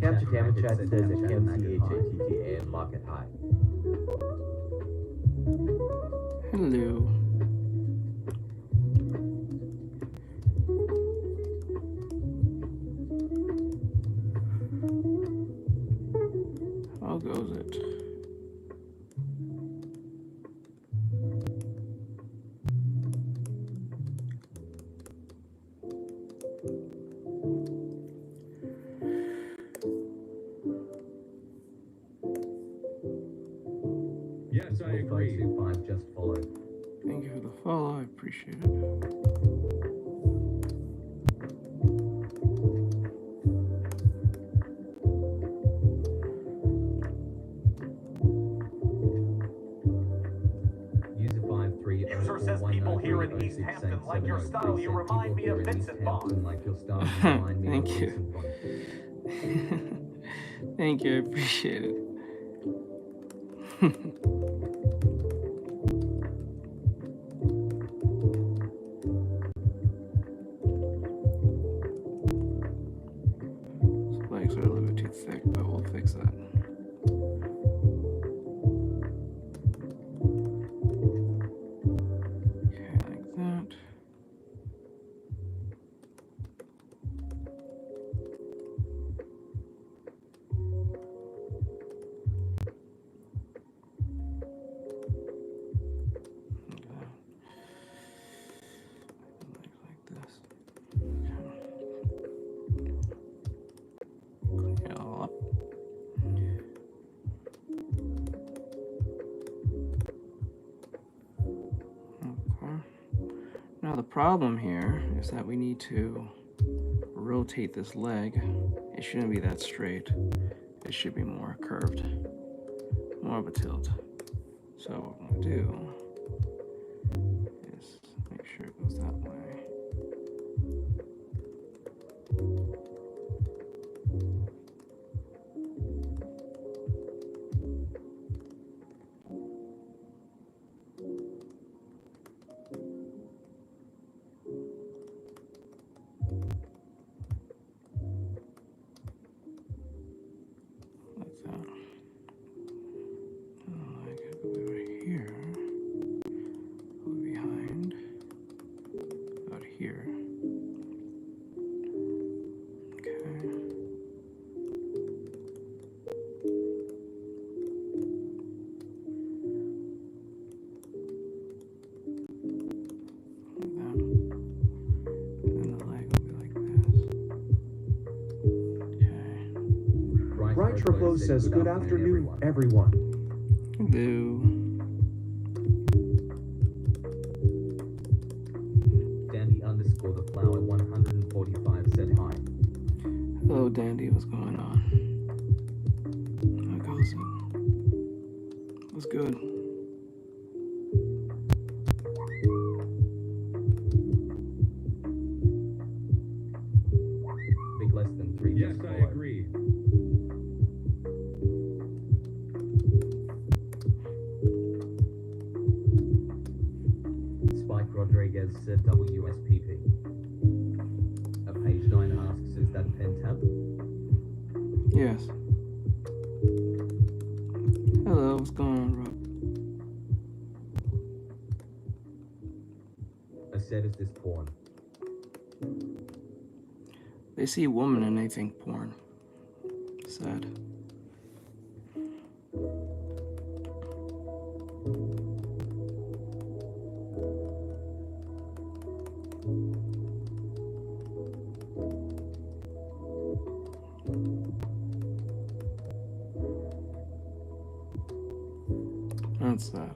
Capture camera chat says MCHATTA and market high. Hello. How goes it? Yes, I agree. 525 just followed. Thank you for the follow. I appreciate it. User says people here in East Hampton like your style. You remind me of Vincent Bond. Like your style, you remind me Thank of you. Vincent Bond. Thank you. I appreciate it. These legs are a little bit too thick, but we'll fix that. Okay, like that. Like this. Clean it all up. Okay. Now the problem here is that we need to rotate this leg. It shouldn't be that straight. It should be more curved, more of a tilt. So what I'm gonna do is make sure it goes that way. Like that. I gotta go over here. Go behind. About here. Okay. Like that. And the leg will be like this. Okay. Right Triplo says good afternoon, everyone. Hello. Dandy underscore the flower 145 said hi. Hello, Dandy. What's going on? How goes it? What's good? Big less than 3 Yes, just I followed. agree. Spike Rodriguez said WSPP. Page 9 asks, is that a pen tab? Yes. Hello, what's going on, Rob? I said, is this porn? They see a woman and they think porn. Sad. That's sad.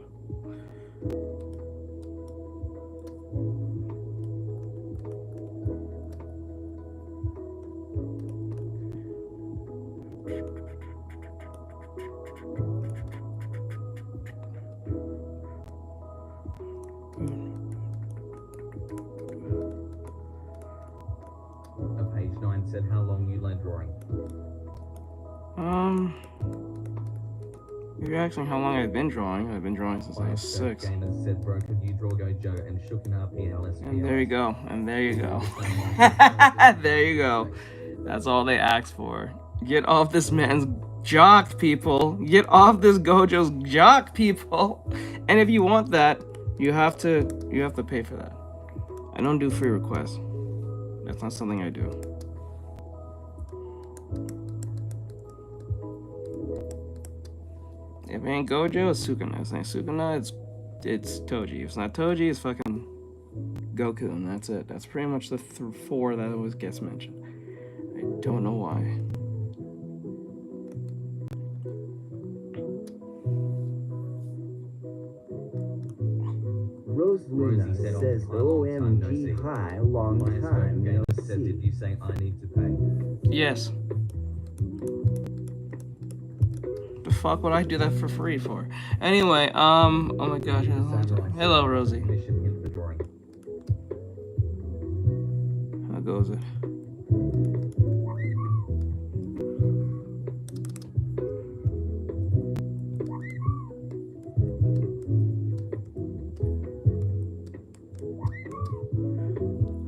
said how long you learned drawing. You're asking how long I've been drawing. I've been drawing since I was 6. Gamers said, bro, could you draw Gojo and shook an RPLS? And there you go. And there you go. There you go. That's all they asked for. Get off this man's jock, people. Get off this Gojo's jock, people. And if you want that, you have to pay for that. I don't do free requests. That's not something I do. If it ain't Gojo, it's Sukuna. If it's not Sukuna, it's Toji. If it's not Toji, it's fucking Goku, and that's it. That's pretty much the 4 that always gets mentioned. I don't know why. Rosie says, OMG, hi, long time no see. Did you say I need to pay? Yes. The fuck would I do that for free for? Anyway, oh my gosh. Hello, Rosie. How goes it?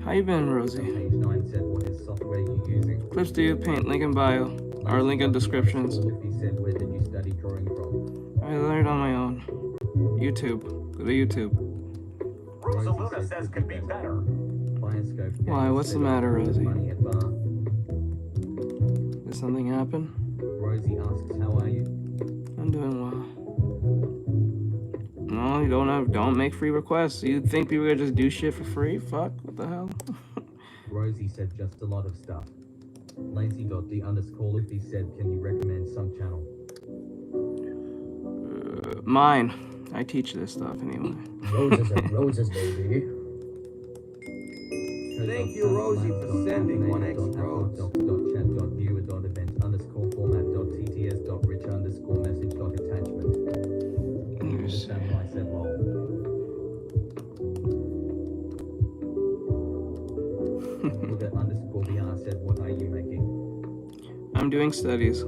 How you been, Rosie? Page 9 said, what is software you using? Clips do you paint? Link in bio. Or link in descriptions. He said, where did you study drawing from? I learned on my own. YouTube. Go to YouTube. Rosaluna says could be better. Why? What's the matter, Rosie? Did something happen? Rosie asks, how are you? I'm doing well. No, you don't make free requests. You think people are gonna just do shit for free? Fuck, what the hell? Rosie said just a lot of stuff. Lazy.d_Luffy said, can you recommend some channel? Mine. I teach this stuff anyway. Roses and roses, baby. Thank you, Rosie, for sending 1x rose. Docs.chat.viewer.event_format.tts.rich_message.attachment. Samurai said lol. _VR said, what are you making? I'm doing studies.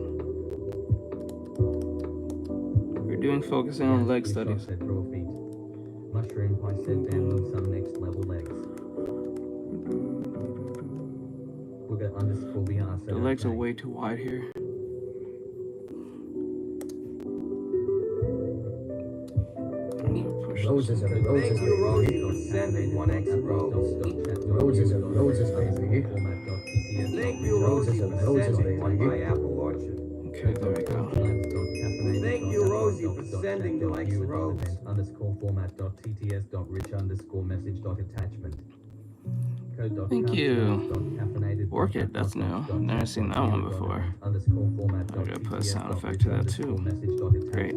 We're doing focusing on leg studies. Said draw feet. Mushroom Pie said damn some next level legs. _VR said The legs are way too wide here. Roses and roses. Thank you, Rosie, for sending 1x rose. Roses and roses, baby. Thank you, Rosie, for sending one by Apple Orchard. Okay, there we go. Thank you, Rosie, for sending the likes of rose. _format.tts.rich_message.attachment. Thank you. Orchid, that's new. I've never seen that one before. I'm gonna put a sound effect to that too. Great.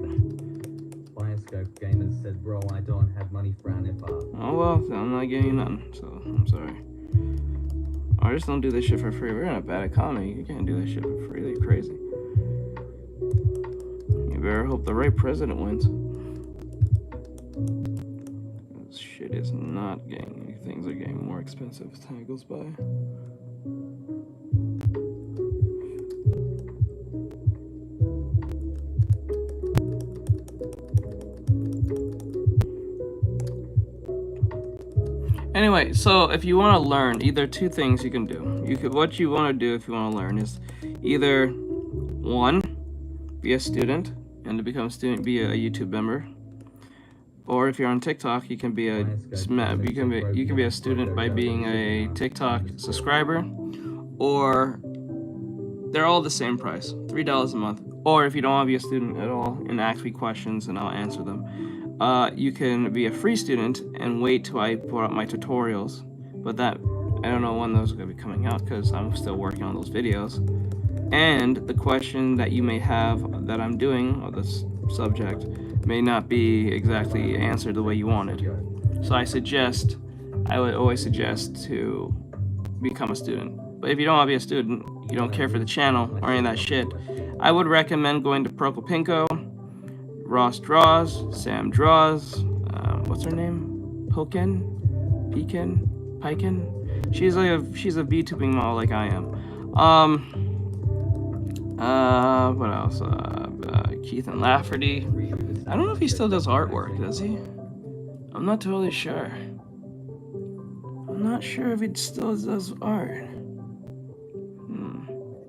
Bioscope Gamers said, bro, I don't have money for Anifa. Oh well, I'm not giving you nothing, so I'm sorry. Artists don't do this shit for free. We're in a bad economy. You can't do this shit for free. They're crazy. You better hope the right president wins. This shit is not getting, things are getting more expensive as time goes by. Anyway, so if you want to learn, either two things you can do. What you want to do if you want to learn is either 1, be a student, and to become a student, be a YouTube member. Or if you're on TikTok, you can be a student by being a TikTok subscriber. Or they're all the same price, $3 a month. Or if you don't want to be a student at all and ask me questions and I'll answer them. You can be a free student and wait till I put up my tutorials, but that I don't know when those are going to be coming out because I'm still working on those videos. And the question that you may have that I'm doing, or this subject, may not be exactly answered the way you wanted. So I would always suggest to become a student. But if you don't want to be a student, you don't care for the channel or any of that shit, I would recommend going to Procopinko, Ross Draws, Sam Draws, what's her name? Piken? She's a VTubing model like I am. What else? Keith and Lafferty. I don't know if he still does artwork, does he? I'm not totally sure. I'm not sure if he still does art.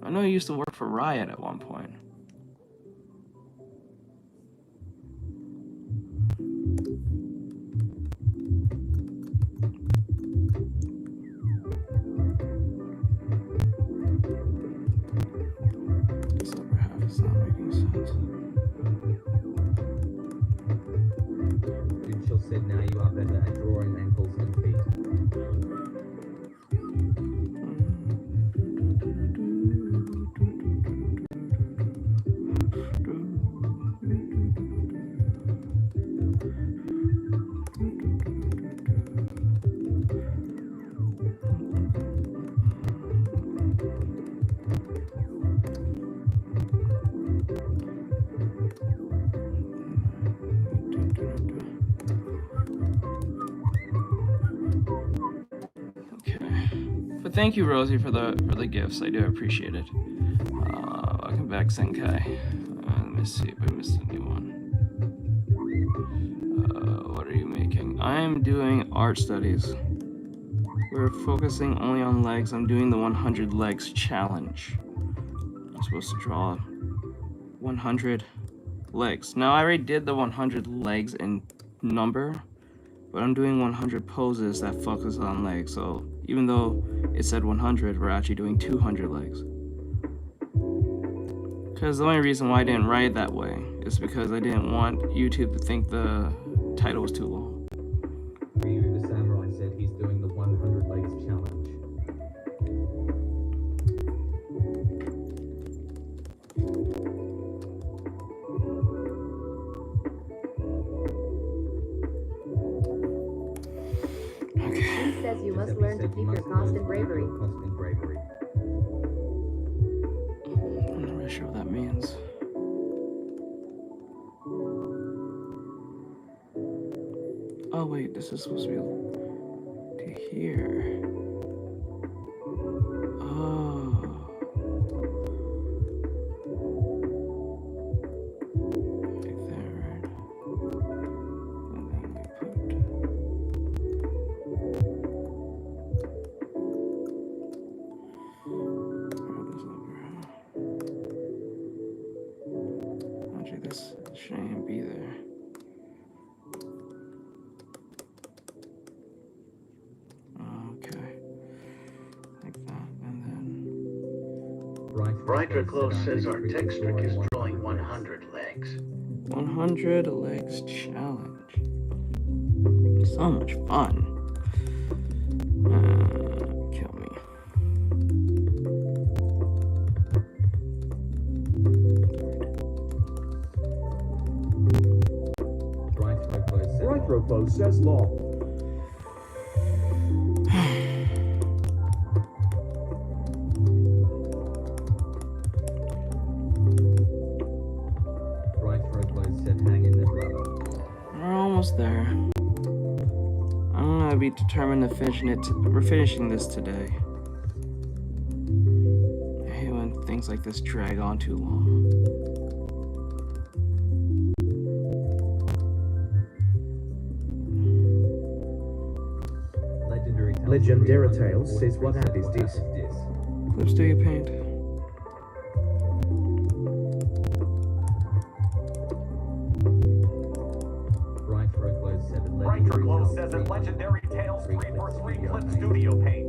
I know he used to work for Riot at one point. This upper half is not making sense. Winchell said now you are better at drawing ankles and feet. Thank you, Rosie, for the gifts. I do appreciate it. Welcome back, Senkai. Let me see if I missed a new one. What are you making? I'm doing art studies. We're focusing only on legs. I'm doing the 100 legs challenge. I'm supposed to draw 100 legs. Now, I already did the 100 legs in number, but I'm doing 100 poses that focus on legs. So even though it said 100, we're actually doing 200 legs. Because the only reason why I didn't write it that way is because I didn't want YouTube to think the title was too long. Ryu the Samurai said he's doing the 100 legs challenge. He says you must learn to keep your constant bravery. Constant bravery. I'm not really sure what that means. Oh wait, this is supposed to be to here. Oh. Like that, right? And then we put... Actually, this shouldn't be there. Okay. Like that, and then... Brighter Close says Artexrtic is drawing 100 legs. 100 legs challenge. So much fun. Kill me. Retropose says law. We're almost there. I'm gonna be determined to finish it. We're finishing this today. I hate when things like this drag on too long. Legendary Tales says what app is this? Clips do you paint? Breakneck says at Legendary Tales 343 Clip Studio Paint.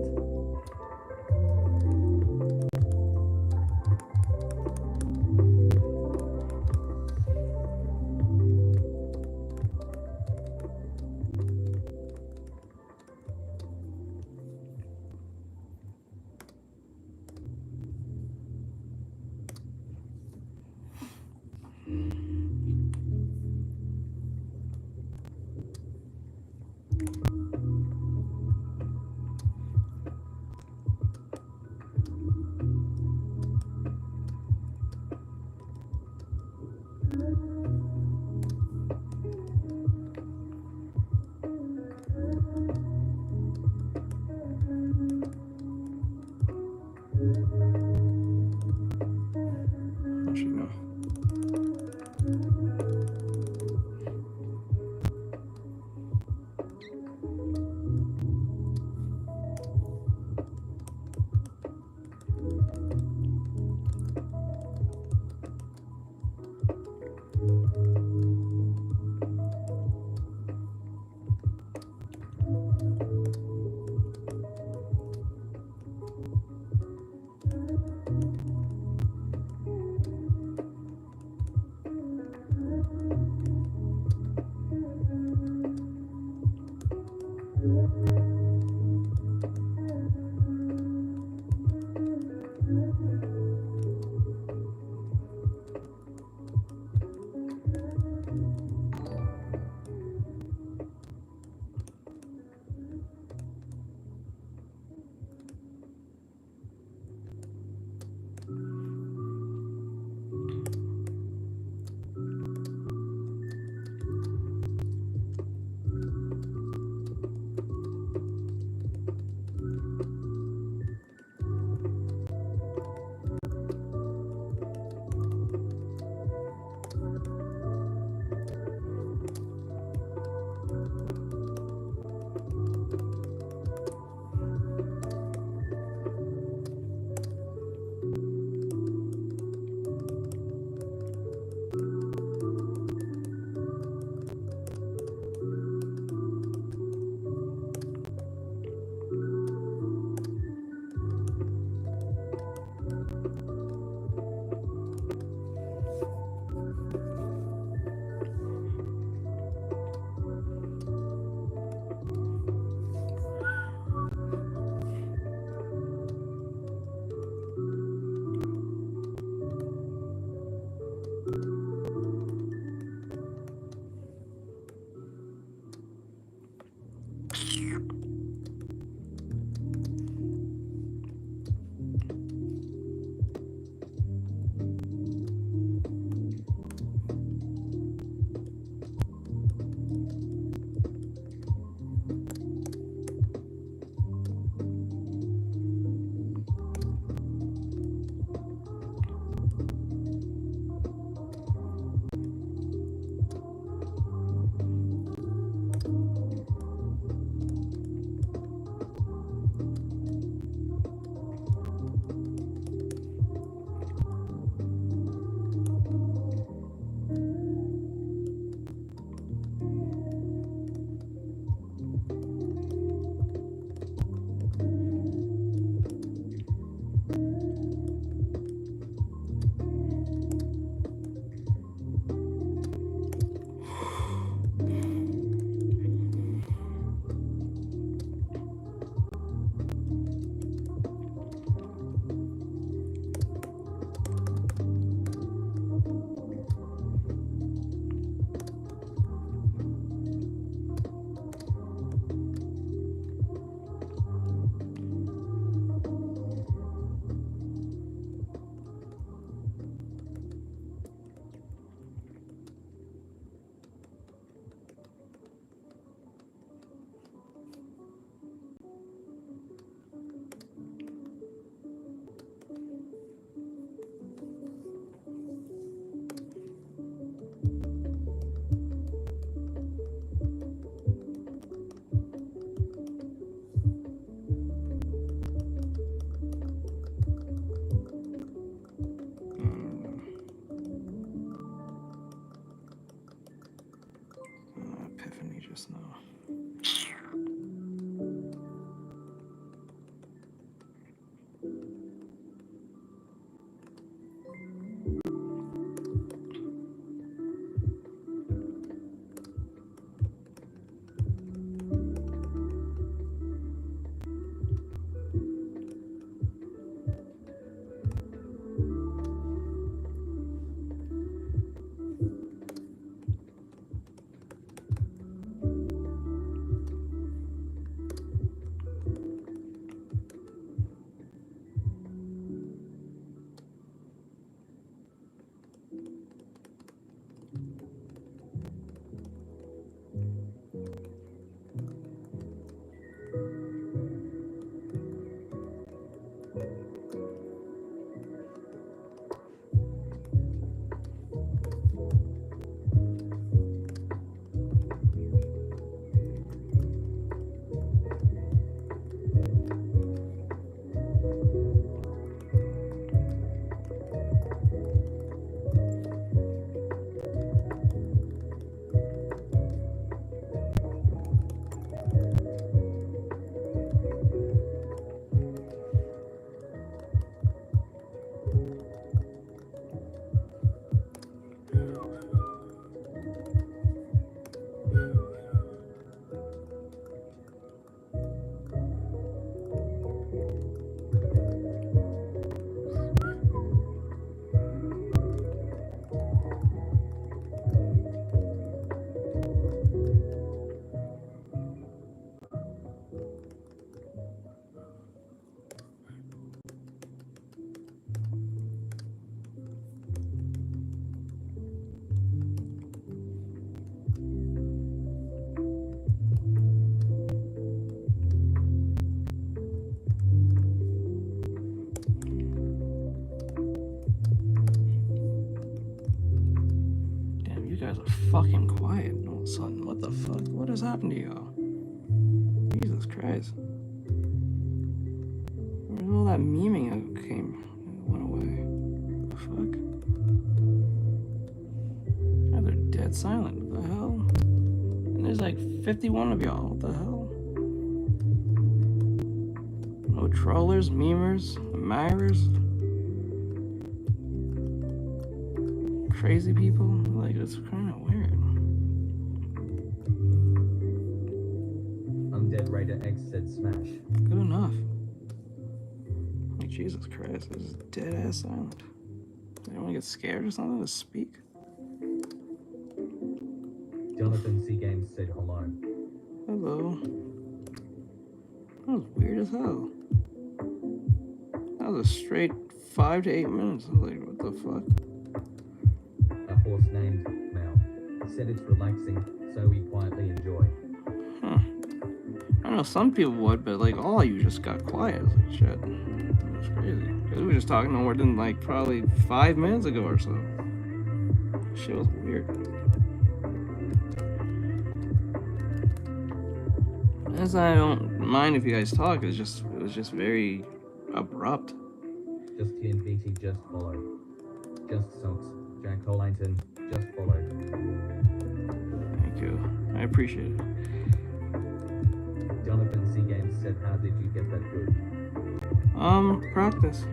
Epiphany just now. fucking quiet all of a sudden. What the fuck? What has happened to y'all? Jesus Christ. Where's all that memeing that went away? What the fuck? Now they're dead silent. What the hell? And there's like 51 of y'all. What the hell? No trollers, memers, admirers, crazy people. Like, it's kind of weird. Undead Raider X said smash. Good enough. Like, Jesus Christ, this is dead ass silent. Does anyone get scared or something to speak? Jonathan C. Games said hello. Hello. That was weird as hell. That was a straight 5 to 8 minutes. I was like, what the fuck? A horse named Mel. He said it's relaxing, so we quietly enjoy. Huh. I know some people would, but like all of you just got quiet. I was like, shit. That's crazy. Because we were just talking no more than like probably 5 minutes ago or so. Shit was weird. As I don't mind if you guys talk, it was just very abrupt. Just TNBT, just follow. Just socks. Jack Hollington, just follow. Thank you. I appreciate it. Jonathan C. Games said, how did you get that good? Practice.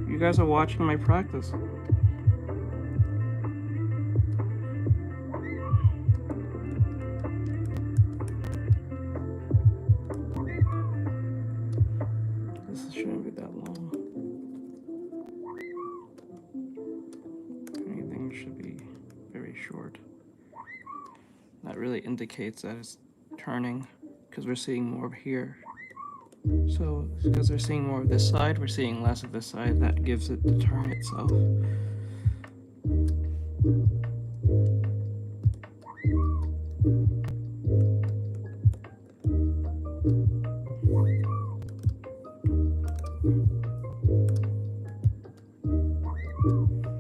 You guys are watching my practice. This shouldn't be that long. Anything should be very short. That really indicates that it's turning, because we're seeing more here. So, because we're seeing more of this side, we're seeing less of this side. That gives it the turn itself.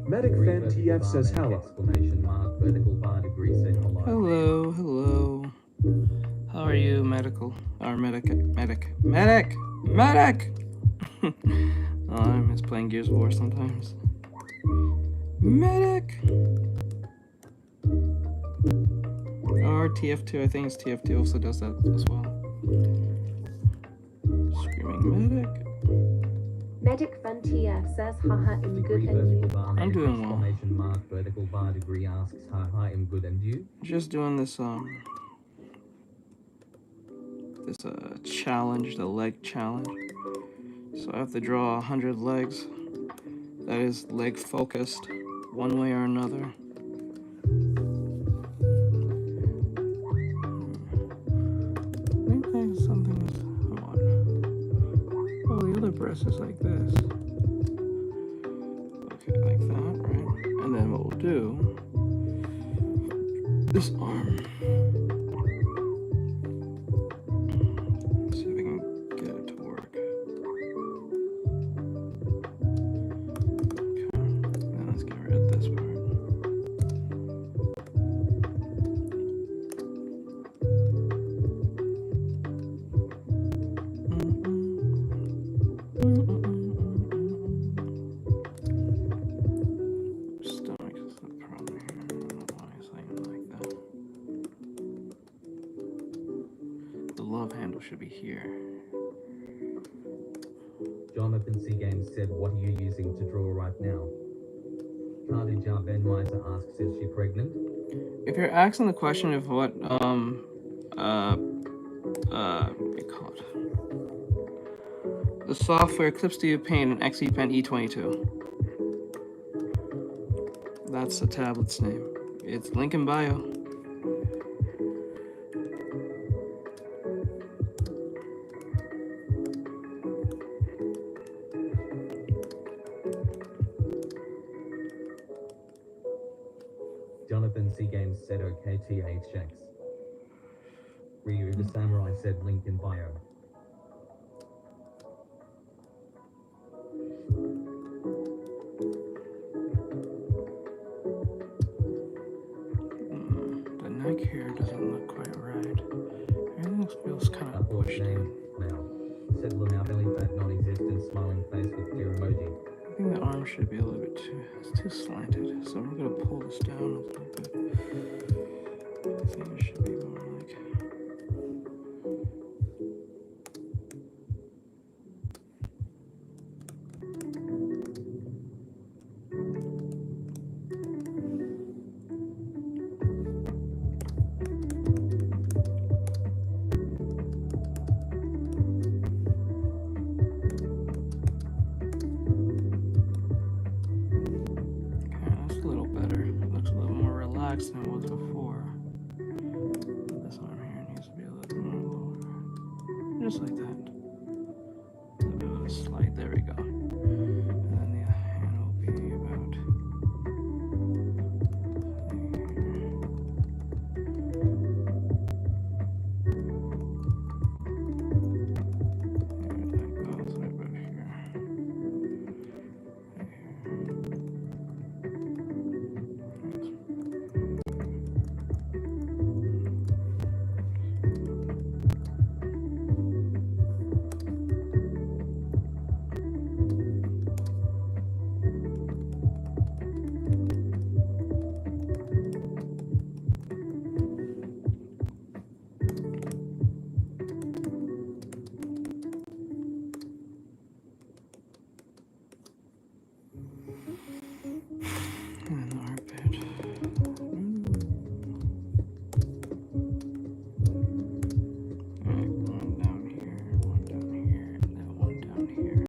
Medic Fan TF says hello. Exclamation mark, vertical bar degree said hello. Hello, hello. How are you, medical? Or medic. Oh, I miss playing Gears of War sometimes. Medic! Or TF2, I think it's TF2 also does that as well. Screaming medic. Medic Fun TF says haha I'm good and you. I'm doing well. Exclamation mark, vertical bar degree asks, hi, I'm good, and you? Just doing this challenge, the leg challenge. So I have to draw 100 legs. That is leg focused, one way or another. I think there's something that's, hold on. Oh, the other breast is like this. Okay, like that, right? And then what we'll do, this arm. See if we can get it to work. Okay, then let's get rid of this part. Stomach is the problem here. I don't know why it's like that. The love handle should be here. Jonathan C. Games said, what are you using to draw right now? Khadija Ben Miser asks, is she pregnant? If you're asking the question of what what do you call it? The software Eclipse Studio Paint and XE Pen E22. That's the tablet's name. It's link in bio. Jonathan C. Games said, okay, THX. Ryu the Samurai said, link in bio. This feels kind of Horse pushed named in. Mel. Settle in our belly fat, non-existent, smiling face with clear emoji. I think the arm should be a little bit it's too slanted, so we're gonna pull this down a little bit. I think it should be more like. Than it was before. This arm here needs to be a little more lower. Just like that. A little bit of a slide. There we go. And then the hand will be about there that goes right about here. And the armpit. Alright, one down here, and then one down here. About, and then up here.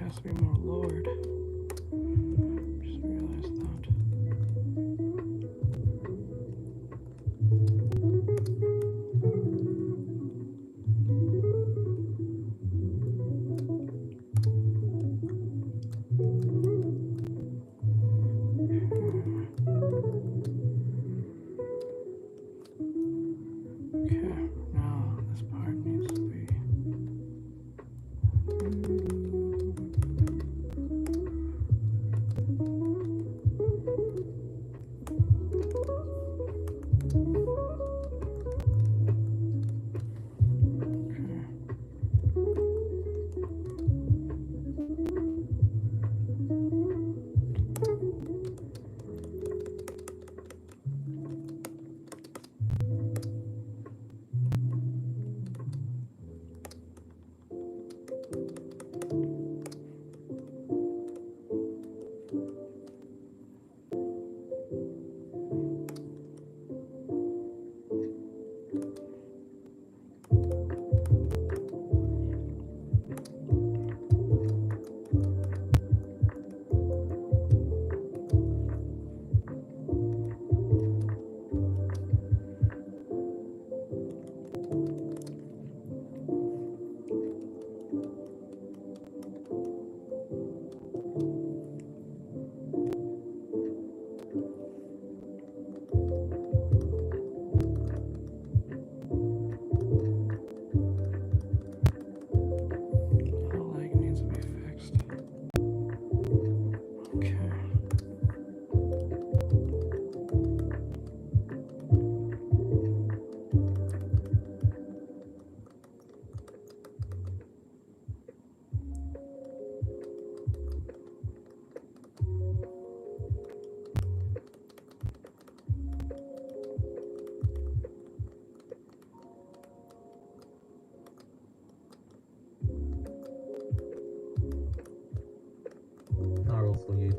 Has to be more lowered. Just realized that. Okay, now this part needs to be.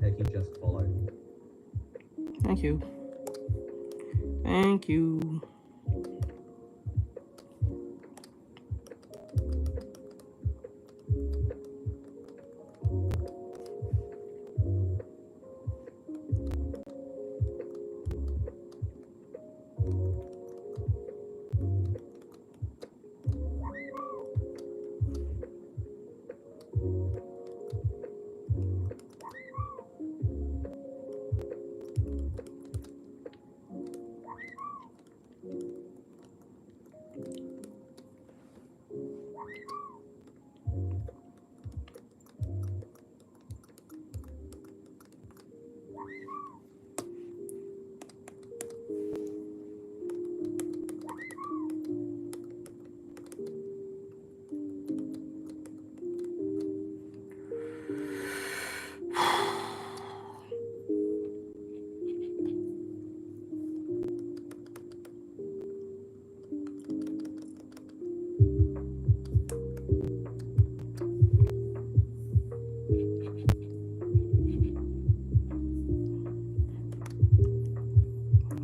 Pecky just followed. Thank you. Thank you.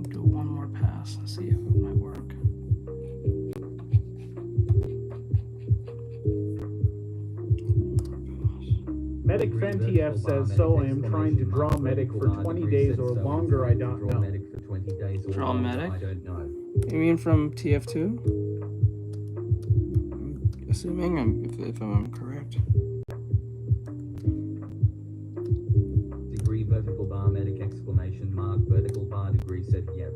Do one more pass and see if it might work. Medic FanTF says, so I am trying to draw medic for 20 days or longer, I don't know. Medic for 20 days or Draw longer, medic? I don't know. You mean from TF2? Assuming if I'm correct. Degree vertical bar medic exclamation mark vertical bar degree said yep.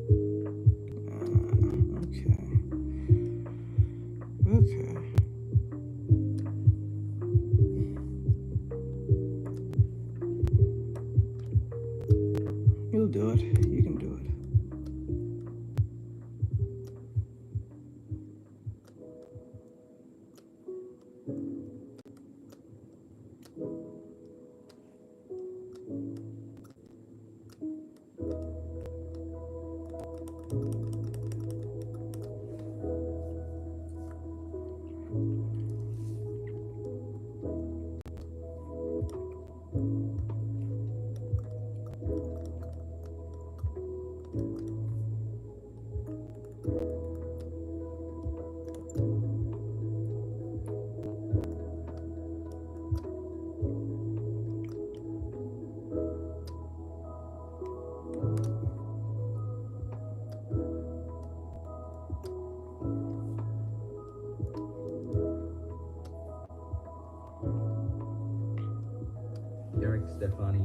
Okay. Okay. You'll do it. You can do it.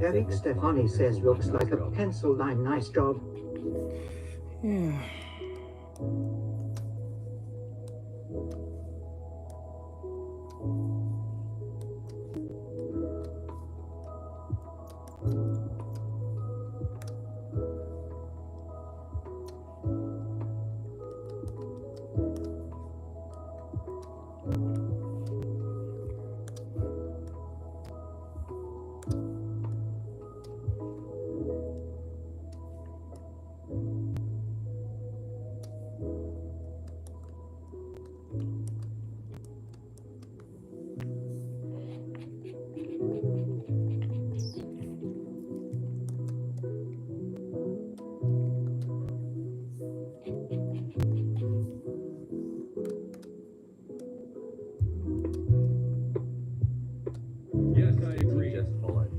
Eric Stefani says, looks like a pencil line. Nice job. Yeah. Yes, I agree. Just followed.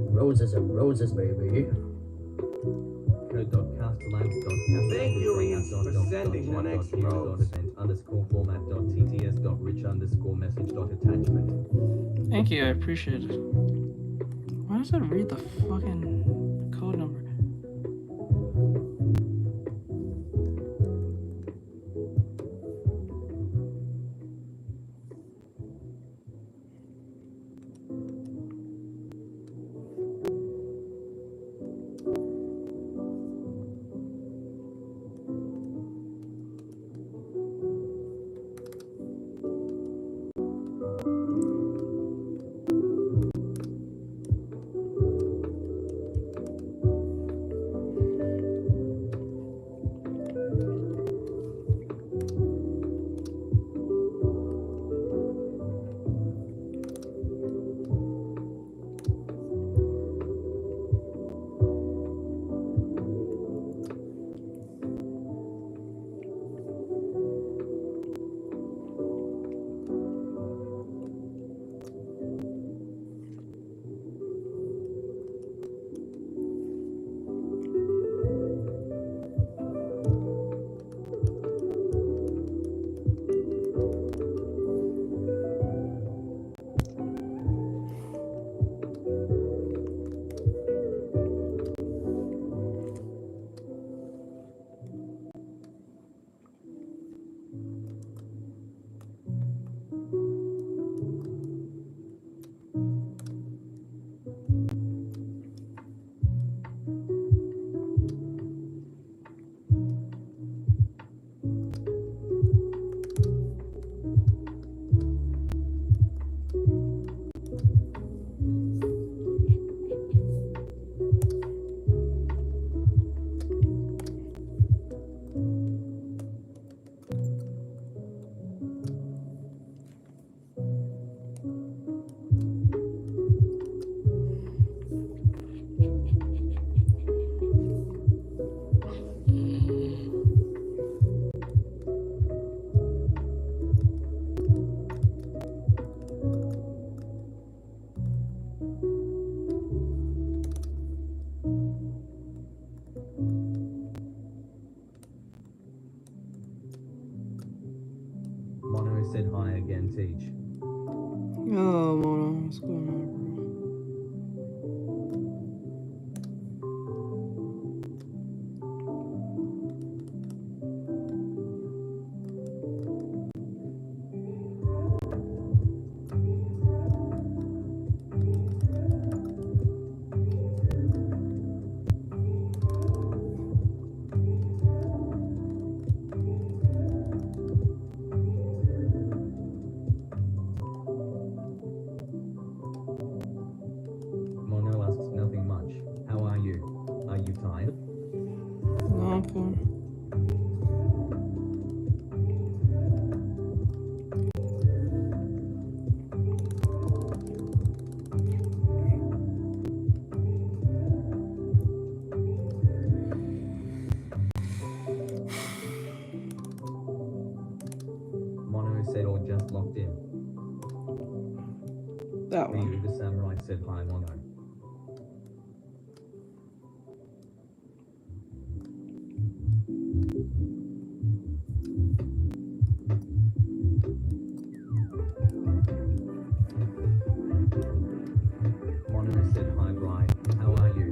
Roses and roses, baby. Thank you, Ian, for sending one extra rose. _format.tts.rich_message.attachment. Thank you, I appreciate it. Why does it read the fucking code number? said hi again, Teach. Oh, Mono, what's going on, bro? Mono asks nothing much. How are you? Are you tired? No, I'm fine. Mono said or just locked in. That Ryu one. the Samurai said hi, Mono. Mono said hi, Brian. How are you?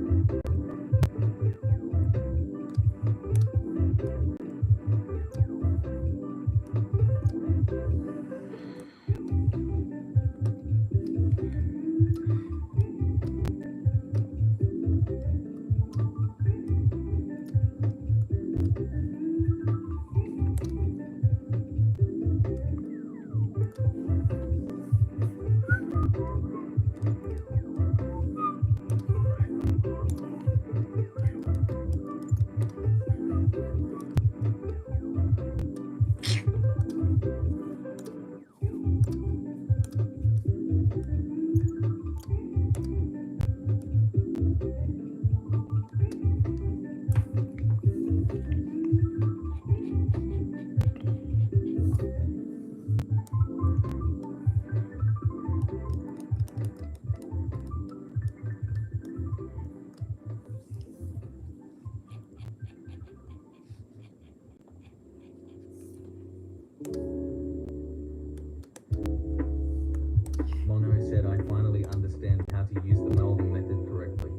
Mono said I finally understand how to use the molding method correctly.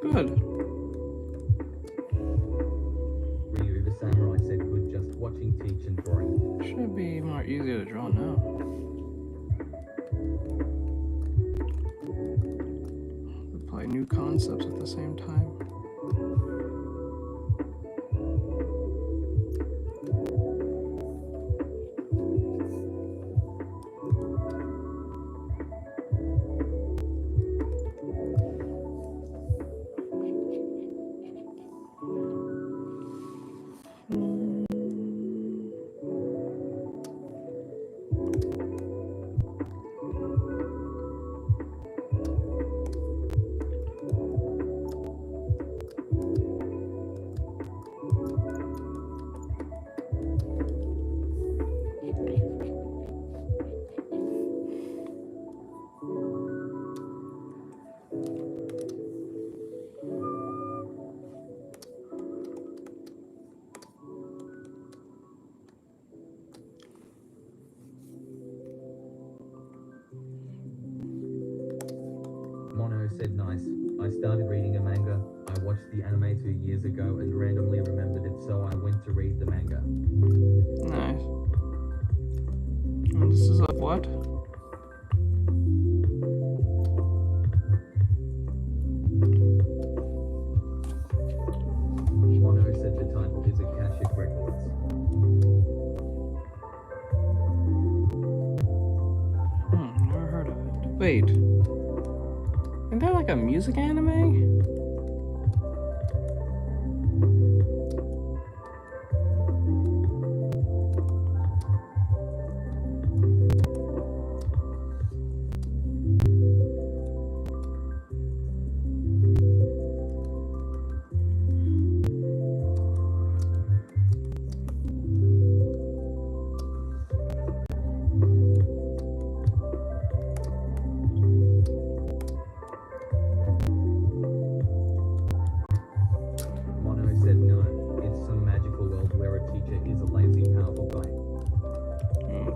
Good. Ryu the Samurai said good, just watching, teach and drawing. Should be more easier to draw now. Apply new concepts at the same time. Mono said nice. I started reading a manga. I watched the anime 2 years ago and randomly remembered it, so I went to read the manga. Nice. And this is of what? Mono said the title is Akashic Records. Never heard of it. Wait. Isn't that like a music anime?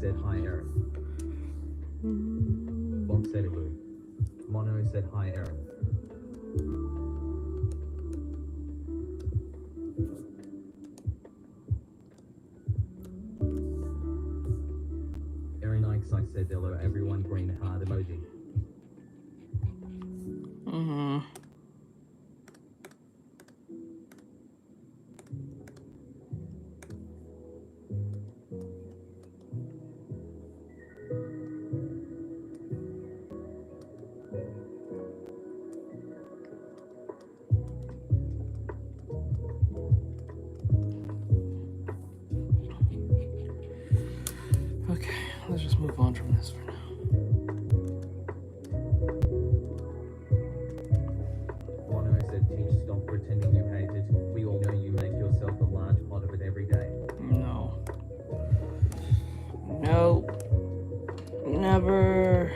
said hi, Aaron. Bob said hello. Mono said hi, Aaron. Aaron Ikes, I said hello, everyone, green heart emoji. Okay, let's just move on from this for now. Mono said, teach, stop pretending you hate it. We all know you make yourself a large pot of it every day. No. No. Never.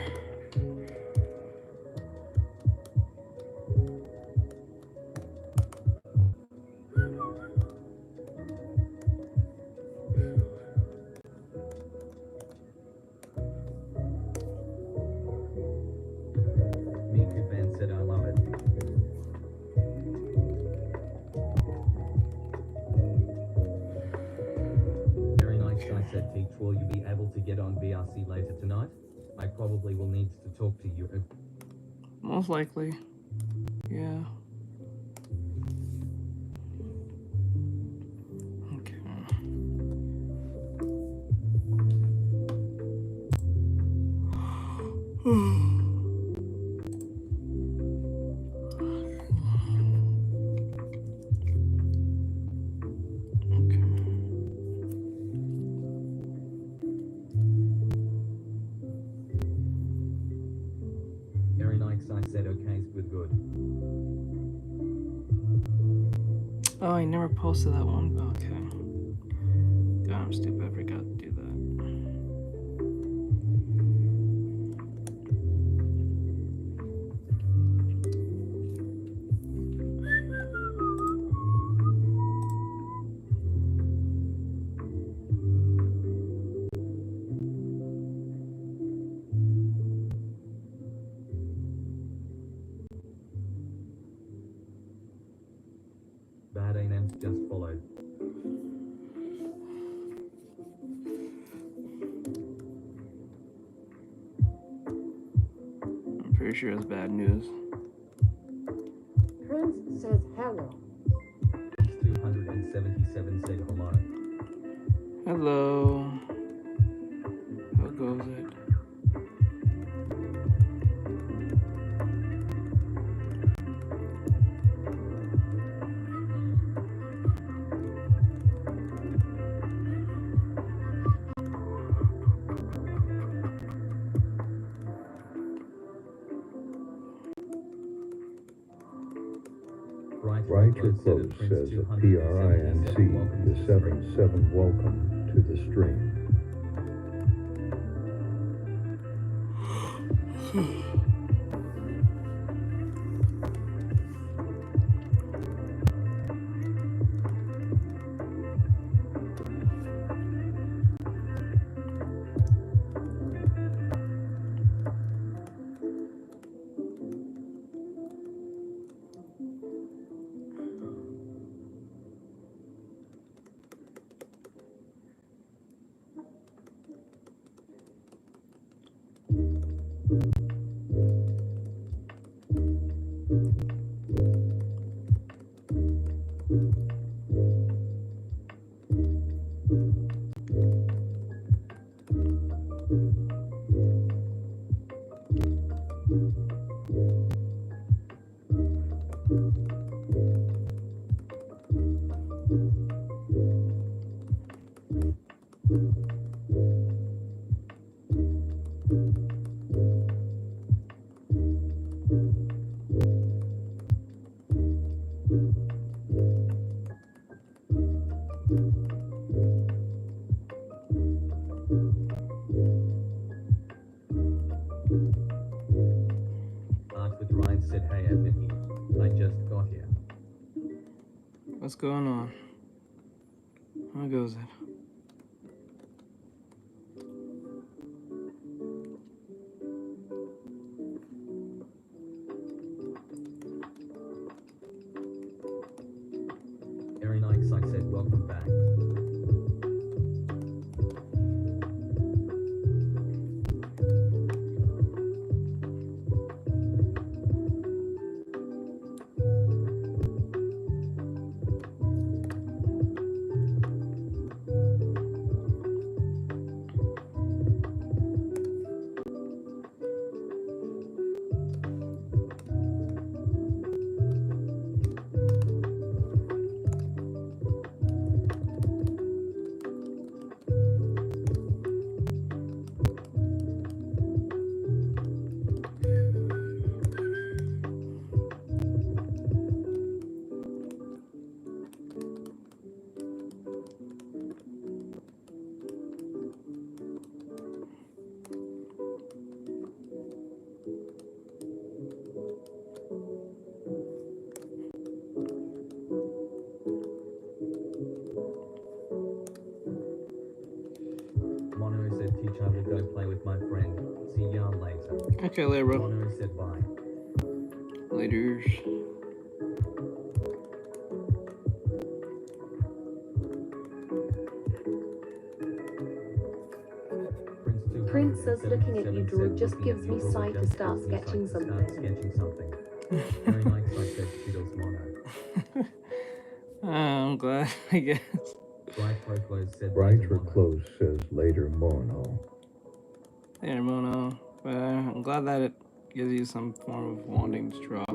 Miku Van said, I love it. Very nice guy said, teach, will you be able to get on VRC later tonight? I probably will need to talk to you. Most likely. Yeah. Okay. Very nice, I said, okay, good. Oh, I never posted that one. Okay. God, I'm stupid. I forgot to do that. Bad names just followed. I'm pretty sure it's bad news. Prince says hello. 277 said hello. Hello. How goes it? Writer Close says a PRINC, the 77 welcome to the stream. Art with Ryan said, hey, Nikki, I just got here. What's going on? How goes it? welcome back. Mono said, teacher, I will go play with my friend. See ya later. Okay, later, bro. Mono said bye. Later. Prince says looking at you draw just gives me sight to start sketching something. Very nice, I said, Toodles Mono. I'm glad, I guess. Brighter Close says later Mono. Later, Mono. But I'm glad that it gives you some form of wanting to draw.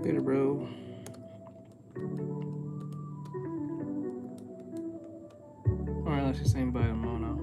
Later, bro. Or unless you're saying bye to Mono.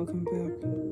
Welcome back.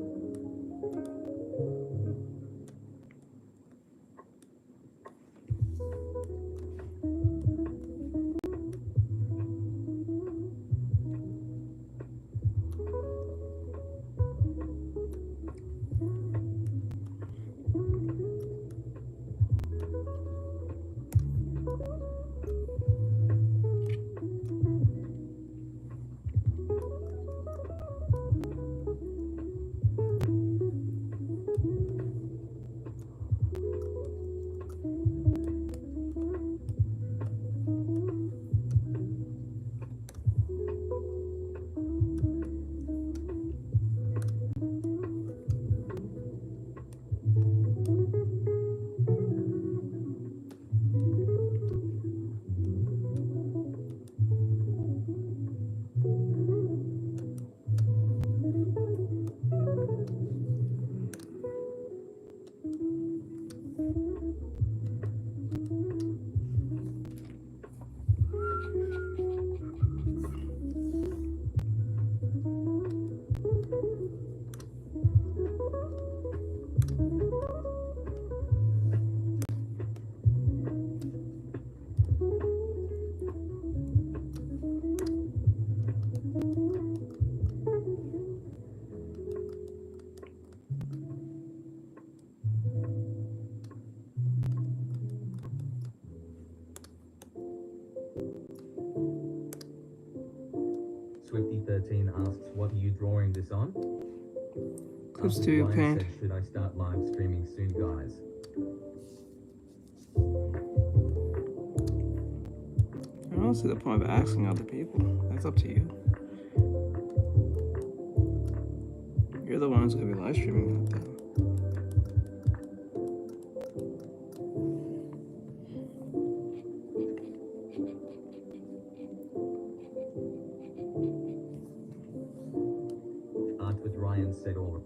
Swifty13 asks, what are you drawing this on? Clips Uncle to Ryan paint. said, should I start live streaming soon, guys? I don't see the point of asking other people. That's up to you. You're the ones who's gonna be live streaming that then. Art with Ryan said all.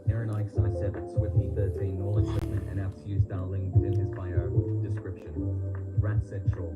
Aaron Ikes, I said that Swifty13, all equipment and apps used are linked in his bio description. Rat said sure.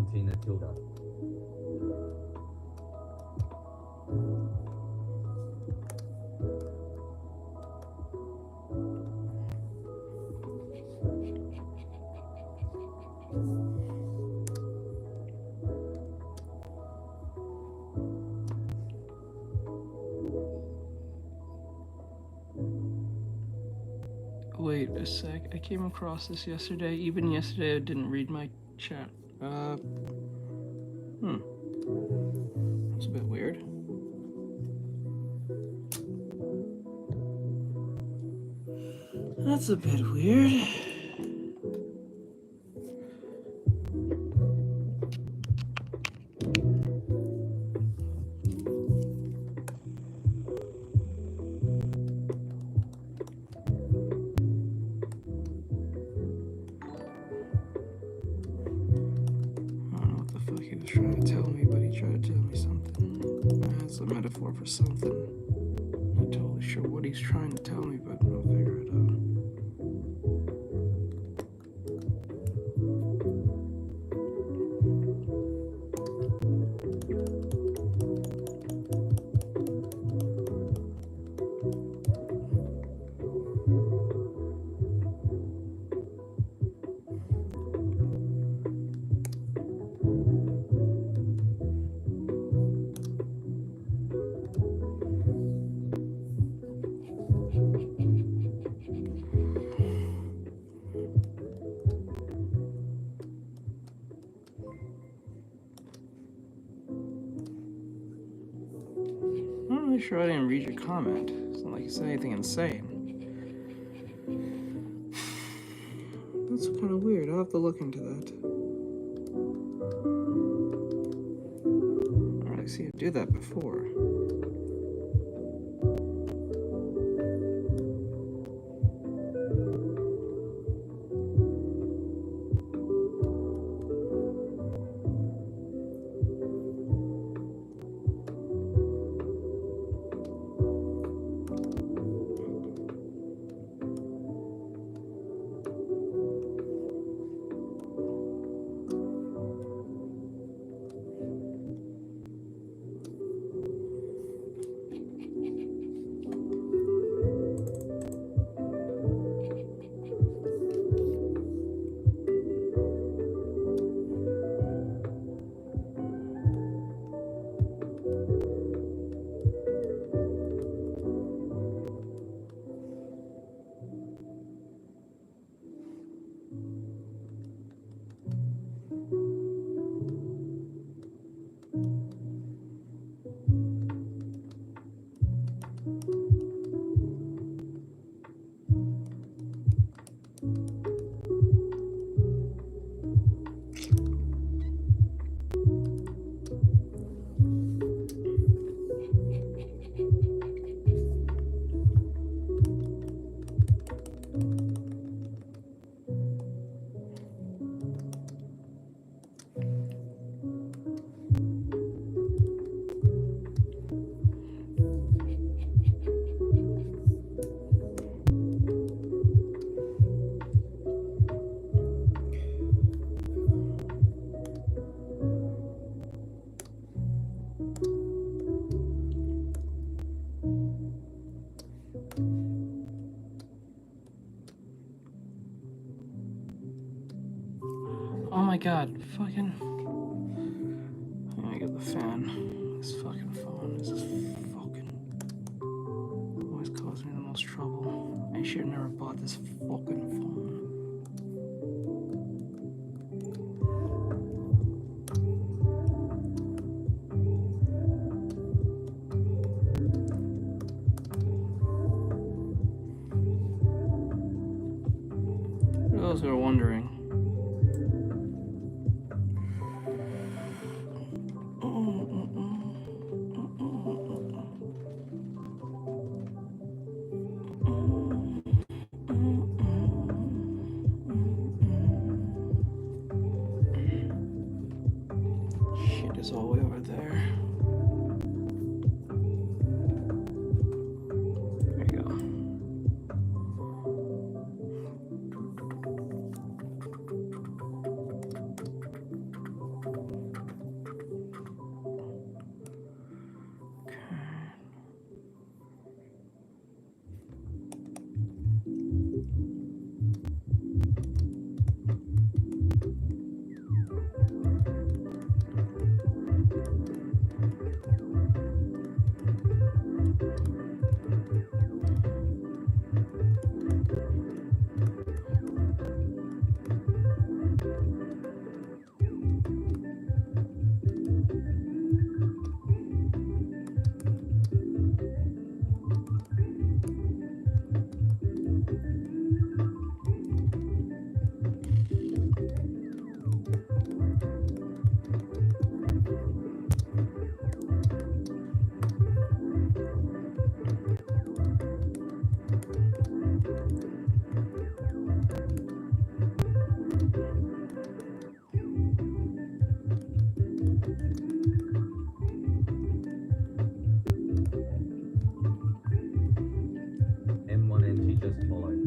Valentina Tilda. Wait a sec, I came across this yesterday. Even yesterday I didn't read my chat. That's a bit weird. That's a bit weird. A metaphor for something. Not totally sure what he's trying to tell me, but I'll figure it out. Sure I didn't read your comment. It's not like you said anything insane. That's kind of weird. I'll have to look into that. Alright, I see you did that before. Oh my god, fucking... I'm gonna get the fan. This fucking phone. This is fucking... always causing me the most trouble. I should have never bought this fucking phone. For those who are wondering, M1NT just followed.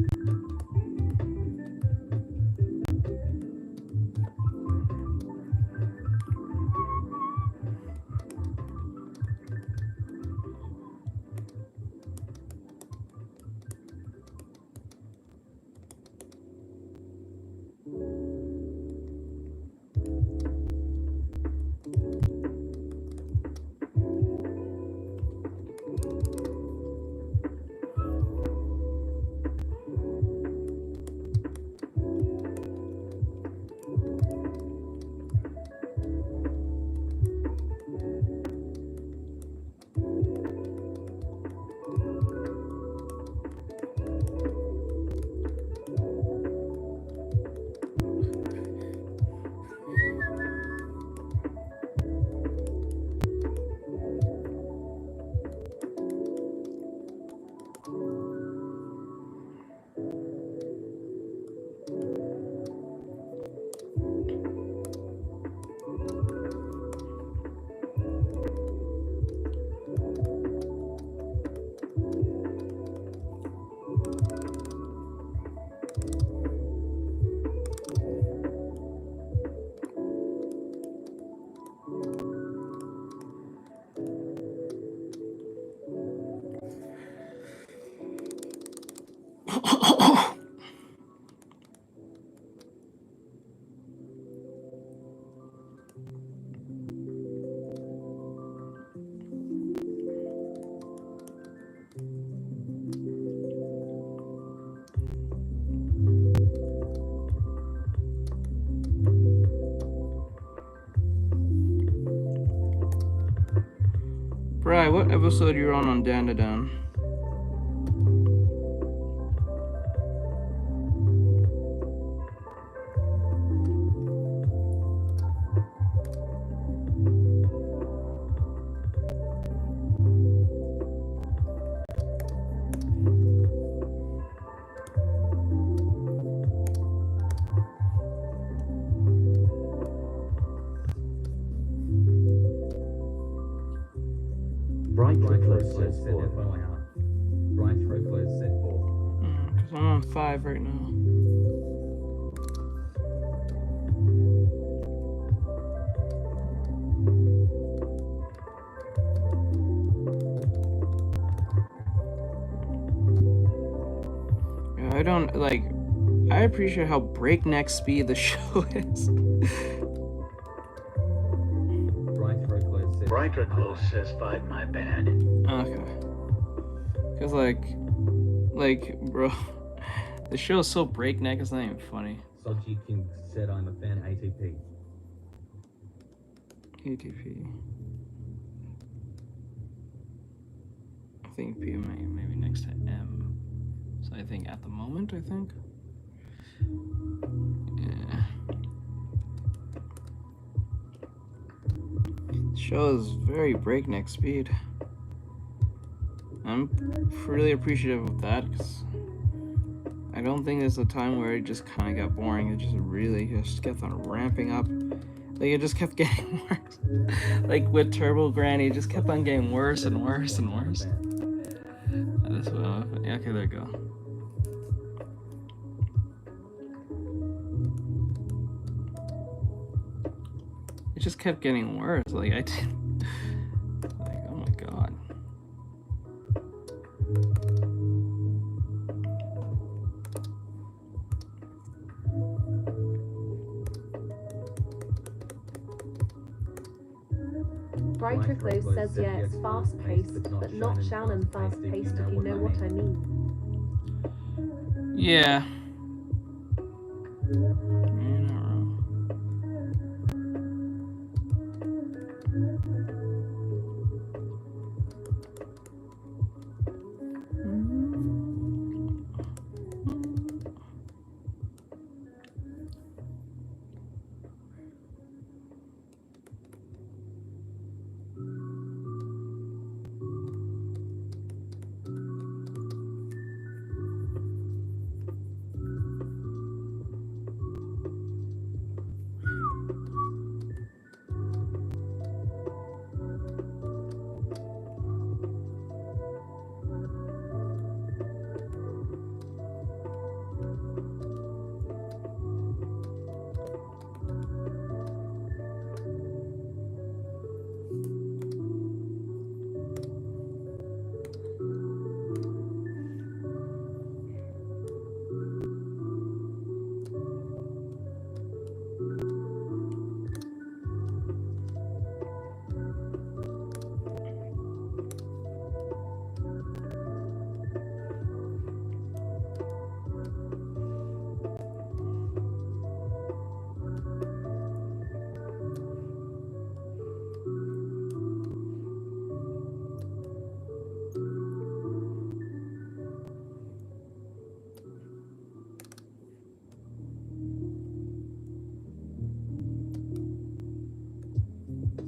Bri, what episode you on Dan to Dan? Bright Reckless said FOIR. Bright Reckless said 4. Because I'm on 5 right now. Yeah, I don't like. I appreciate how breakneck speed the show is. Brighter close says 5, my bad. Okay. Cause like, bro, the show is so breakneck. It's not even funny. Soji King said I'm a fan. ATP. ATP. I think P maybe next to M. So I think at the moment, I think. Yeah. The show is very breakneck speed. I'm really appreciative of that because I don't think there's a time where it just kind of got boring. It just really just kept on ramping up. Like it just kept getting worse. Like with Turbo Granny, it just kept on getting worse and worse and worse. That's what okay, there you go. It just kept getting worse. Like I didn't. Like oh my god. Brighter Close says, yeah, it's fast-paced, but not Shannon fast-paced, if you know what I mean. Yeah.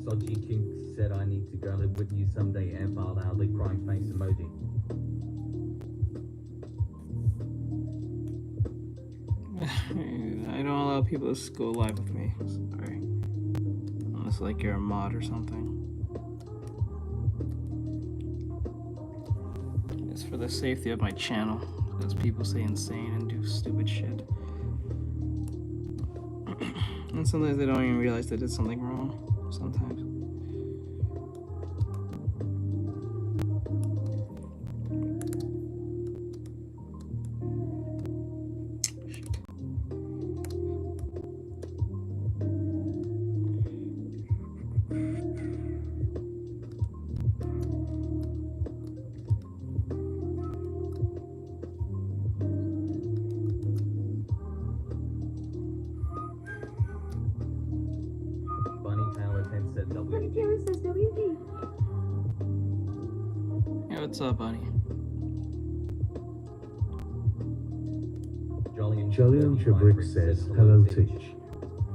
Soji Kink said I need to go live with you someday and filed loudly crying face emoji. I don't allow people to go live with me. Sorry. Unless like you're a mod or something. It's for the safety of my channel. Because people say insane and do stupid shit. And sometimes they don't even realize they did something wrong. Sometimes. What's up, buddy? Jolyon Chabrick says, hello, Teach.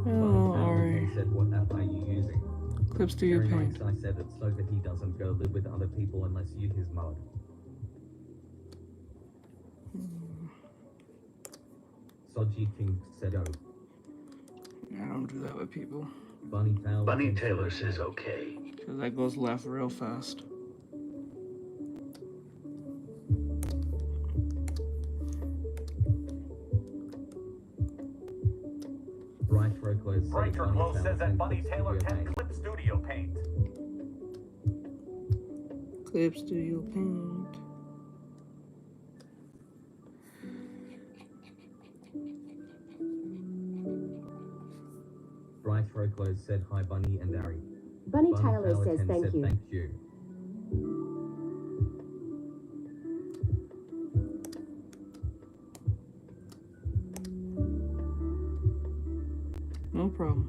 Oh, Ari. Said, what app are you using? Clips do you Very paint? nice. I said it's so that he doesn't go live with other people unless you his mod. Soji King said, oh. I don't do that with people. Bunny Taylor says okay. Because that goes left real fast. Brighter Close says that Bunny Taylor can Clip Studio Paint. Clip Studio Paint. Bright Roclo said hi Bunny and Ari. Bunny Taylor says thank said you. Thank you. No problem.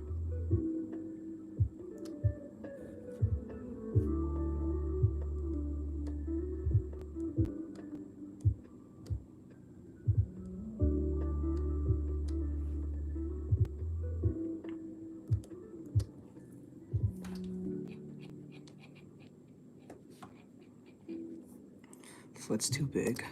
Foot's too big.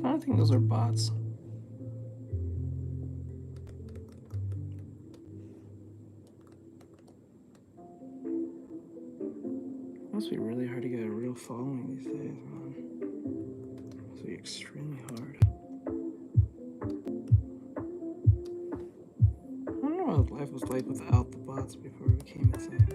I think those are bots. It must be really hard to get a real following these days, man. It must be extremely hard. what life was like without the bots before we became insane.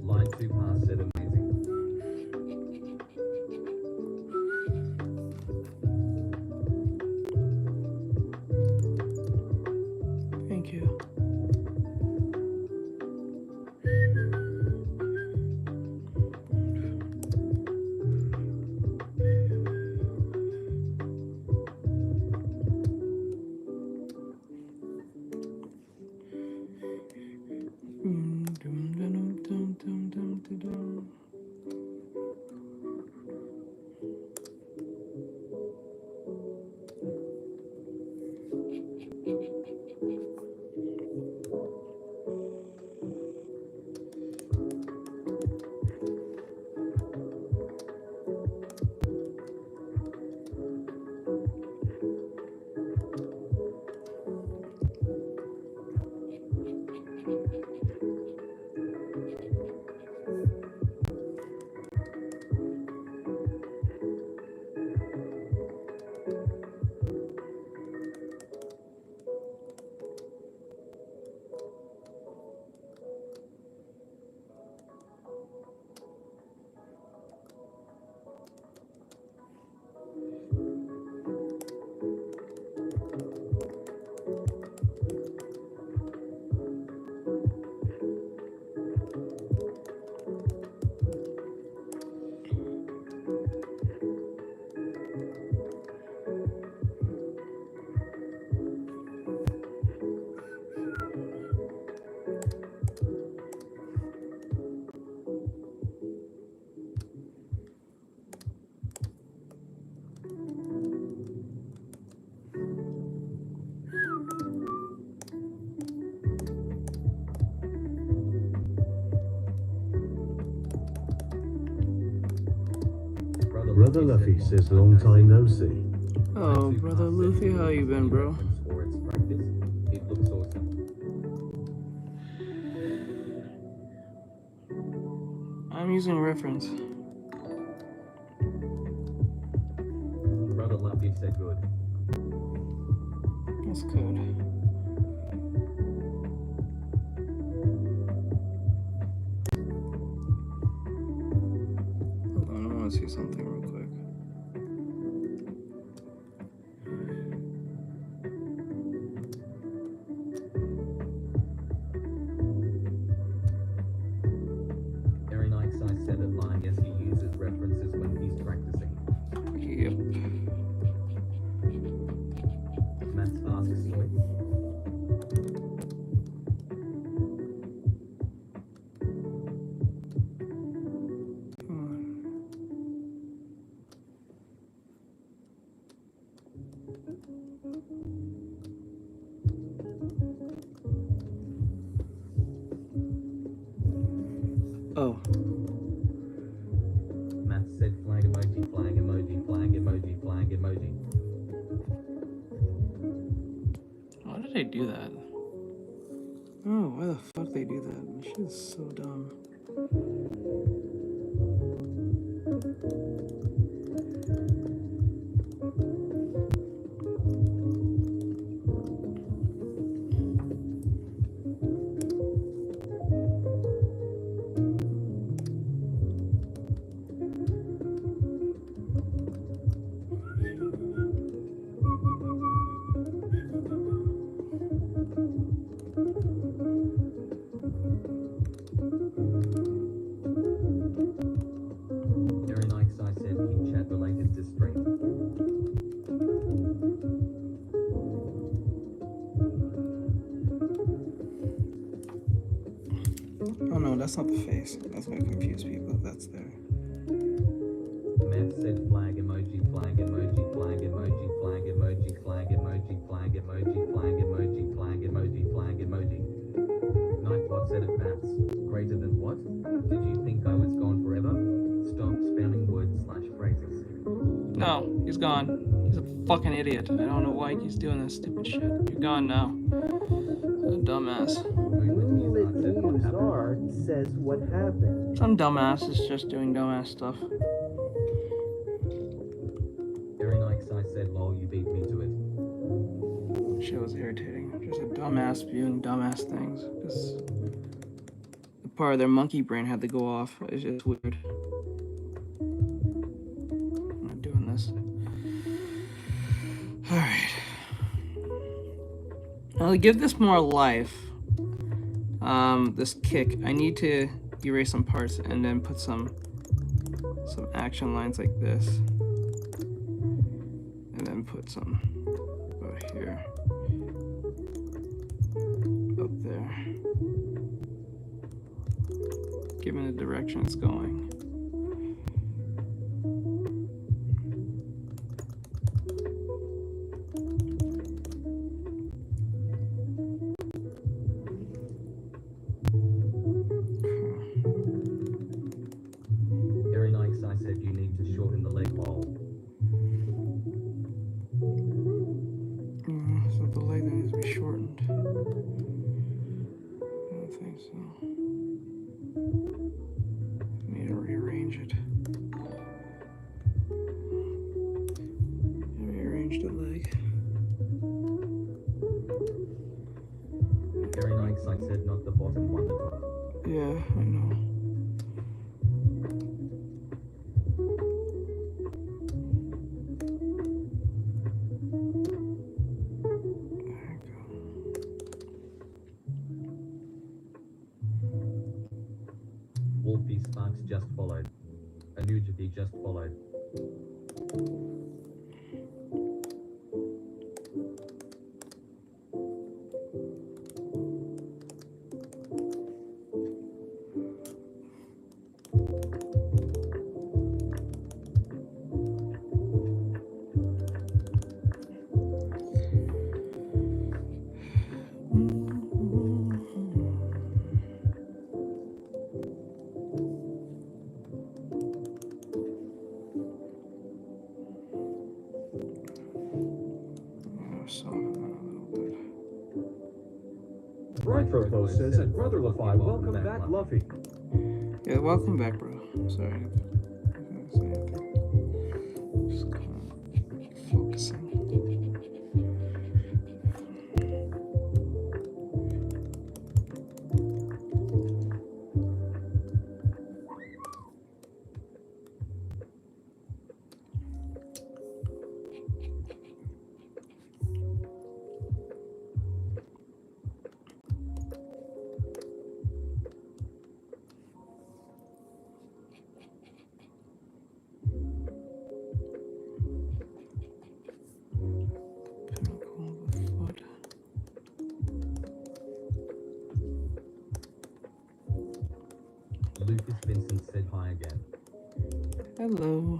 Line 2 pass said amazing. Thank you. Brother Luffy says long time no see. Oh, brother Luffy, how you been, bro? For its practice, it looks awesome. I'm using reference. Brother Luffy said good. This code. Hold on, I want to see something real quick. Very nice. I said it lying. Yes, he uses references when he's practicing. Yep. Matt asks Soy. Come on. Oh. Matt said flag emoji, flag emoji, flag emoji, flag emoji. Why did they do that? Oh, why the fuck they do that? This shit is so dumb. Very nice. I said keep chat related to stream. Oh no, that's not the face. That's gonna confuse people if that's there. Matt said flag emoji, flag emoji, flag emoji, flag emoji, flag emoji, flag emoji, flag emoji, flag emoji, flag emoji. Nightbot said it bats. Greater than what? Did you think I was gone forever? Stop spamming words/phrases. No, he's gone. He's a fucking idiot. I don't know why he's doing this stupid shit. You're gone now. A dumbass. Movement said what happened. Art says what happened. Some dumbass is just doing dumbass stuff. Very nice. I said lol, you beat me to it. Shit was irritating. Just a dumbass viewing dumbass things. Just the part of their monkey brain had to go off. It's just weird. I'm not doing this. Alright. Now to give this more life, this kick, I need to erase some parts and then put some action lines like this. And then put some over here. Up there. Given the direction it's going. Very nice. I said you need to shorten the leg hole. So the leg that needs to be shortened. I don't think so. Need to rearrange it. Rearrange the leg. Very nice. I said not the bottom one, the top. Yeah, I know. Wolfie Sparks just followed. Anujati just followed. Retropos says it. Brother LaFi, welcome back, Luffy. Yeah, welcome back, bro. I'm sorry. I didn't say anything. Just kind of focusing. Hello.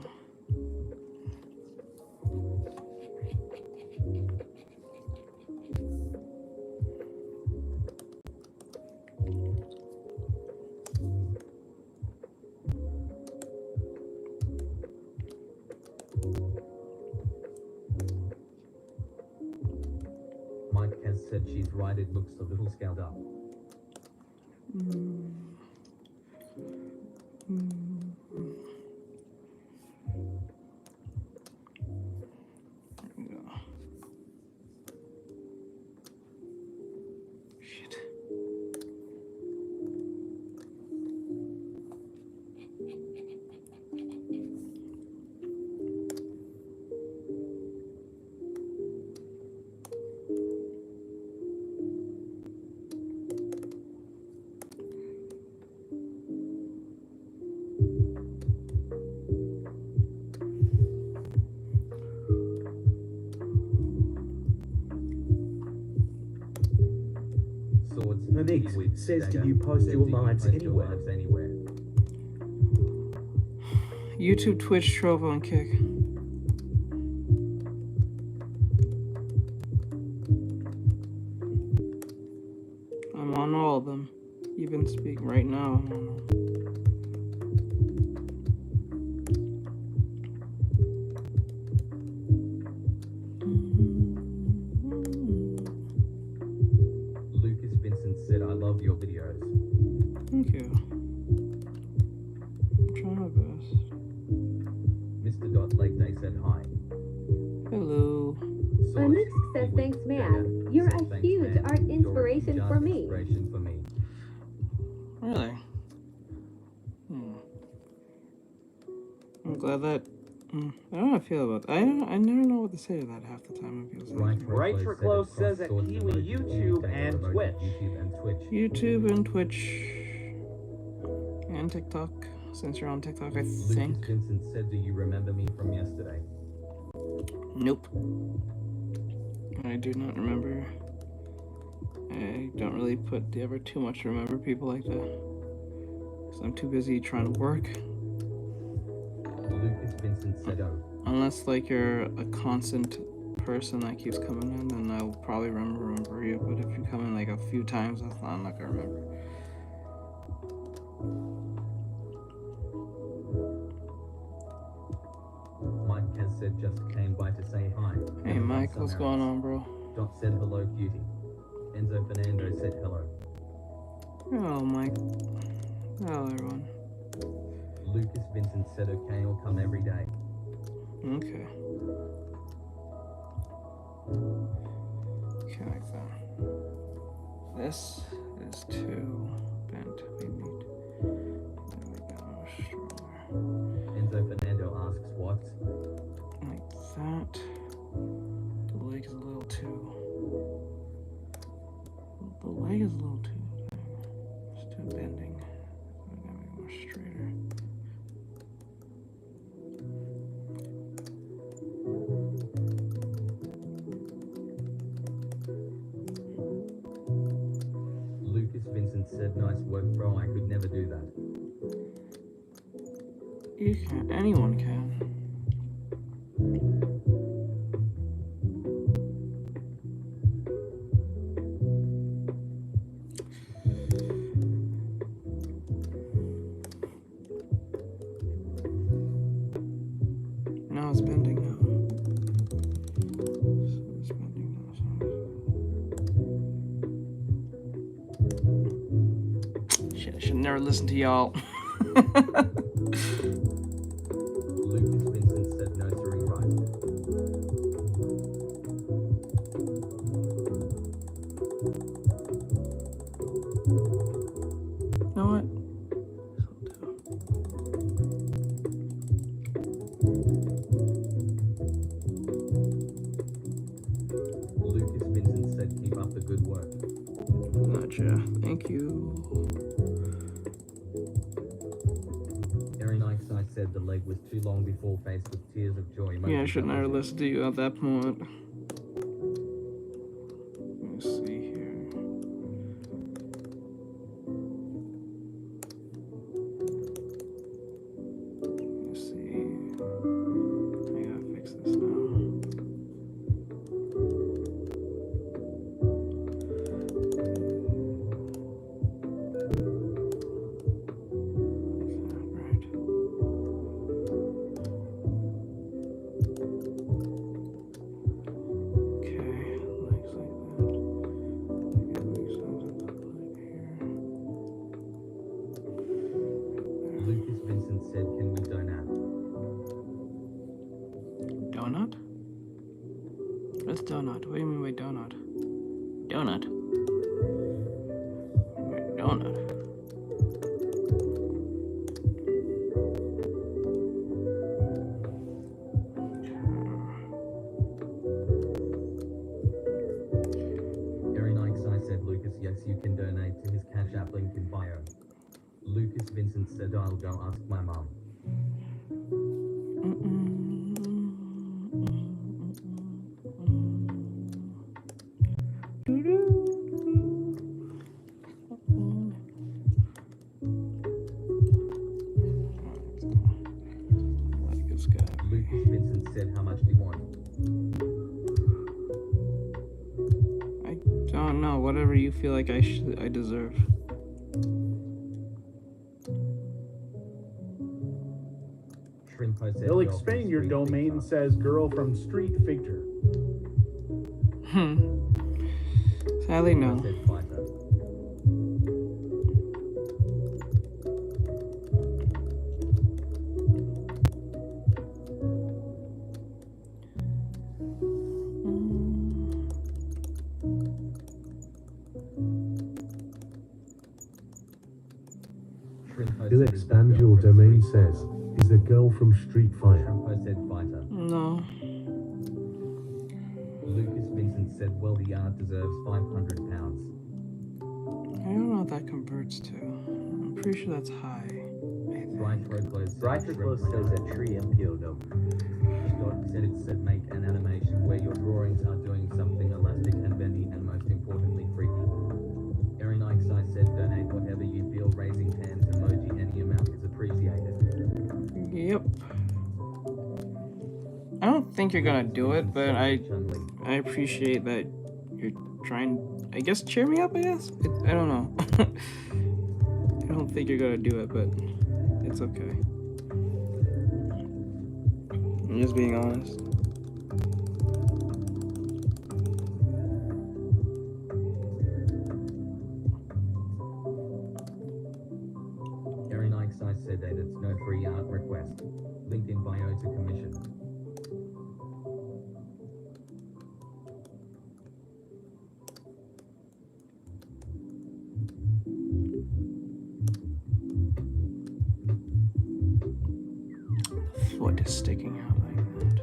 Mike has said she's right, it looks a little scaled up. There we go. Shit. Swords. Monique Kiwi, says, dagger, do you post said, your "Do you lives post your anywhere?" lives anywhere? YouTube, Twitch, Trovo, and Kick. I'm on all of them. Even speak right now. I'm on them. Lucas Vincent said, I love your videos. Thank you. I'm trying my best. Mr. Dot Lake Day said hi. Hello. Swords. Onyx says, Kiwi, thanks, man. dagger, You're said, a "Thanks, huge man. art You're a inspiration huge for art me." Inspiration for me. Really? I'm glad that. I don't know how I feel about that. I never know what to say to that half the time when people say Right for close says at Kiwi YouTube and Twitch. YouTube and Twitch and TikTok. Since you're on TikTok, I Lucas think. Vincent said, do you remember me from yesterday? Nope. I do not remember. I don't really put ever too much to remember people like that. Because I'm too busy trying to work. Lucas Vincent said, oh. Unless like you're a constant person that keeps coming in, then I'll probably remember you. But if you come in like a few times, I'm not gonna remember. Mike has said, just came by to say hi. Hey Never Mike, done what's some going errands. on, bro? Dot said, hello, cutie. Enzo Fernando said, hello. Hello, Mike. Hello, everyone. Lucas Vincent said, okay, I'll come every day. Okay. Okay, like that. This is too bent. We need. There we go. Stronger. Enzo Fernando asks, what? Like that. The leg is a little too. The leg is a little too. It's too bending. We're gonna make it more straighter. Lucas Vincent said, nice work, bro. I could never do that. You can. Anyone can. Now it's bending now. So it's bending now. Shit, I should never listen to y'all. Lucas Vincent said, no, sorry, right. You know what? Lucas Vincent said, keep up the good work. Gotcha. Thank you. Erin Ikes, I said the leg was too long before faced with tears of joy. Yeah, I Emoji should never double. listen to you at that point. Let me see here. Let's see. Donut? What's donut? What do you mean by donut? Donut? Wait, donut. Yes, you can donate to his Cash App link in bio. Lucas Vincent said I'll go ask my mom. Lucas Vincent said how much do you want? I don't know, whatever you feel like I deserve. They'll expand your domain, says girl from Street Fighter. Sadly, no. He'll expand your domain, says, is a girl from Street Fighter. No. Lucas Vincent said, well, the art deserves £500. I don't know what that converts to. I'm pretty sure that's high. Breakneck says a tree impiodo. Scott said it said make an animation where your drawings are doing something elastic and bendy and most importantly freaky. Erin Ikesai said donate whatever you feel, raising hands emoji, any amount is appreciated. Yep. I don't think you're gonna do it, but I appreciate that you're trying, I guess, cheer me up, I guess? I don't know. I don't think you're gonna do it, but it's okay. I'm just being honest. Erin Ikesai said that it's no free art request. Link in bio to commission. Foot is sticking out like that.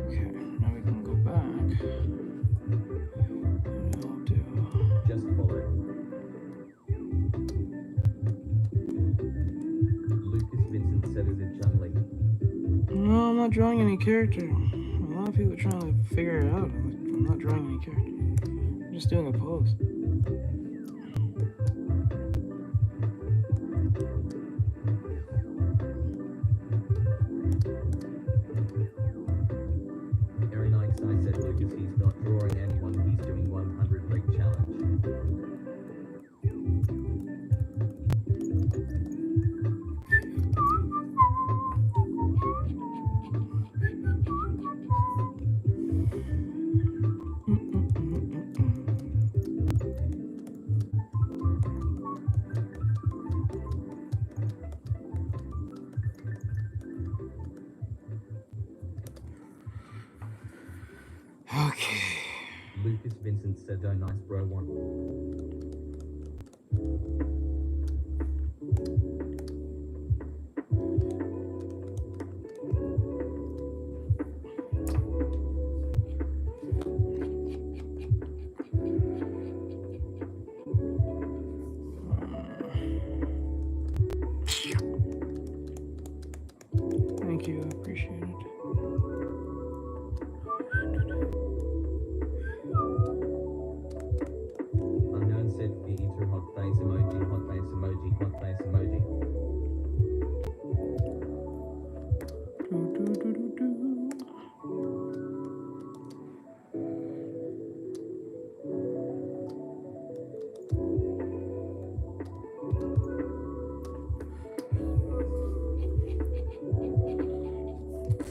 Okay, now we can go back. And I'll do. Just follow. Lucas Vincent said, is it Chun-Li? No, I'm not drawing any character. A lot of people are trying to figure it out. I'm not drawing any character. I'm just doing a pose. Erin Ikesai said Lucas, he's not drawing anyone, he's doing 100 leg challenge. Okay. Lucas Vincent said, oh nice bro, one. Thank you, I appreciate it. Unknown said V2 hot face emoji, hot face emoji, hot face emoji.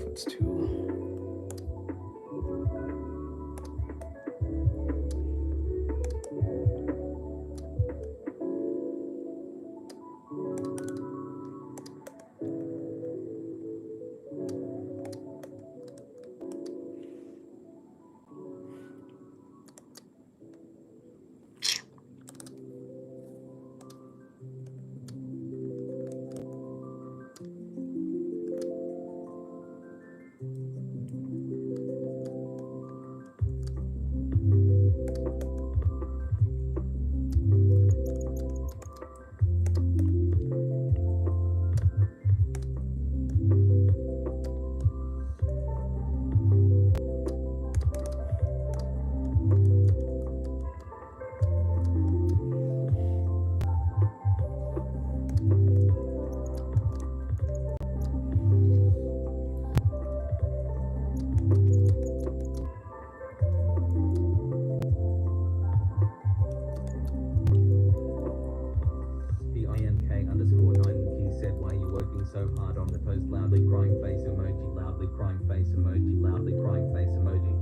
That's two. loudly crying face emoji, loudly crying face emoji.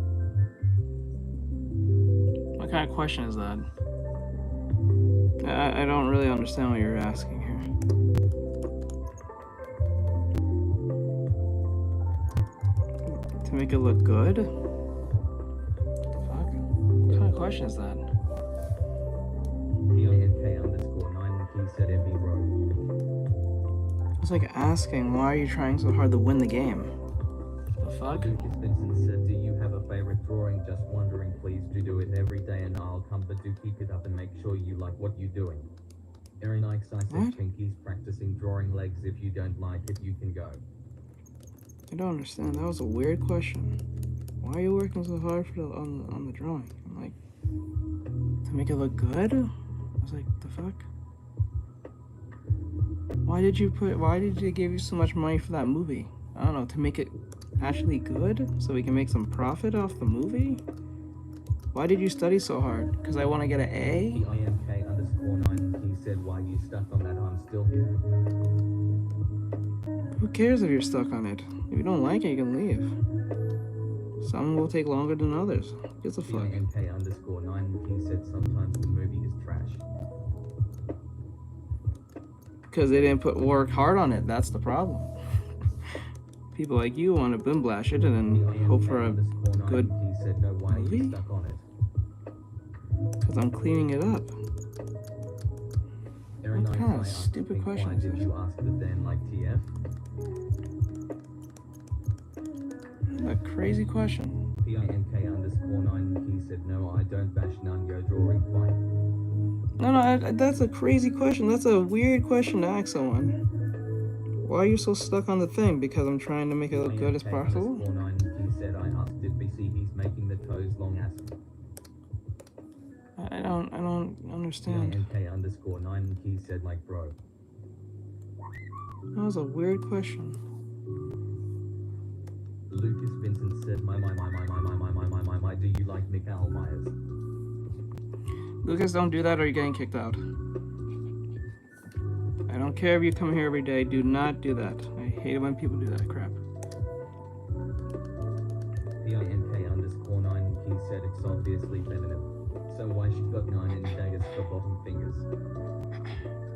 What kind of question is that? I don't really understand what you're asking here. To make it look good? Fuck. What kind of question is that? PINK_9 he said MB bro. It's like asking, why are you trying so hard to win the game? The fuck? Lucas Vincent said, do you have a favorite drawing? Just wondering, please do it every day and I'll come, but do keep it up and make sure you like what you're doing. Erin Ikes, I said Pinky's practicing drawing legs. If you don't like it, you can go. I don't understand. That was a weird question. Why are you working so hard for on the drawing? I'm like, to make it look good? I was like, the fuck? Why did they give you so much money for that movie? I don't know, to make it actually good? So we can make some profit off the movie? Why did you study so hard? Because I want to get an A? PINK_9 he said, why you stuck on that? I'm still here. Who cares if you're stuck on it? If you don't like it, you can leave. Some will take longer than others. Gives a fuck. PINK_9 he said, sometimes the movie is trash. Because they didn't work hard on it. That's the problem. People like you want to boom blash it and then hope for a good movie. Because I'm cleaning it up. What kind of stupid question is this? Did you ask the Dan like TF? A crazy question. PINK_9 he said, no, I don't bash none, yo drawing fine. No, that's a crazy question. That's a weird question to ask someone. Why are you so stuck on the thing? Because I'm trying to make it look good as possible? He said, I asked if BC he's making the toes long ass. I don't understand. PINK_9 he said, like bro. That was a weird question. Lucas Vincent said, my, do you like Mikael Myers? Lucas, don't do that or you're getting kicked out. I don't care if you come here every day. Do not do that. I hate it when people do that crap. PINK_9 he said, it's obviously feminine. So why she got 9 inch daggers for bottom fingers?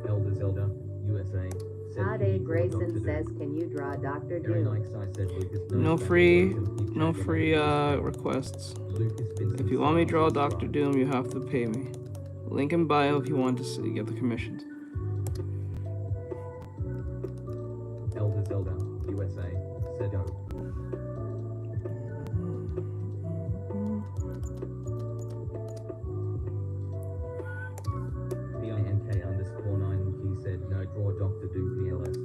Elder Zelda, USA. Sade Grayson says, can you draw Dr. Doom? No free requests. If you want me to draw Dr. Doom, you have to pay me. Link in bio if you want to see, get the commissions. Elder Zelda, USA. Sedo. PINK_9 he said, no, draw Dr. Doom PLS.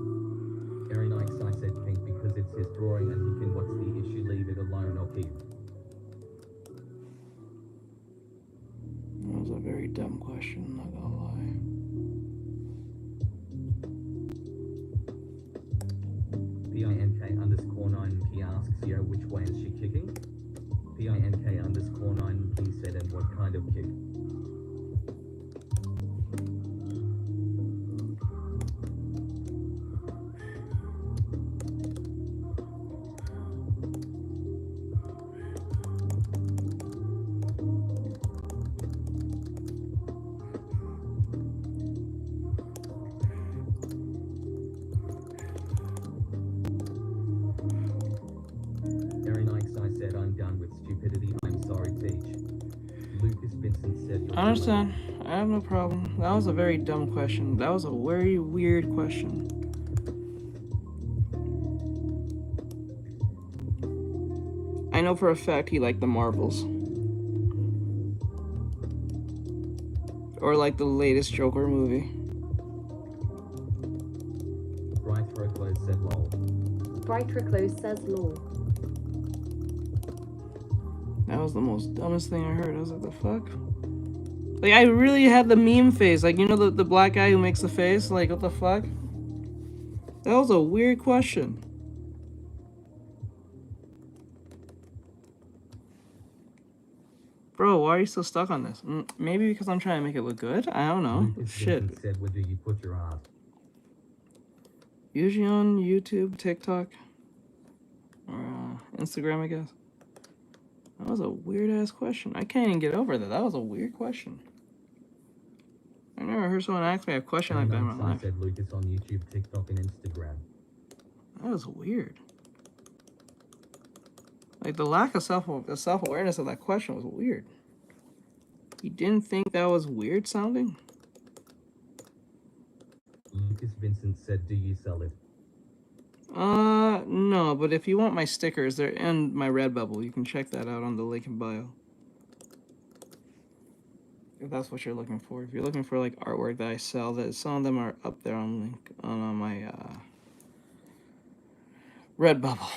Erin Ikes, I said pink because it's his drawing and he can watch the issue, leave it alone or keep. That was a very dumb question, I'm not gonna lie. PINK_9 he asks, yo, which way is she kicking? PINK_9 he said, and what kind of kick? I'm done with stupidity. I'm sorry, Teach. Lucas Vincent said, I understand. I have no problem. That was a very dumb question. That was a very weird question. I know for a fact he liked the Marvels. Or like the latest Joker movie. Bright Reclose said lol. Bright Reclose says lol. That was the most dumbest thing I heard. I was like, the fuck? Like, I really had the meme face. Like, you know the black guy who makes the face? Like, what the fuck? That was a weird question. Bro, why are you still stuck on this? Maybe because I'm trying to make it look good? I don't know. Lucas Shit. Vincent said, where do you put your art? Usually on YouTube, TikTok, or Instagram, I guess. That was a weird ass question. I can't even get over that. That was a weird question. I never heard someone ask me a question like that in my life. Said Lucas on YouTube, TikTok, and Instagram. That was weird. Like the lack of self-awareness of that question was weird. You didn't think that was weird sounding? Lucas Vincent said, do you sell it? No, but if you want my stickers, they're in my Redbubble. You can check that out on the link in bio. If that's what you're looking for. If you're looking for like artwork that I sell, that some of them are up there on link on my Redbubble.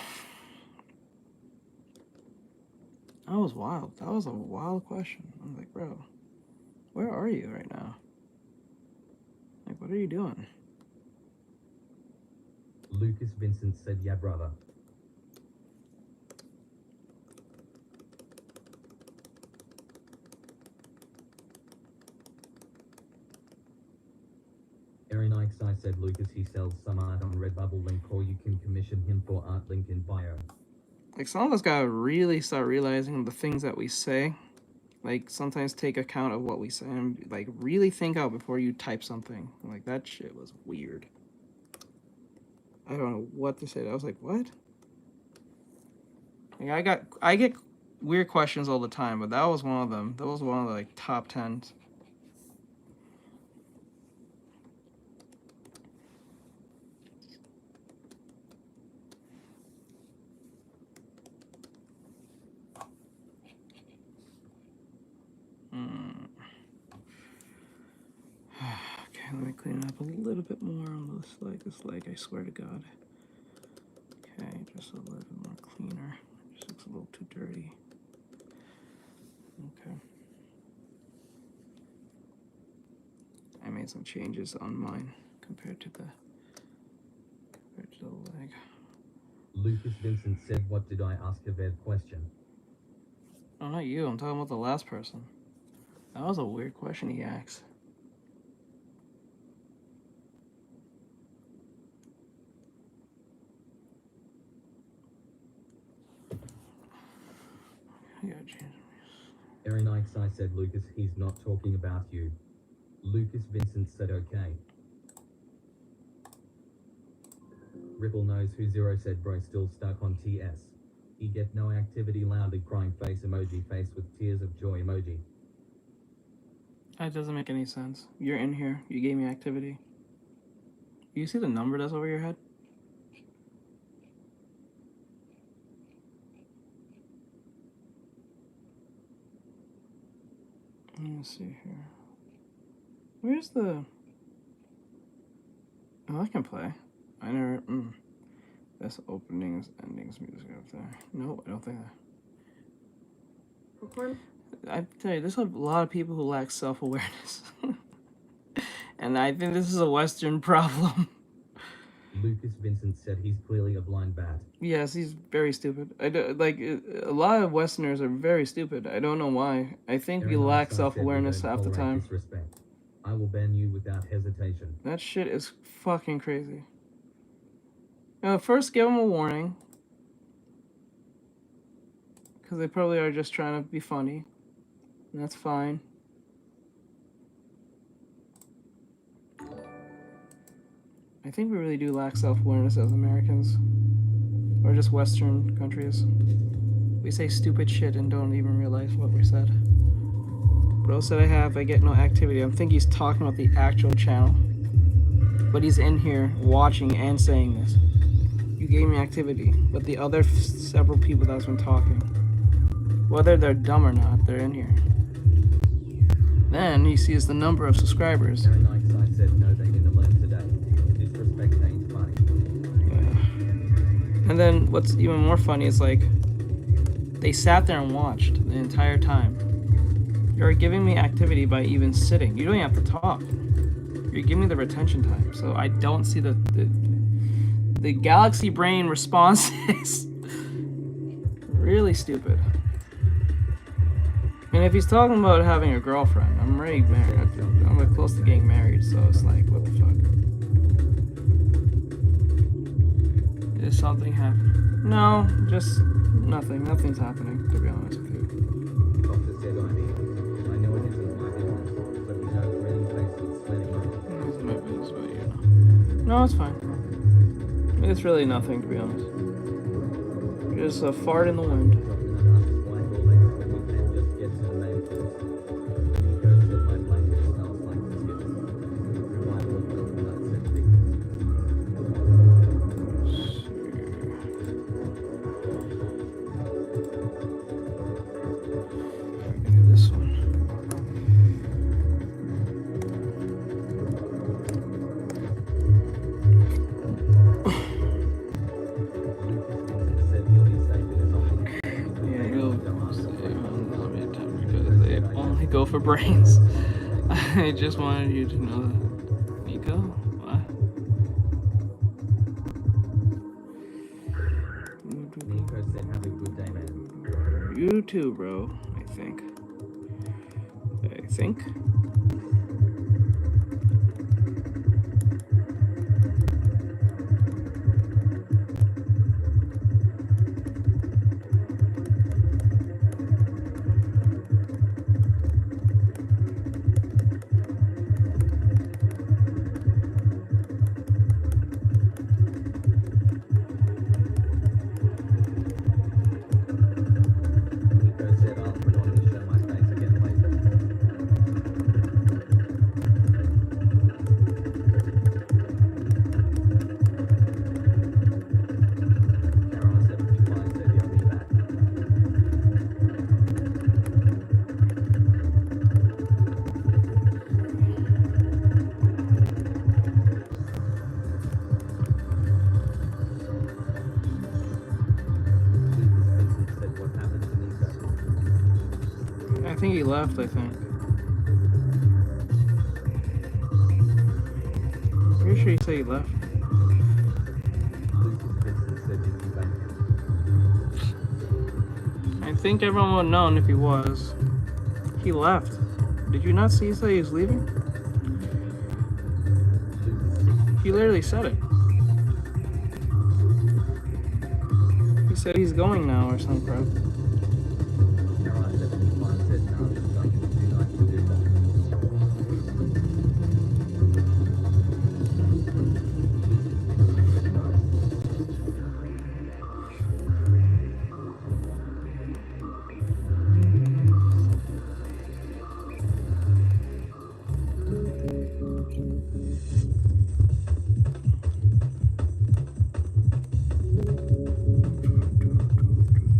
That was wild. That was a wild question. I was like, bro, where are you right now? Like, what are you doing? Lucas Vincent said, yeah, brother. Aaron Ikes, I said, Lucas, he sells some art on Redbubble link, or you can commission him for art link in bio. Like, some of us gotta really start realizing the things that we say. Like, sometimes take account of what we say and, like, really think out before you type something. Like, that shit was weird. I don't know what to say. I was like, what? Like, I get weird questions all the time, but that was one of them. That was one of the, like, top 10s. Okay, let me clean it up a little bit more on this leg, I swear to God. Okay, just a little bit more cleaner. Just looks a little too dirty. Okay. I made some changes on mine compared to the leg. Lucas Vincent said, what did I ask a vet question? Oh, not you. I'm talking about the last person. That was a weird question he asked. Aaron Ikes, I said, Lucas, he's not talking about you. Lucas Vincent said, okay. Ripple knows who Zero said, bro, still stuck on TS. He get no activity, loudly crying face emoji, face with tears of joy emoji. That doesn't make any sense. You're in here. You gave me activity. You see the number that's over your head? Let me see here. Where's the... Oh, I can play. I never... Best openings, endings, music up there. No, I don't think that... I tell you, there's a lot of people who lack self-awareness. And I think this is a Western problem. Lucas Vincent said he's clearly a blind bat. Yes, he's very stupid. A lot of Westerners are very stupid. I don't know why. I think we lack self-awareness half the time. Disrespect. I will ban you without hesitation. That shit is fucking crazy. First give them a warning. Because they probably are just trying to be funny. And that's fine. I think we really do lack self-awareness as Americans. Or just Western countries. We say stupid shit and don't even realize what we said. Bro said I get no activity. I think he's talking about the actual channel. But he's in here watching and saying this. You gave me activity. But the other several people that's been talking, whether they're dumb or not, they're in here. Then he sees the number of subscribers. Aaron Ikes, said no, they didn't learn today. Disrespect ain't funny. Yeah. And then what's even more funny is like, they sat there and watched the entire time. You're giving me activity by even sitting. You don't even have to talk. You're giving me the retention time. So I don't see the galaxy brain response is really stupid. And if he's talking about having a girlfriend, I'm already married. I'm close to getting married, so it's like, what the fuck? There's something happen? No, just nothing. Nothing's happening, to be honest with you. Doctor said I know it isn't my business, but we know for any place with smelling It's my business, but you know. No, it's fine. It's really nothing, to be honest. Just a fart in the wind. Doctor asked why all they when we can't just get to the main course. Nico said my blanket smells like biscuits. Revival of coconut century. This one. Said he'll be safe in his office. Yeah, you'll because they only go for brains. I just wanted you to know that. Nico? What? Nico said have a good day, man. You too, bro. I think. Nico said I'll put on and show my face again later. Carol 75 said he'll be back. Lucas Vincent said what happened to Nico. I think he left, I think. Pretty sure he said he left. Lucas Vincent said he'd be back. I think everyone would have known if he was. He left. Did you not see he said he was leaving? He literally said it. He said he's going now or some crap. Carol 75 said no, it's going to be too nice to do that.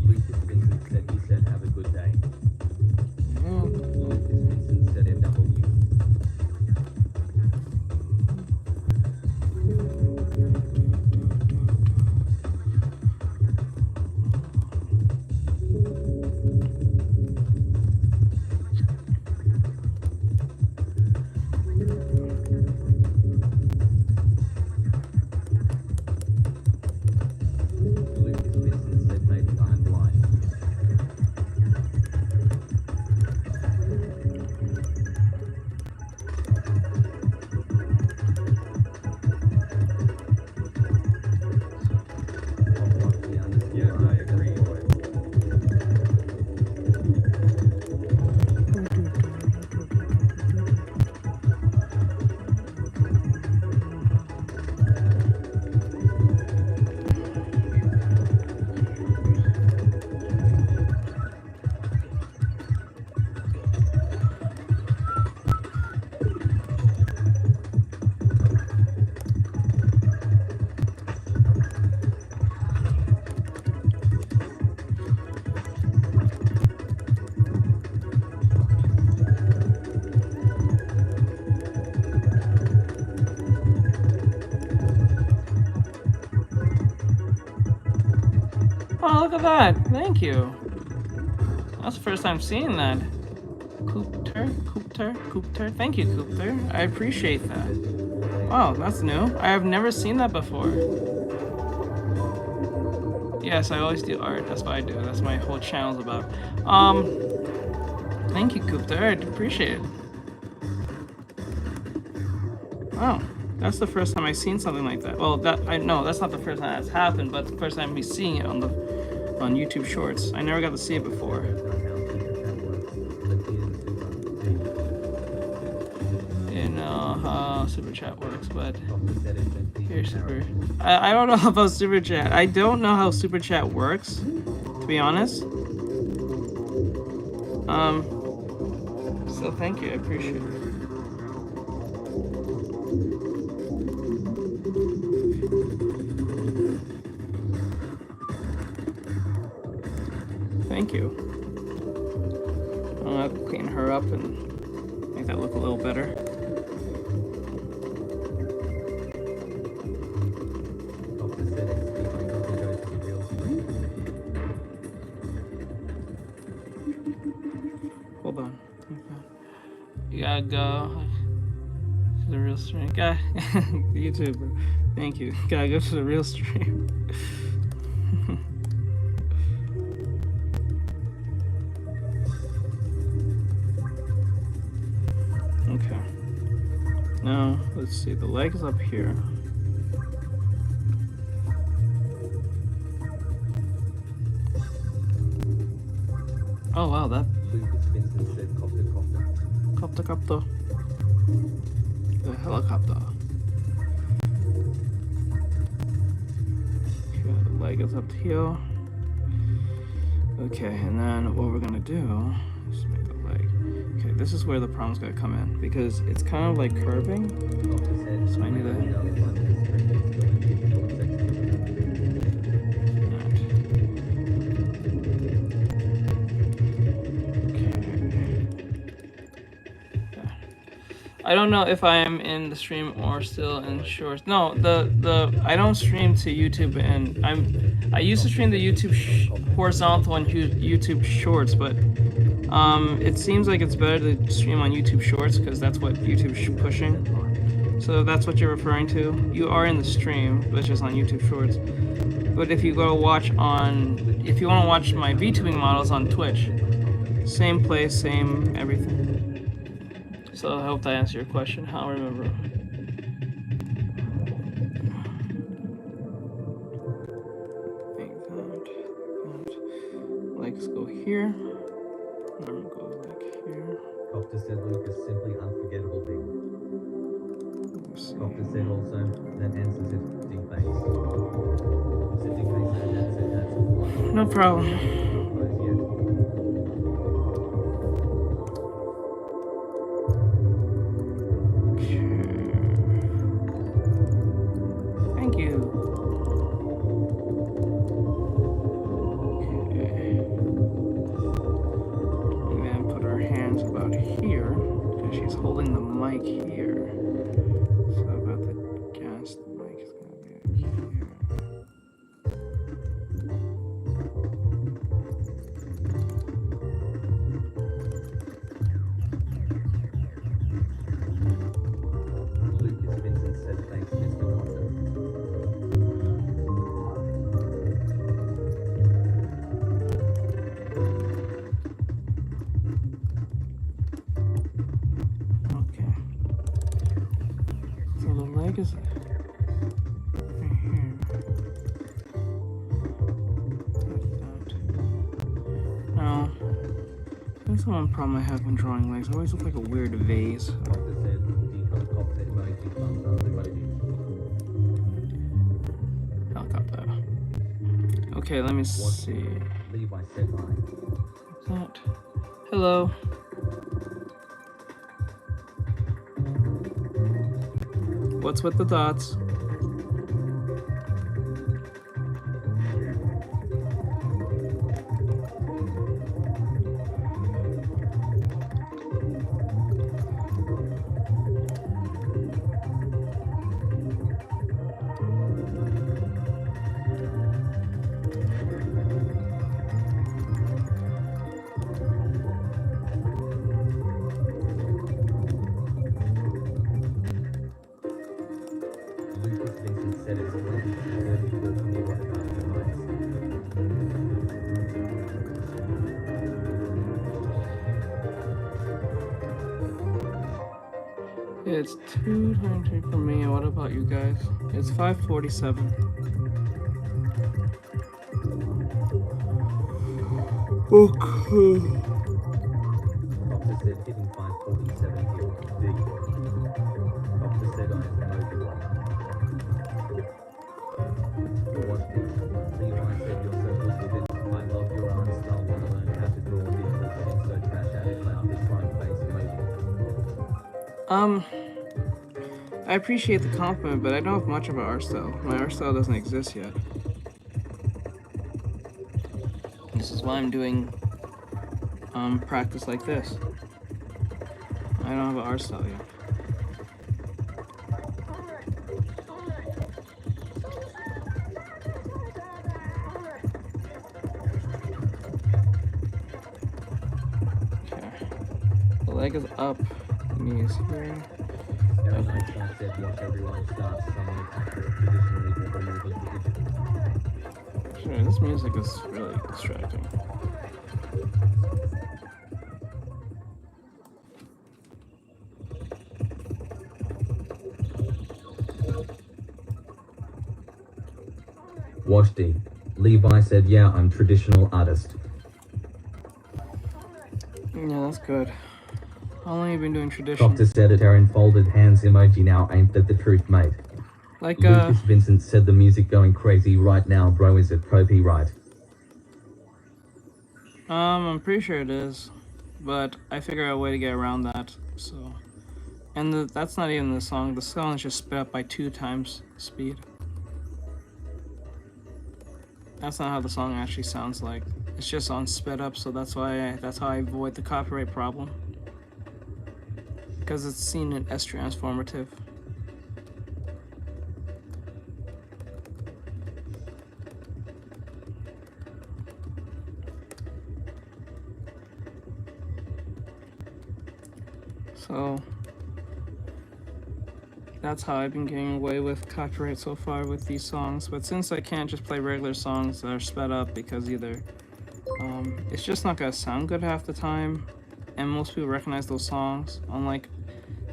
Lucas Vincent said he said have a good day. Lucas Vincent said MW. Lucas Vincent said maybe I'm blind. Yes, I agree. Oh, look at that. Thank you. That's the first time seeing that. Coopter. Thank you, Coopter. I appreciate that. Wow, that's new. I have never seen that before. Yes, I always do art. That's what I do. That's my whole channel's about. Thank you, Coopter. I appreciate it. Wow. That's the first time I've seen something like that. Well, I know that's not the first time that's happened, but the first time me seeing it on YouTube Shorts. I never got to see it before. You know how Super Chat works, but here's Super. I don't know about Super Chat. I don't know how Super Chat works, to be honest. So thank you, I appreciate it. Thank you. I'll clean her up and make that look a little better. Hold on. You gotta go to the real stream. YouTuber. Thank you. Gotta go to the real stream. Okay. Now, let's see. The leg is up here. Oh wow, that. Copter. The helicopter. Okay, the leg is up here. Okay, and then what we're gonna do is make the leg. Okay, this is where the problem's gonna come in because it's kind of like curving. So I need to. I don't know if I am in the stream or still in shorts. No, I don't stream to YouTube, and I used to stream the YouTube horizontal and YouTube shorts, but it seems like it's better to stream on YouTube shorts because that's what YouTube's pushing. So if that's what you're referring to, you are in the stream, but it's just on YouTube shorts. But if you go watch if you want to watch my VTubing models on Twitch, same place, same everything. So I hope that answers your question. I'll remember. Legs go here. Arm goes like here. Copter said Luke is simply unforgettable big. Copter said also that answers it. Big face. Big face. That's all. No problem. One problem I have when drawing legs, I always look like a weird vase. Helicopter. Okay, let me see. What's that? Hello. What's with the dots? It's 2:23 for me. What about you guys? It's 5:47. Okay. Doctor said hitting 547 here. D. Doctor said I am emoji one. Watch this. Levi said you're so good with it. I love your art style. Wanna learn how to draw digital shit so trash at it. Loud this crying face emoji. I appreciate the compliment, but I don't have much of an art style. My art style doesn't exist yet. This is why I'm doing practice like this. I don't have an art style yet. Okay. The leg is up, knees here. Aaron Einstein said watch everyone starts somewhere traditionally before moving to digital. Sure, this music is really distracting. Wash D. Levi said yeah, I'm traditional artist. Yeah, that's good. How long have you been doing tradition? Doctor said it. Aaron folded hands emoji. Now ain't that the truth, mate? Like, Lucas Vincent said the music going crazy right now, bro. Is it copyright? I'm pretty sure it is, but I figured out a way to get around that, so. And that's not even the song. The song is just sped up by 2 times speed. That's not how the song actually sounds like. It's just on sped up, so that's how I avoid the copyright problem. Because it's seen it as transformative. So that's how I've been getting away with copyright so far with these songs. But since I can't just play regular songs that are sped up because either it's just not gonna sound good half the time, and most people recognize those songs, unlike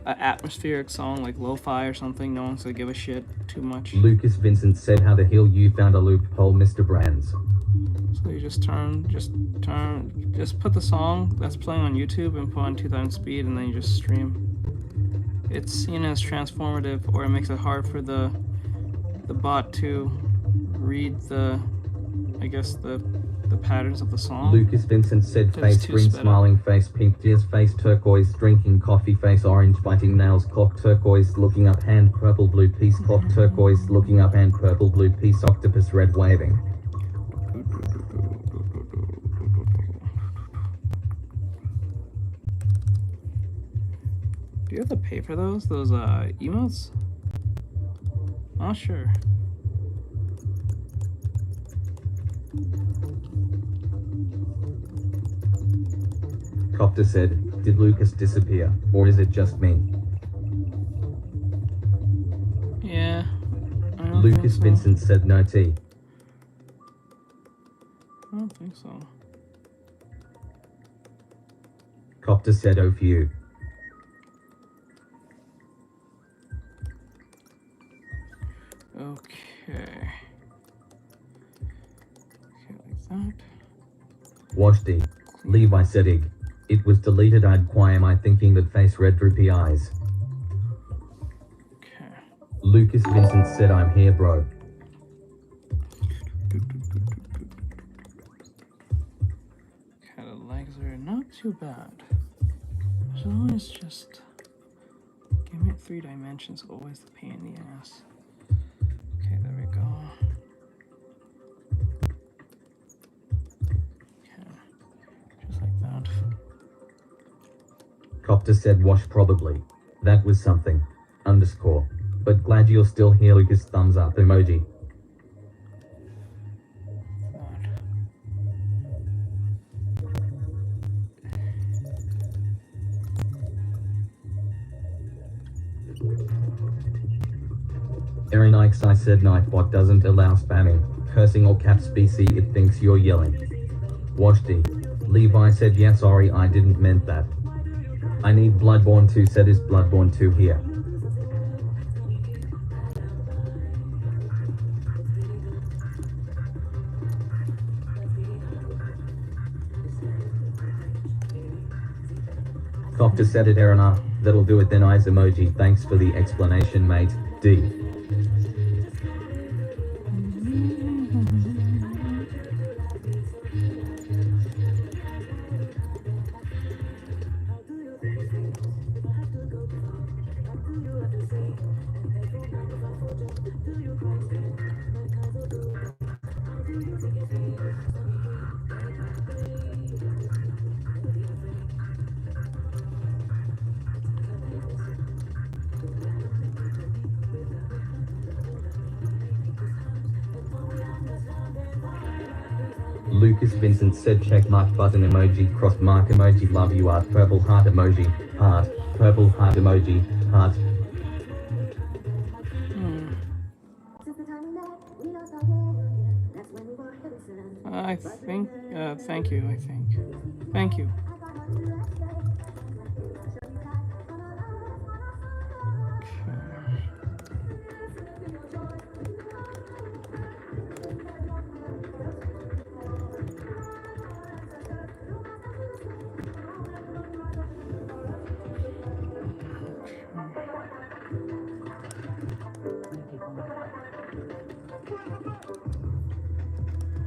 an atmospheric song like lo-fi or something, no one's gonna give a shit too much. Lucas Vincent said how the hell you found a loophole, Mr. Brands. So you just put the song that's playing on YouTube and put on 2 times speed, and then you just stream. It's seen as transformative, or it makes it hard for the bot to read the patterns of the song. Lucas Vincent said face green, smiling face pink, tears face turquoise, drinking coffee face orange, biting nails cock turquoise, looking up hand purple blue piece cock turquoise, looking up hand purple blue piece octopus red waving. Do you have to pay for those emotes? Not sure. Copter said, did Lucas disappear, or is it just me? Yeah. I don't Lucas think so. Vincent said no tea. I don't think so. Copter said oh phew. Okay. Okay, like that. Wash D. Levi said ig. It was deleted. I'd why am I thinking that face red droopy eyes? Okay. Lucas Vincent said I'm here, bro. Okay, the legs are not too bad. As long as just give me 3 dimensions, always the pain in the ass. Okay, there we go. Okay, just like that. Copter said wash probably. That was something. Underscore. But glad you're still here, Lucas. Thumbs up emoji. Aaron Ikes, I said Nightbot doesn't allow spamming, cursing or caps BC, it thinks you're yelling. Wash D. Levi said yeah sorry I didn't meant that. I need Bloodborne 2 said is Bloodborne 2 here. Copter said it enough. That'll do it then. Eyes emoji. Thanks for the explanation, mate. D. Lucas Vincent said check mark button emoji, cross mark emoji, love you art, purple heart emoji, heart, purple heart emoji, heart. I think, thank you, I think. Thank you.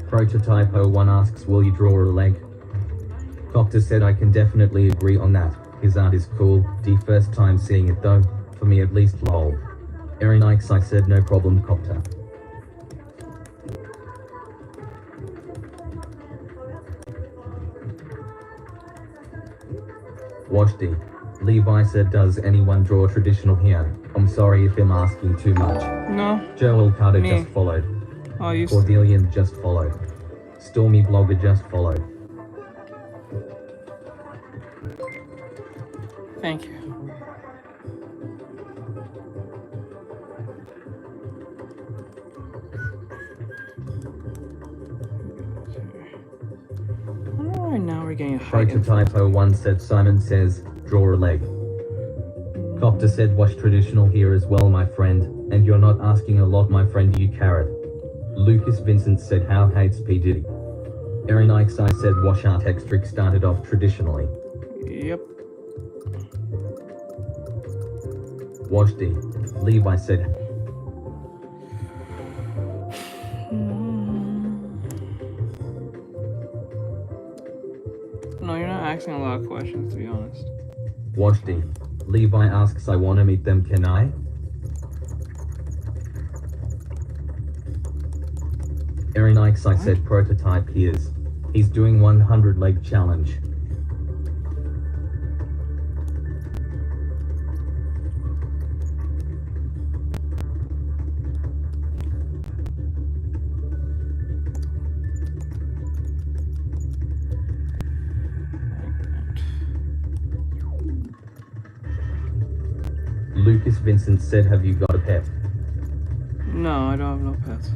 Prototype 01 asks, will you draw a leg? Copter said I can definitely agree on that. His art is cool. D first time seeing it though. For me at least, lol. Erin Ikes, I said no problem, Copter. Wash D. Levi said, does anyone draw traditional here? I'm sorry if I'm asking too much. No. Joel Carter Me. just followed. Oh, you Cordelian just followed. Stormy Blogger just followed. Thank you. Alright, now we're getting a height. Prototype 01 said, Simon says, draw a leg. Copter said, wash traditional here as well, my friend, and you're not asking a lot, my friend, you carrot. Lucas Vincent said, how hates P. Diddy. Erin Ikes, I said, wash Artextric started off traditionally. Yep. Wash D. Levi said, no, you're not asking a lot of questions, to be honest. wash D. Levi asks, I wanna meet them, can I? Erin Ikes, I said, prototype here's. He's doing 100 leg challenge. Lucas Vincent said, have you got a pet? No, I don't have no pets.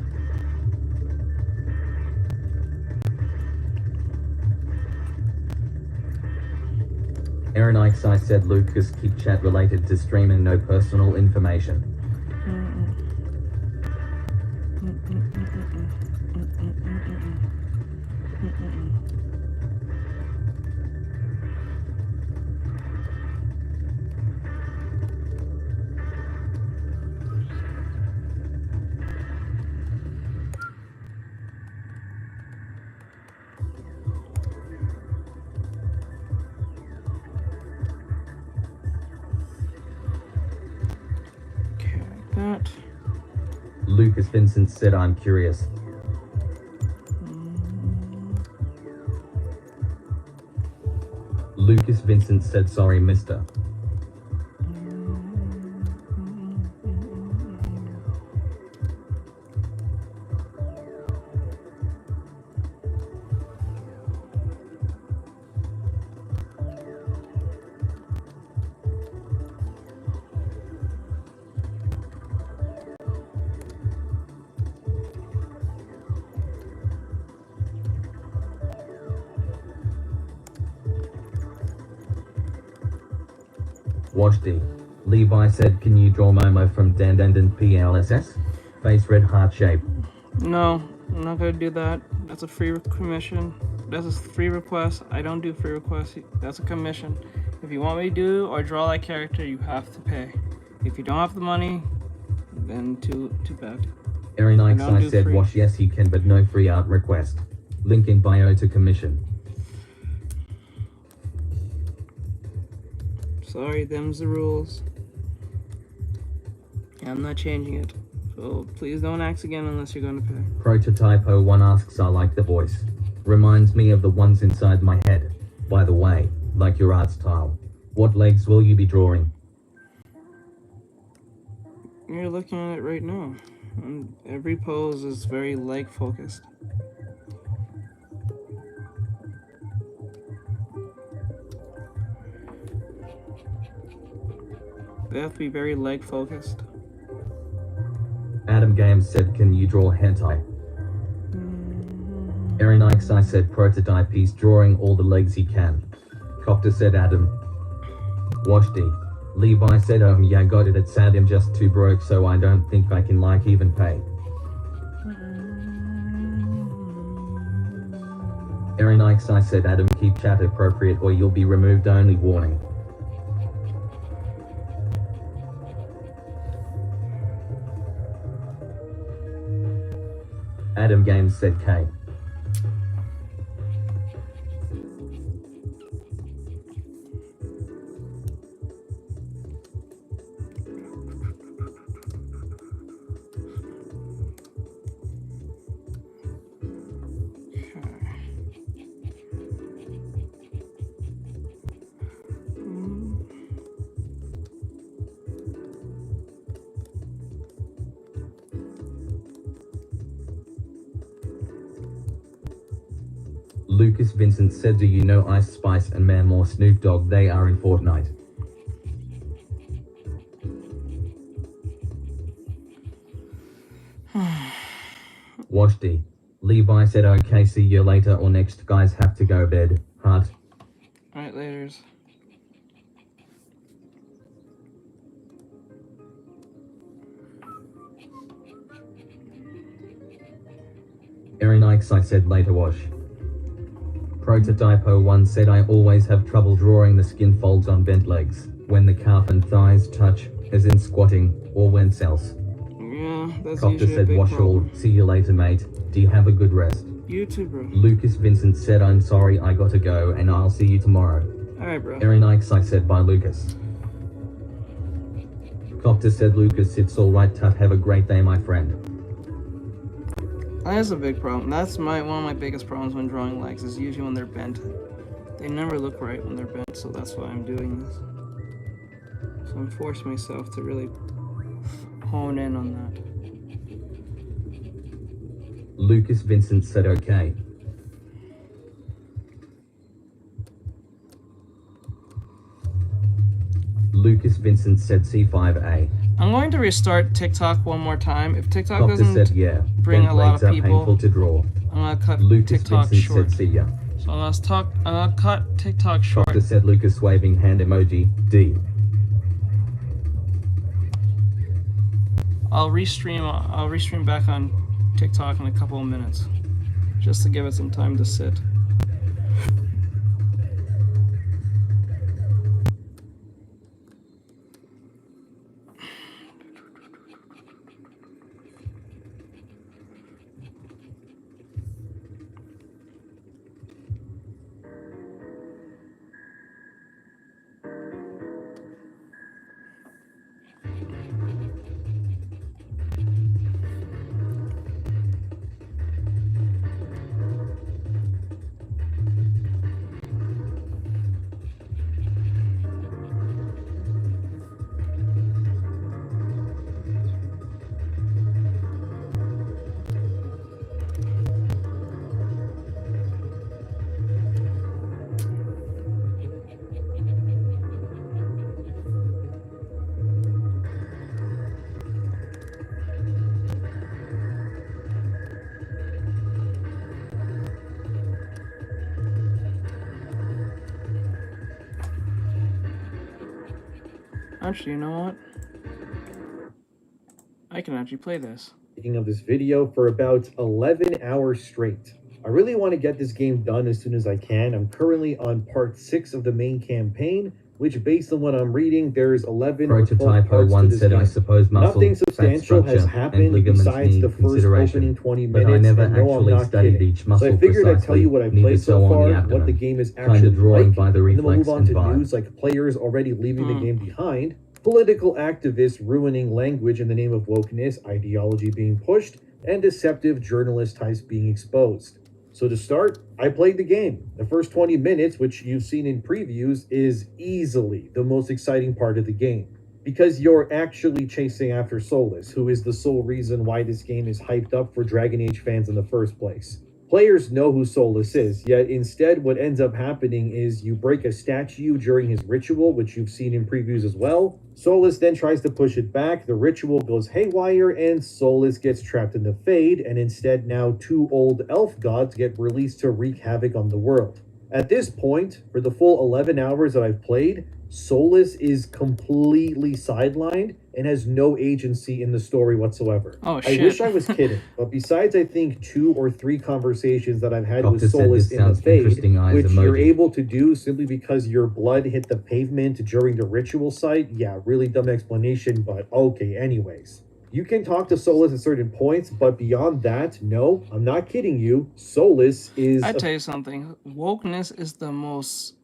Erin Ikes, I said, Lucas, keep chat related to stream and no personal information. Lucas Vincent said, I'm curious. Lucas Vincent said, sorry, mister. Wash D. Levi said, can you draw Momo from Dandandan PLSS? Face red heart shape. No, I'm not gonna do that. That's a free commission. That's a free request. I don't do free requests. That's a commission. If you want me to do or draw that character, you have to pay. If you don't have the money, then too bad. Aaron I Ikes, don't I do said free. wash, yes he can, but no free art request. Link in bio to commission. Sorry, them's the rules. I'm not changing it. So please don't ask again unless you're gonna pay. Prototypo 1 asks, I like the voice. Reminds me of the ones inside my head. By the way, like your art style. What legs will you be drawing? You're looking at it right now. And every pose is very leg focused. They have to be very leg focused. Adam Games said, can you draw hentai? Aaron Ikes, I said prototype, he's drawing all the legs he can. Copter said Adam. Washdi. Levi said, oh yeah, got it, it's sad I'm just too broke, so I don't think I can like even pay. Aaron Ikes, I said Adam, keep chat appropriate or you'll be removed, only warning. Adam Games said K. Lucas Vincent said, do you know Ice Spice and Mamor Snoop Dogg? They are in Fortnite. Washdi. Levi said, okay, see you later or next, guys have to go bed. Heart. Alright, laters. Aaron Ikes, I said later wash. Prototypo 1 said, I always have trouble drawing the skin folds on bent legs, when the calf and thighs touch, as in squatting, or when else. Yeah, that's Copter usually a said big wash all, problem. see you later mate, do you have a good rest? You too, bro. Lucas Vincent said, I'm sorry I gotta go and I'll see you tomorrow. Alright, bro. Aaron Ikes, I said bye Lucas. Copter said, Lucas, it's alright, Tut, have a great day my friend. That's a big problem. That's one of my biggest problems when drawing legs, is usually when they're bent. They never look right when they're bent, so that's why I'm doing this. So I'm forcing myself to really hone in on that. Lucas Vincent said okay. Lucas Vincent said C5A. I'm going to restart TikTok one more time. If TikTok Copter doesn't said yeah. bring Bent a lot legs of are people, painful to draw. I'm gonna cut Lucas TikTok Vincent short. said see ya. So I'm gonna cut TikTok short. Copter said Lucas waving hand emoji. D. I'll restream back on TikTok in a couple of minutes, just to give it some time to sit. Actually, you know what? I can actually play this. Making of this video for about 11 hours straight. I really want to get this game done as soon as I can. I'm currently on part 6 of the main campaign. which based on what I'm reading, there's 11 or 12 Prototype parts to 01 this said, I game. suppose muscle, Nothing fat substantial has structure, and happened ligaments besides need the first consideration. opening 20 But I minutes, never and no, I'm actually not studied kidding. each So muscle I figured I'd tell you what I've neither played so so on far, the what the abdomen. game is Kinda actually drawn like, by the and then we'll reflex move on and to vibe. news like players already leaving the game behind, political activists ruining language in the name of wokeness, ideology being pushed, and deceptive journalist types being exposed. So to start, I played the game. The first 20 minutes, which you've seen in previews, is easily the most exciting part of the game. Because you're actually chasing after Solus, who is the sole reason why this game is hyped up for Dragon Age fans in the first place. Players know who Solus is, yet instead what ends up happening is you break a statue during his ritual, which you've seen in previews as well. Solus then tries to push it back, the ritual goes haywire, and Solus gets trapped in the Fade, and instead now 2 old elf gods get released to wreak havoc on the world. At this point, for the full 11 hours that I've played, Solus is completely sidelined and has no agency in the story whatsoever. Oh, shit. I wish I was kidding, but besides I think 2 or 3 conversations that I've had Doctor with said Solus this in the sounds Fade, interesting, eyes which you're emoji. able to do simply because your blood hit the pavement during the ritual site, yeah, really dumb explanation, but okay, anyways. You can talk to Solus at certain points, but beyond that, no, I'm not kidding you, Solus is... I tell you something, wokeness is the most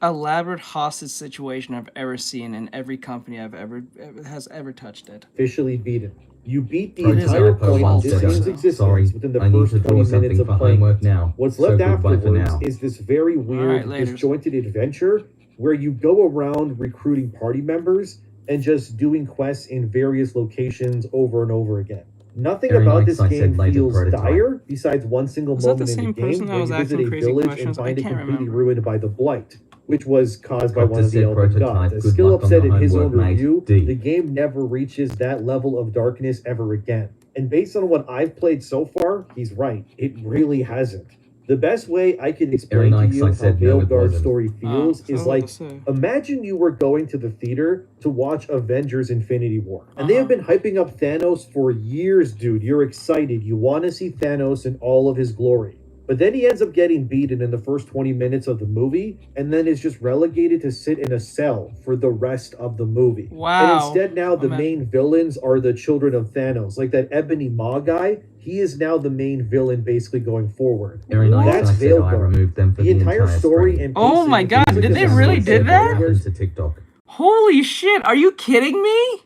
elaborate hostage situation I've ever seen in every company has ever touched it. officially beaten. You beat the It is entire a point of this cult. game's Sorry, existence within the I need first to 20 draw something minutes of for playing homework it. now. What's So left goodbye for afterwards now. is this very weird, laters. disjointed adventure where you go around recruiting party members and just doing quests in various locations over and over again. Nothing Very about nice, this I game said later feels prototype. dire besides one single Was that the moment in the same person game that where was you visit asking a crazy village questions? and I find it can't completely remember. ruined by the blight, which was caused by Doctor one of the said elven prototype, gods. As good Skill luck on said the in his own homework, mate. review, D. the game never reaches that level of darkness ever again. And based on what I've played so far, he's right. It really hasn't. The best way I can explain to Nice, you I how said no, it Veilguard's wasn't. story feels so is what like, to say? imagine you were going to the theater to watch Avengers Infinity War. And they have been hyping up Thanos for years, dude. You're excited. You want to see Thanos in all of his glory. But then he ends up getting beaten in the first 20 minutes of the movie, and then is just relegated to sit in a cell for the rest of the movie. Wow. And instead now the main villains are the children of Thanos. Like that Ebony Maw guy, he is now the main villain basically going forward. Very nice, That's I said I Veilguard. removed them for The entire story screen. and Oh pacing my God, feels like did a they really suicide did that? bombers. To TikTok. Holy shit, are you kidding me?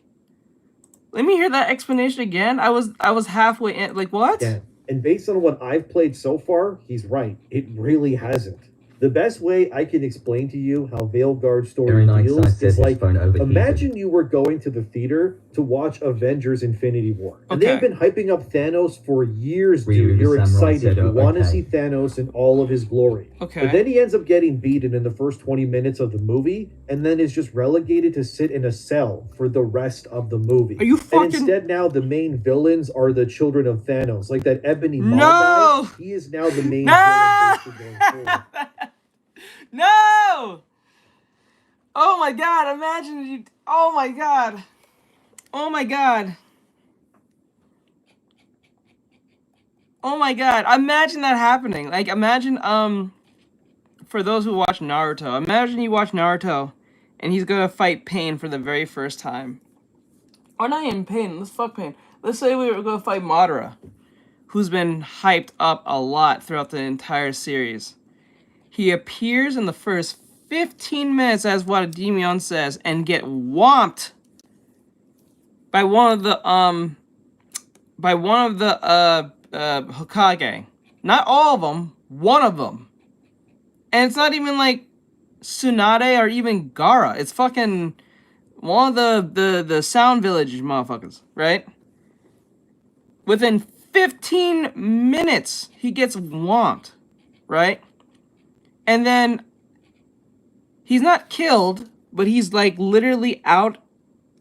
Let me hear that explanation again. I was halfway in. Like, what? Yeah. And based on what I've played so far, he's right. It really hasn't. The best way I can explain to you how Veilguard's story Very nice, I feels said is his like, phone overheated. imagine you were going to the theater to watch Avengers Infinity War. And they've Okay. been hyping up Thanos for years, Ryu dude. the You're Samurai excited. said, You want to okay. see Thanos in all of his glory. Okay. But then he ends up getting beaten in the first 20 minutes of the movie, and then is just relegated to sit in a cell for the rest of the movie. Are you And fucking... instead now the main villains are the children of Thanos. Like that Ebony Maw No! guy, he is now the main No! villain basically going forward. No! Oh my God, imagine you... Oh my God. Oh my God. Oh my God, imagine that happening. Like, imagine, for those who watch Naruto, imagine you watch Naruto, and he's gonna fight Pain for the very first time. Or not even Pain, let's fuck Pain. Let's say we were gonna fight Madara, who's been hyped up a lot throughout the entire series. He appears in the first 15 minutes, as what Demion says, and get whomped by one of the Hokage. Not all of them, one of them. And it's not even like Tsunade or even Gaara. It's fucking one of the Sound Village motherfuckers, right? Within 15 minutes, he gets whomped, right? And then he's not killed, but he's like literally out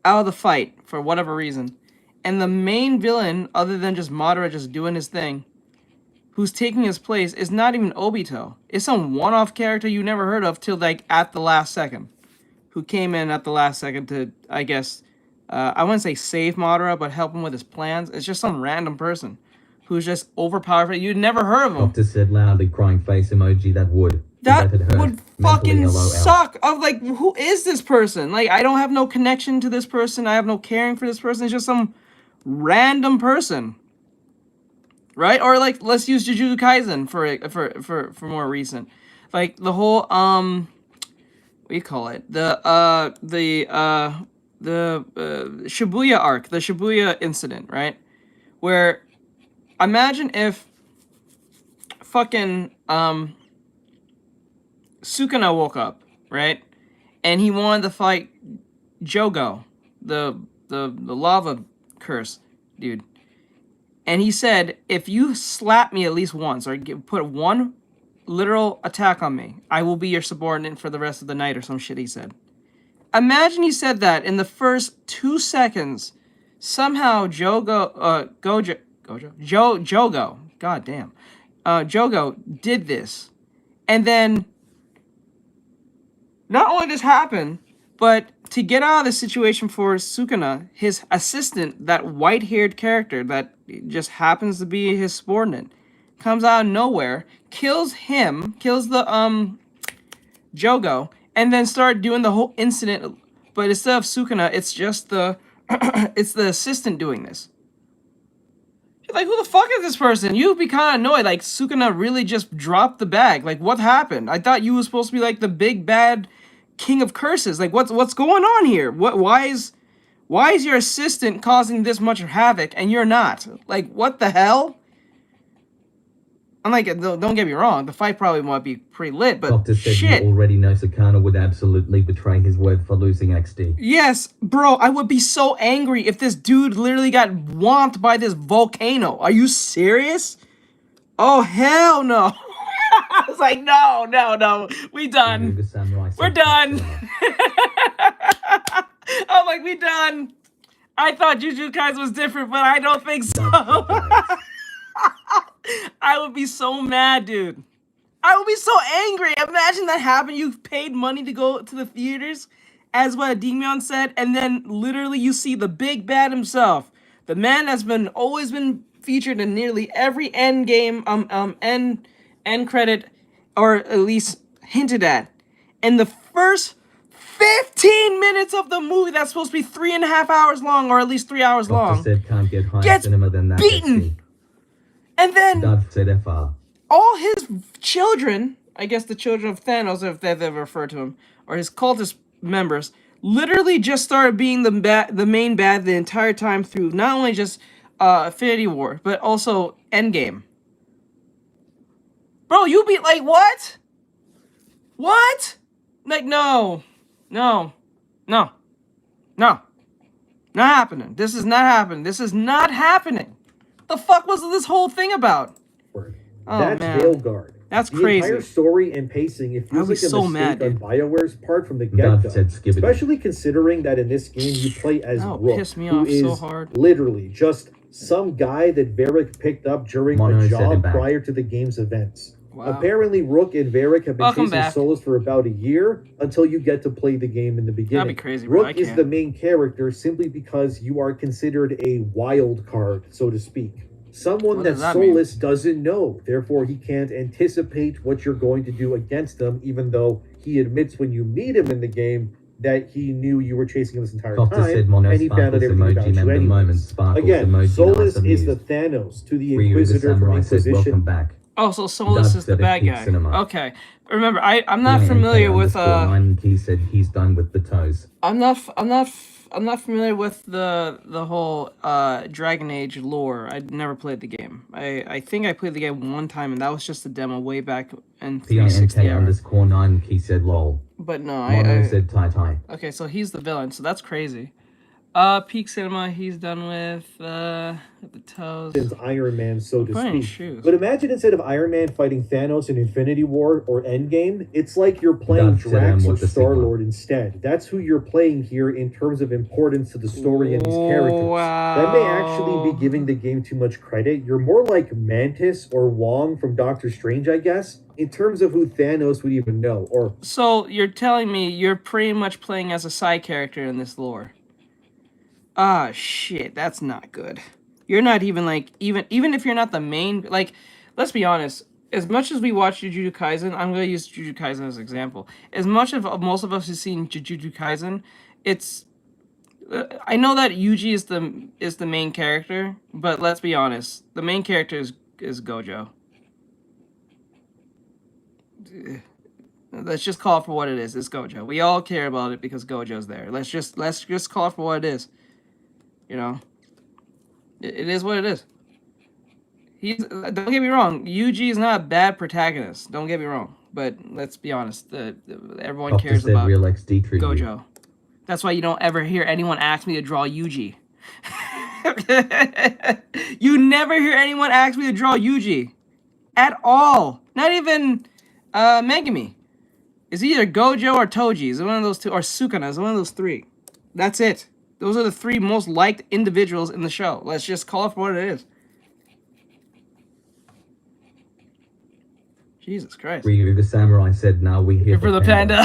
of the fight for whatever reason. And the main villain, other than just Madara just doing his thing, who's taking his place, is not even Obito. It's some one-off character you never heard of till like at the last second. Who came in at the last second to, I guess, I wouldn't say save Madara, but help him with his plans. It's just some random person who's just overpowered. You'd never heard of him. Doctor said loudly crying face emoji that would. That That had hurt. would Mentally fucking LOL. suck. I'm like, who is this person? Like, I don't have no connection to this person. I have no caring for this person. It's just some random person. Right? Or like, let's use Jujutsu Kaisen for more recent. Like the whole what do you call it? The Shibuya arc, the Shibuya incident, right? Where imagine if fucking Sukuna woke up, right? And he wanted to fight Jogo, the lava curse dude. And he said, if you slap me at least once or put one literal attack on me, I will be your subordinate for the rest of the night or some shit he said. Imagine he said that in the first 2 seconds. Somehow Jogo, goddamn, Jogo did this. And then not only this happened, but to get out of the situation for Sukuna, his assistant, that white-haired character that just happens to be his subordinate, comes out of nowhere, kills him, kills the Jogo, and then start doing the whole incident. But instead of Sukuna, it's just the it's the assistant doing this. You're like, who the fuck is this person? You'd be kind of annoyed. Like, Sukuna really just dropped the bag. Like, what happened? I thought you were supposed to be like the big bad king of curses. Like, what's going on here? Why is your assistant causing this much havoc and you're not? Like, what the hell? I'm like, don't get me wrong, the fight probably might be pretty lit, but Doctor said shit. you already know Sukuna would absolutely betray his word for losing XD. Yes, bro, I would be so angry if this dude literally got whomped by this volcano. Are you serious? Oh, hell no. I was like, no, we done. We're done. I'm like, we done. I thought Jujutsu Kaisen was different, but I don't think so. I would be so mad, dude. I would be so angry. Imagine that happened. You've paid money to go to the theaters, as what Dingmyeon said, and then literally you see the big bad himself, the man that's always been featured in nearly every end game, end credit, or at least hinted at. And the first 15 minutes of the movie that's supposed to be 3.5 hours long, or at least 3 hours long, Said can't get higher gets cinema than that. beaten. And then Dove said FR. all his children, I guess the children of Thanos, if they've ever referred to him, or his cultist members, literally just started being the main bad the entire time through not only just Infinity War, but also Endgame. Bro, you be like, what? What? Like, no. Not happening. This is not happening. This is not happening. The fuck was this whole thing about? Oh, That's man. Veilguard. That's the crazy. entire story and pacing, it feels like a so mistake mad, on dude. BioWare's part from the Dove get-go. said skibbity. Especially considering that in this game you play as That'll Rook, piss me who off so is hard. literally just some guy that Varric picked up during Mono a said it job back. prior to the game's events. Wow. Apparently, Rook and Varric have been Welcome chasing back. solos for about a year until you get to play the game in the beginning. That'd be crazy, bro. I Rook is can't. the main character simply because you are considered a wild card, so to speak. Someone What that does that mean? Solus doesn't know, therefore he can't anticipate what you're going to do against them, even though he admits when you meet him in the game that he knew you were chasing him this entire Doctor time, said Mono and he found out sparkles everything about emoji you member moment anyways. sparkles Again, emoji Solus nice is the amused. Thanos to the Ryu the Inquisitor from samurai said welcome Inquisition. back. Oh, so Solus Dove is the said bad Epic guy. Cinema. Okay. Remember, I'm not PNK familiar with _9 He said he's done with the toes. I'm not familiar with the whole Dragon Age lore. I never played the game. I think I played the game one time, and that was just a demo way back in 360 PNK era. _9 He said lol. But no, Mono I said tie. okay, so he's the villain, so that's crazy. Peak Cinema, he's done with the toes. Since Iron Man, so to Playing speak. shoes. But imagine instead of Iron Man fighting Thanos in Infinity War or Endgame, it's like you're playing Dove said Drax or with the Sigma. Star-Lord instead. That's who you're playing here in terms of importance to the story and these characters. That may actually be giving the game too much credit. You're more like Mantis or Wong from Doctor Strange, I guess, in terms of who Thanos would even know. Or So you're telling me you're pretty much playing as a side character in this lore? Ah, shit, that's not good. You're not even like even if you're not the main, like, let's be honest. as much as we watch Jujutsu Kaisen, I'm going to use Jujutsu Kaisen as an example. As much of most of us have seen Jujutsu Kaisen, it's I know that Yuji is the main character, but let's be honest, the main character is Gojo. Let's just call it for what it is. It's Gojo. We all care about it because Gojo's there. Let's just call it for what it is. You know, it is what it is. Don't get me wrong. Yuji is not a bad protagonist. Don't get me wrong. But let's be honest. Everyone cares about Gojo. That's why you don't ever hear anyone ask me to draw Yuji. You never hear anyone ask me to draw Yuji. At all. Not even Megumi. It's either Gojo or Toji. It's one of those two. Or Sukuna. It's one of those three. That's it. Those are the three most liked individuals in the show. Let's just call it for what it is. Jesus Christ. Ryu the samurai said, "Now we here for the panda."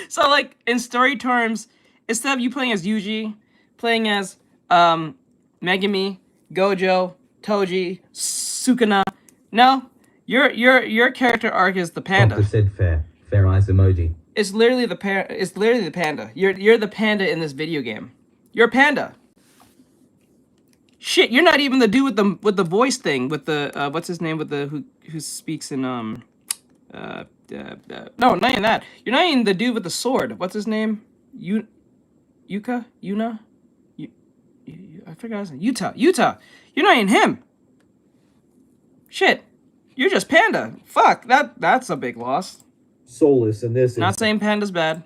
So, like, in story terms, instead of you playing as Yuji, playing as Megumi, Gojo, Toji, Sukuna, no, your character arc is the panda. Doctor said fair eyes emoji. It's literally the panda. You're the panda in this video game. You're a panda. Shit, you're not even the dude with the voice thing, with the what's his name, with the who speaks in no, not even that. You're not even the dude with the sword. What's his name? Yuna? I forgot his name. Yuta. You're not even him. Shit. You're just Panda. Fuck, that's a big loss. Soulless in this. Not saying Panda's bad.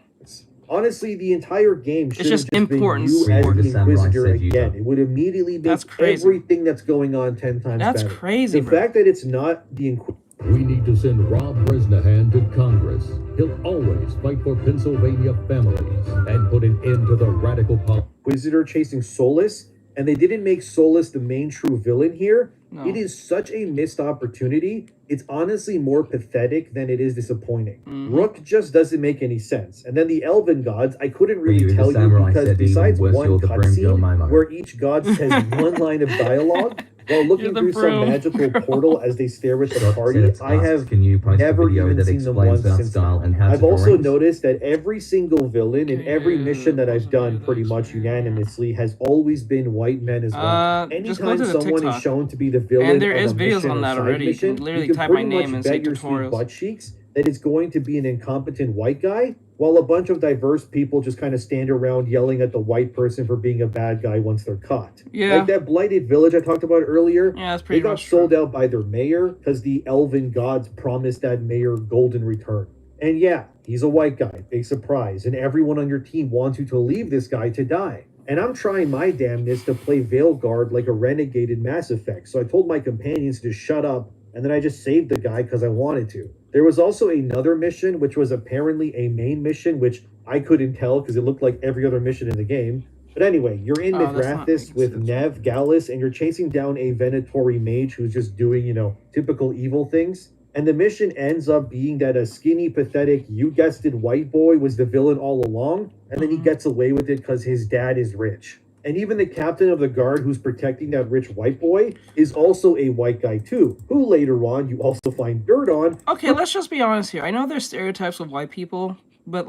Honestly, the entire game should just have been you as the Inquisitor again. It would immediately make everything that's going on 10 times better. That's crazy, The fact that it's not the Inquisitor. We need to send Rob Bresnahan to Congress. He'll always fight for Pennsylvania families and put an end to the radical Inquisitor chasing Soulless, and they didn't make Soulless the main true villain here. No. It is such a missed opportunity. It's honestly more pathetic than it is disappointing. Rook just doesn't make any sense. And then the Elven gods, I couldn't really tell you because besides one cutscene where each god says one line of dialogue, while looking through some magical portal as they stare at the party, I have never even seen them once since then. I've also noticed that every single villain in every mission that I've done pretty much unanimously has always been white men as well. Anytime someone is shown to be the villain and there of is a videos mission on that or already. mission, You can literally you can type my pretty name much and say bet your sweet tutorials. butt cheeks that it's going to be an incompetent white guy, while a bunch of diverse people just kind of stand around yelling at the white person for being a bad guy once they're caught. Yeah. Like that blighted village I talked about earlier. Yeah, that's pretty They got much sold out by their mayor because the elven gods promised that mayor golden return. And yeah, he's a white guy, big surprise, and everyone on your team wants you to leave this guy to die. And I'm trying my damnedest to play Veilguard like a renegade in Mass Effect, so I told my companions to shut up, and then I just saved the guy because I wanted to. There was also another mission, which was apparently a main mission, which I couldn't tell because it looked like every other mission in the game. But anyway, you're in Mithrathis with Nev, Gallus, and you're chasing down a Venatori mage who's just doing, typical evil things. And the mission ends up being that a skinny, pathetic, you guessed it, white boy was the villain all along, and then he gets away with it because his dad is rich. And even the captain of the guard who's protecting that rich white boy is also a white guy too, who later on you also find dirt on. Okay, let's just be honest here. I know there's stereotypes of white people, but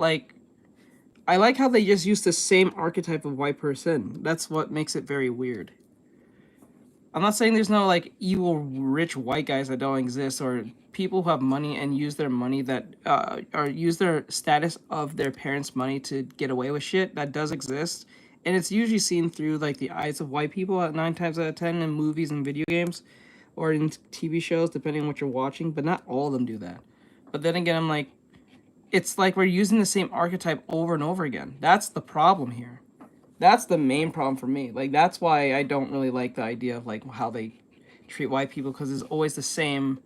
I like how they just use the same archetype of white person. That's what makes it very weird. I'm not saying there's no evil rich white guys that don't exist, or people who have money and use their money or use their status of their parents' money to get away with shit. That does exist. And it's usually seen through the eyes of white people at 9 times out of 10 in movies and video games or in TV shows, depending on what you're watching. But not all of them do that. But then again, I'm like, it's like we're using the same archetype over and over again. That's the problem here. That's the main problem for me. That's why I don't really like the idea of how they treat white people, because it's always the same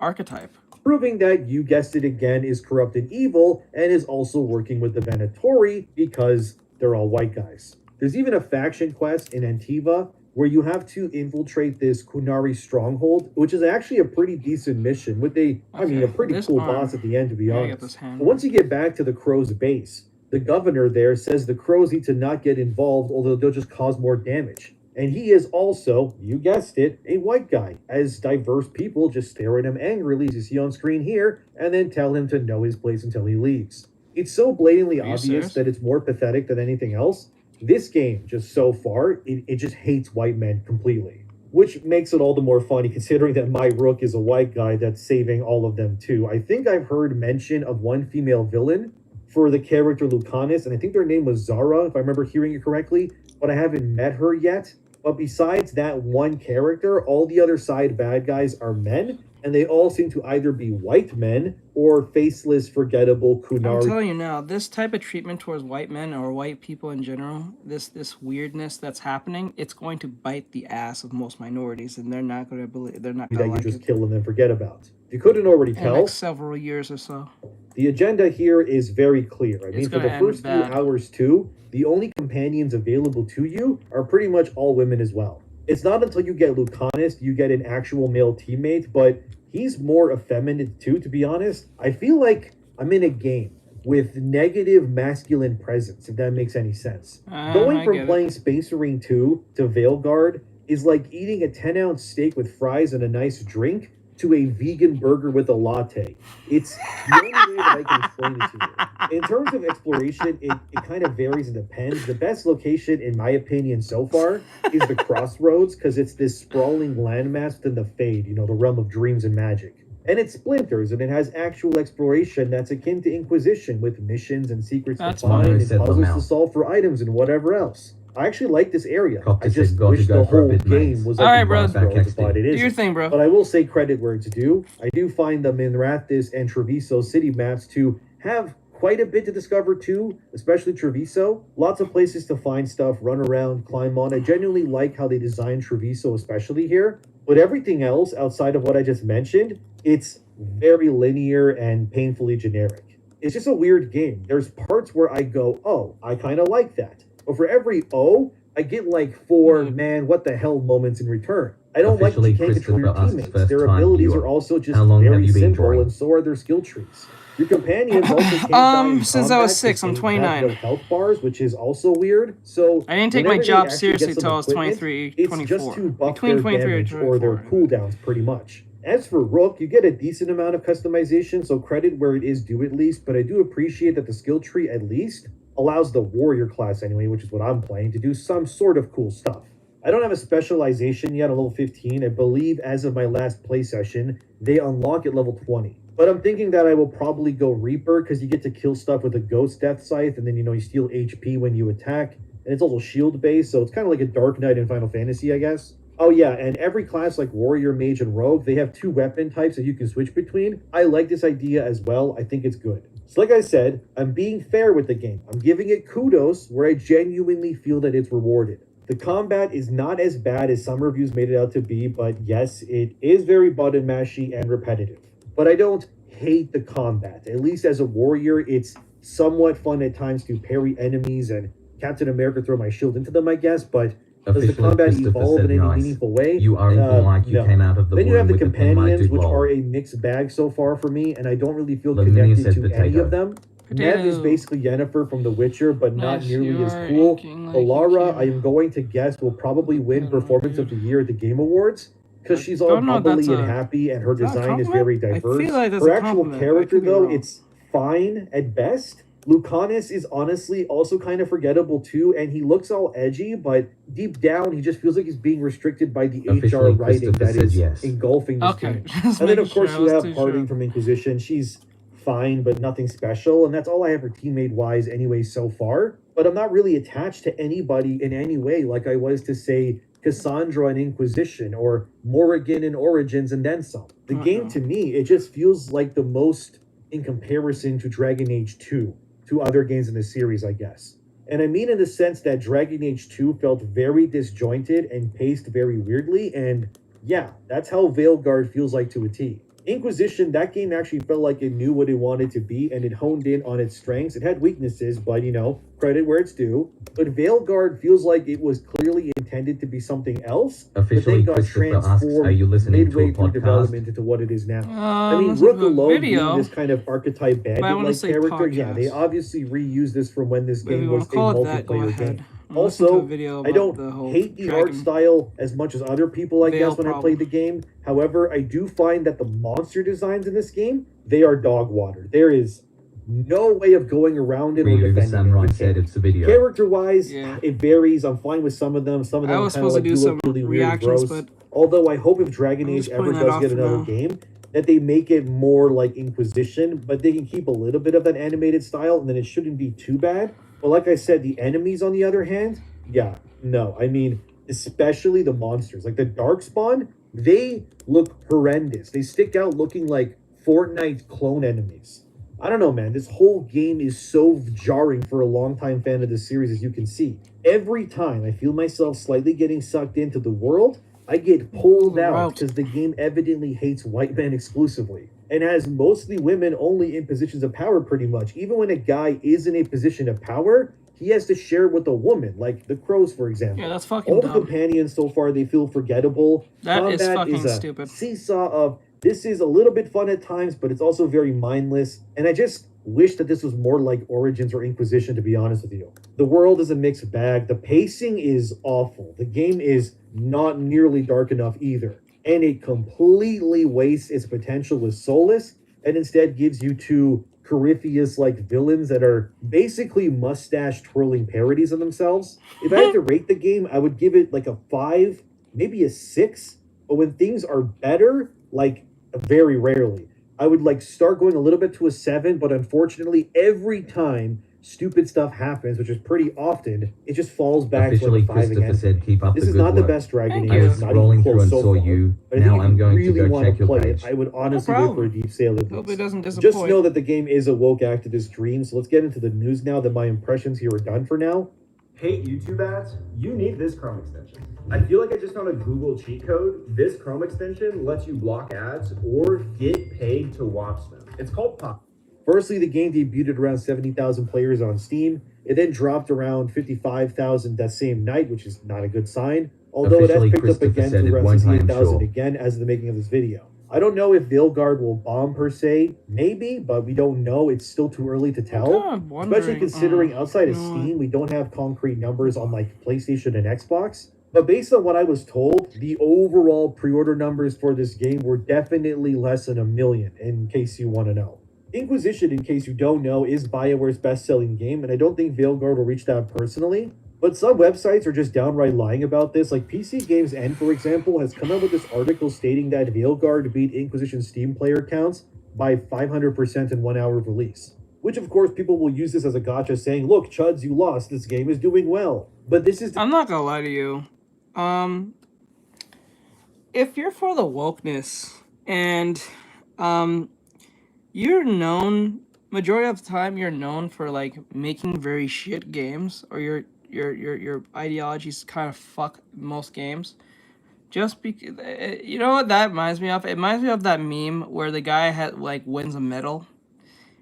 archetype. Proving that, you guessed it again, is corrupt and evil and is also working with the Venatori because they're all white guys. There's even a faction quest in Antiva where you have to infiltrate this Kunari stronghold, which is actually a pretty decent mission with a pretty cool boss at the end, to be honest. But once you get back to the Crow's base, the governor there says the Crows need to not get involved, although they'll just cause more damage. And he is also, you guessed it, a white guy, as diverse people just stare at him angrily, as you see on screen here, and then tell him to know his place until he leaves. It's so blatantly Are you obvious serious? that it's more pathetic than anything else. This game, just so far, it just hates white men completely. Which makes it all the more funny considering that my Rook is a white guy that's saving all of them too. I think I've heard mention of one female villain for the character Lucanus, and I think their name was Zara, if I remember hearing it correctly, but I haven't met her yet. But besides that one character, all the other side bad guys are men, and they all seem to either be white men or faceless, forgettable I'm Kunari. telling you now, this type of treatment towards white men or white people in general, this weirdness that's happening, it's going to bite the ass of most minorities, and they're not going to believe. They're not That going to you like just it. kill and then forget about. If you couldn't already In the tell, next several years or so. the agenda here is very clear. I mean, for gonna the end first few bad. hours too, the only companions available to you are pretty much all women as well. It's not until you get Lucanus you get an actual male teammate, but he's more effeminate too, to be honest. I feel like I'm in a game with negative masculine presence, if that makes any sense. Going I from get it. playing Space Marine 2 to Veilguard is like eating a 10-ounce steak with fries and a nice drink to a vegan burger with a latte. It's the only way that I can explain it to you. In terms of exploration, it kind of varies and depends. The best location, in my opinion, so far, is the Crossroads, because it's this sprawling landmass within the Fade, you know, the realm of dreams and magic. And it splinters, and it has actual exploration that's akin to Inquisition, with missions and secrets That's to find fine. and puzzles to solve for items and whatever else. I actually like this area. Copter I just said, "Got to wish go the for a whole bit, game mate." was All like right, the bro. Crossroads, but it Do your isn't. thing, bro. But I will say credit where it's due. I do find them in Rathis and Treviso city maps to have quite a bit to discover too, especially Treviso. Lots of places to find stuff, run around, climb on. I genuinely like how they designed Treviso, especially here. But everything else outside of what I just mentioned, it's very linear and painfully generic. It's just a weird game. There's parts where I go, oh, I kind of like that. But for every oh, I get like 4 man, what the hell moments in return. I don't like that you can't control your Christopher asks teammates. first Their time abilities viewer, are also just how long have very you been simple, drawing? and so are their skill trees. Your companions also can't die in Since I was combat 6, I'm because they have 29. no health bars, which is also weird. So I didn't take my whenever they job actually seriously get some till I was equipment, 23, it's 24. just to buff Between their 23 and damage or their 24. cooldowns, pretty much. As for Rook, you get a decent amount of customization, so credit where it is due at least, but I do appreciate that the skill tree at least allows the warrior class anyway, which is what I'm playing, to do some sort of cool stuff. I don't have a specialization yet on level 15. I believe as of my last play session, they unlock at level 20. But I'm thinking that I will probably go Reaper, because you get to kill stuff with a Ghost Death Scythe, and then, you steal HP when you attack. And it's also shield based, so it's kind of like a Dark Knight in Final Fantasy, I guess. Oh yeah, and every class like Warrior, Mage, and Rogue, they have 2 weapon types that you can switch between. I like this idea as well. I think it's good. So like I said, I'm being fair with the game. I'm giving it kudos where I genuinely feel that it's rewarded. The combat is not as bad as some reviews made it out to be, but yes, it is very button mashy and repetitive. But I don't hate the combat. At least as a warrior, it's somewhat fun at times to parry enemies and Captain America throw my shield into them, I guess, but does the combat evolve in any meaningful way? You are equal like you No. came out of the Then you have womb the with a pen, my companions, dude, which lol. are a mixed bag so far for me, and I don't really feel Lavinia connected said to any potato. of them. Nev is Potato. basically Yennefer from The Witcher, but not Nice, nearly you as are cool. inking like you Alara, can. I am going to guess, will probably win Potato, Performance of the Year at the Game Awards, because she's all don't know if bubbly that's and a- happy, and her is that a design is compliment? very I feel diverse. like that's Her a actual compliment, but I character, could be though, wrong. it's fine at best. Lucanus is honestly also kind of forgettable too, and he looks all edgy, but deep down he just feels like he's being restricted by the HR Officially, writing Christopher that said is yes. engulfing this Okay, game. just And then making of course sure. I you was have too Harding sure. from Inquisition. She's fine, but nothing special, and that's all I have for teammate wise anyway so far. But I'm not really attached to anybody in any way like I was to say Cassandra in Inquisition or Morrigan in Origins and then some. The game to me, it just feels like the most in comparison to Dragon Age 2, to other games in the series, I guess. And I mean in the sense that Dragon Age 2 felt very disjointed and paced very weirdly, and yeah, that's how Veilguard feels like to a T. Inquisition, that game actually felt like it knew what it wanted to be, and it honed in on its strengths. It had weaknesses, but credit where it's due. But Veilguard feels like it was clearly intended to be something else, Officially, but then got Christopher asks, transformed are you listening to a midway through podcast? development into what it is now. I mean, listen Rook to a alone video, being this kind of archetype but I wanna bandit-like say character, yeah, they podcast. obviously reused this from when this But if game you was want to call a it that, go multiplayer ahead. game. I listened to a Also, video I about don't the whole hate the art dragon style as much as other people, I veil guess, when I problem. played the game. However, I do find that the monster designs in this game, they are dog water. There is no way of going around it or Ryu the defending Samurai it. said it's a video. Character-wise, Yeah. it varies. I'm fine with some of them. Some of I them was kind of supposed to like do do some look really weird and reactions, gross. but Although I hope if Dragon I'm Age just ever putting that does off get for another now. game, that they make it more like Inquisition, but they can keep a little bit of that animated style, and then it shouldn't be too bad. But like I said, the enemies, on the other hand, yeah, no. I mean, especially the monsters. Like the Darkspawn, they look horrendous. They stick out looking like Fortnite clone enemies. I don't know, man. This whole game is so jarring for a longtime fan of this series, as you can see. Every time I feel myself slightly getting sucked into the world, I get pulled out because the game evidently hates white men exclusively and has mostly women only in positions of power pretty much. Even when a guy is in a position of power, he has to share with a woman, like the Crows, for example. Yeah, that's fucking All the dumb. companions so far, they feel forgettable. That is Combat fucking is a stupid. seesaw of this is a little bit fun at times, but it's also very mindless. And I just wish that this was more like Origins or Inquisition, to be honest with you. The world is a mixed bag. The pacing is awful. The game is not nearly dark enough either. And it completely wastes its potential with Solus and instead gives you two Corypheus-like villains that are basically mustache-twirling parodies of themselves. If I had to rate the game, I would give it like a 5, maybe a 6. But when things are better, like very rarely, I would like start going a little bit to a 7, but unfortunately, every time stupid stuff happens, which is pretty often, it just falls back Officially, to like a 5 Christopher again. said keep up This the is good not the work. best Dragon Thank Age. you. It's not Scrolling even through close and so saw far. you. But I think Now if I'm you going to really go want check your play page. it, I would honestly No go for a problem. deep sale of Hope this. it doesn't Just disappoint. know that the game is a woke activist dream. So let's get into the news now that my impressions here are done for now. Hate YouTube ads? You need this Chrome extension. I feel like I just found a Google cheat code. This Chrome extension lets you block ads or get paid to watch them. It's called Pop. Firstly, the game debuted at around 70,000 players on Steam. It then dropped around 55,000 that same night, which is not a good sign. Although Officially, it has picked up Christopher again said to it around one time, 68,000 sure. again as of the making of this video. I don't know if Veilguard will bomb per se, maybe, but we don't know. It's still too early to tell. Especially considering outside of Steam, we don't have concrete numbers on like PlayStation and Xbox. But based on what I was told, the overall pre-order numbers for this game were definitely less than 1 million, in case you want to know. Inquisition, in case you don't know, is BioWare's best-selling game, and I don't think Veilguard will reach that personally. But some websites are just downright lying about this. Like PC Games N, for example, has come out with this article stating that Veilguard beat Inquisition Steam player counts by 500% in 1 hour of release. Which, of course, people will use this as a gotcha, saying, look, Chuds, you lost. This game is doing well. But this is... I'm not gonna lie to you. If you're for the wokeness and you're known, majority of the time you're known for like making very shit games, or your ideologies kind of fuck most games. Just because, you know what that reminds me of? It reminds me of that meme where the guy had like wins a medal,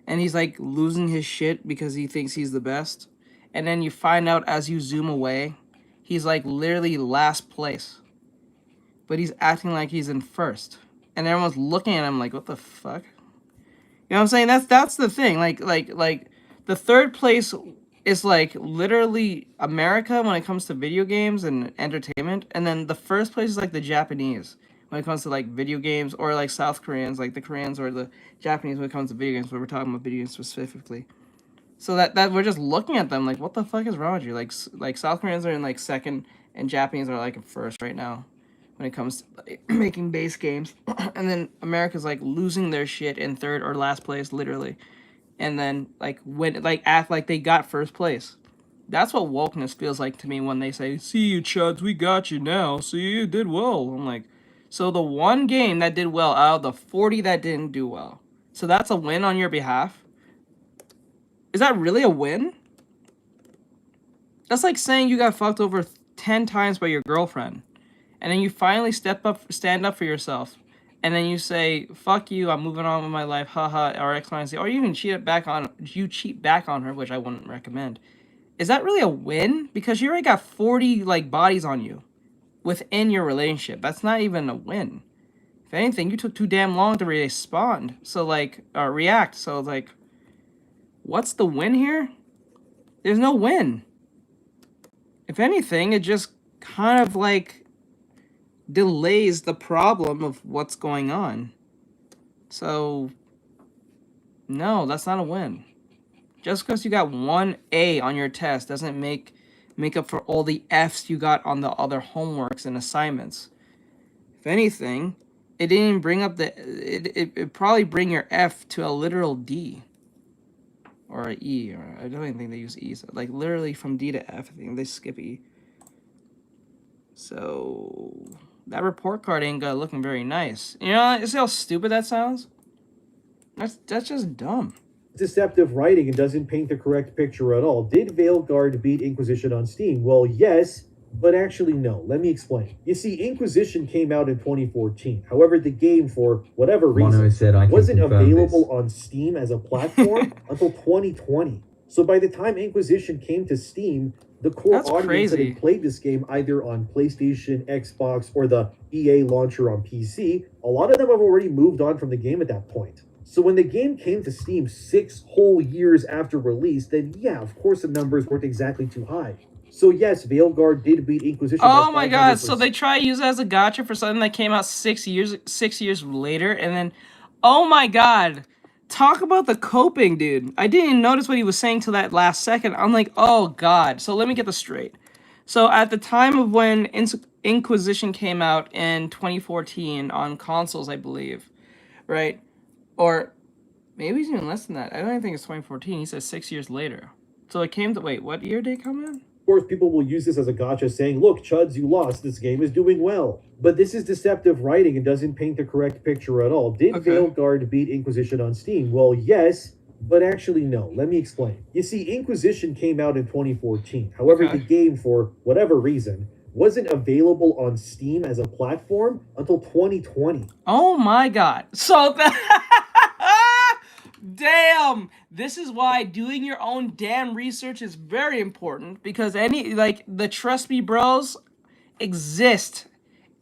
and he's like losing his shit because he thinks he's the best, and then you find out as you zoom away, he's like literally last place, but he's acting like he's in first, and everyone's looking at him like, what the fuck? You know what I'm saying? That's the thing. Like the third place is like literally America when it comes to video games and entertainment, and then the first place is like the Japanese when it comes to like video games, or like South Koreans, like the Koreans, or the Japanese when it comes to video games, but we're talking about video games specifically. So that we're just looking at them like, what the fuck is wrong with you? Like South Koreans are in like second, and Japanese are like in first right now when it comes to like, making base games. And then America's like losing their shit in third or last place, literally. And then like when like act like they got first place. That's what wokeness feels like to me when they say, see you chuds, we got you now. See, you did well. I'm like, so the one game that did well out of the 40 that didn't do well. So that's a win on your behalf? Is that really a win? That's like saying you got fucked over 10 times by your girlfriend, and then you finally stand up for yourself, and then you say, fuck you, I'm moving on with my life, haha, or X, Y, and Z, or you even cheat back on her, which I wouldn't recommend. Is that really a win? Because you already got 40 like bodies on you within your relationship. That's not even a win. If anything, you took too damn long to respond. So like, react. So like, what's the win here? There's no win. If anything, it just kind of like delays the problem of what's going on. So, no, that's not a win. Just because you got one A on your test doesn't make up for all the Fs you got on the other homeworks and assignments. If anything, it didn't bring up the... It probably bring your F to a literal D. Or an E. Or I don't even think they use E. So like literally from D to F, I think they skip E. So that report card ain't looking very nice. You know, you see how stupid that sounds? That's just dumb. Deceptive writing and doesn't paint the correct picture at all. Did Veilguard beat Inquisition on Steam? Well, yes, but actually no. Let me explain. You see, Inquisition came out in 2014. However, the game, for whatever reason, wasn't available on Steam as a platform until 2020. So by the time Inquisition came to Steam, the core audience that had played this game either on PlayStation, Xbox, or the EA launcher on PC, a lot of them have already moved on from the game at that point. So when the game came to Steam 6 whole years after release, then yeah, of course the numbers weren't exactly too high. So yes, Veilguard did beat Inquisition. Oh my god, so they try to use it as a gotcha for something that came out 6 years later, and then, oh my god, talk about the coping, dude. I didn't even notice what he was saying till that last second. I'm like, oh god. So let me get this straight. So at the time of when Inquisition came out in 2014 on consoles, I believe, right? Or maybe it's even less than that. I don't even think it's 2014. He says 6 years later. So it came to, wait, what year did it come in? Of course, people will use this as a gotcha saying, look, Chuds, you lost. This game is doing well. But this is deceptive writing and doesn't paint the correct picture at all. Did Veilguard beat Inquisition on Steam? Well, yes, but actually no. Let me explain. You see, Inquisition came out in 2014. However, the game, for whatever reason, wasn't available on Steam as a platform until 2020. Oh my god. So damn! This is why doing your own damn research is very important, because the Trust Me Bros exist,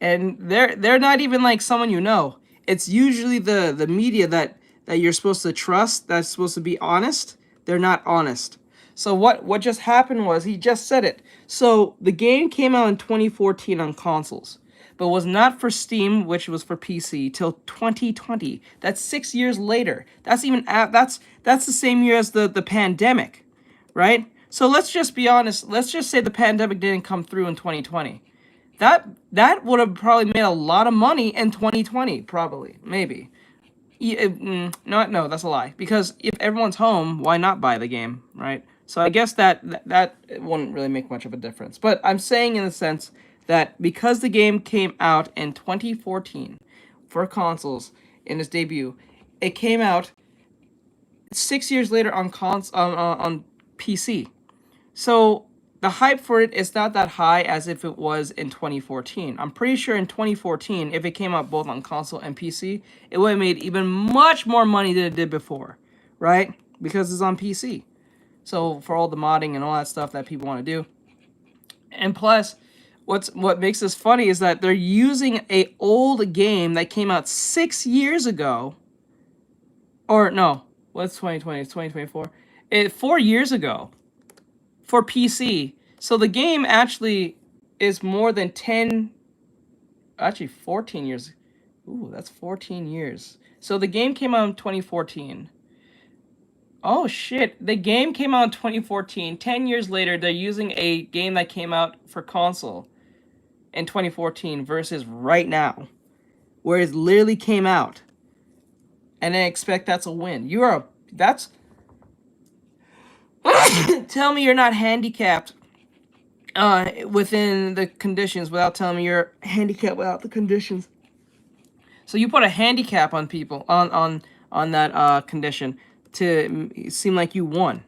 and they're not even like someone you know. It's usually the media that you're supposed to trust, that's supposed to be honest. They're not honest. So what just happened was, he just said it. So the game came out in 2014 on consoles, but was not for Steam, which was for PC, till 2020. That's 6 years later. That's even that's the same year as the pandemic, right? So let's just be honest. Let's just say the pandemic didn't come through in 2020. That would have probably made a lot of money in 2020, probably, maybe. No, that's a lie. Because if everyone's home, why not buy the game, right? So I guess that wouldn't really make much of a difference. But I'm saying in the sense that because the game came out in 2014 for consoles in its debut, it came out 6 years later on PC. So the hype for it is not that high as if it was in 2014. I'm pretty sure in 2014, if it came out both on console and PC, it would have made even much more money than it did before, right? Because it's on PC. So for all the modding and all that stuff that people want to do. And plus, what makes this funny is that they're using an old game that came out 6 years ago. Or no, what's 2020? It's 2024. 4 years ago for PC. So the game actually is more than 14 years. Ooh, that's 14 years. So the game came out in 2014. Oh shit, the game came out in 2014. 10 years later, they're using a game that came out for console in 2014 versus right now, where it literally came out. And then expect that's a win. Tell me you're not handicapped within the conditions without telling me you're handicapped without the conditions. So you put a handicap on people on that condition to seem like you won.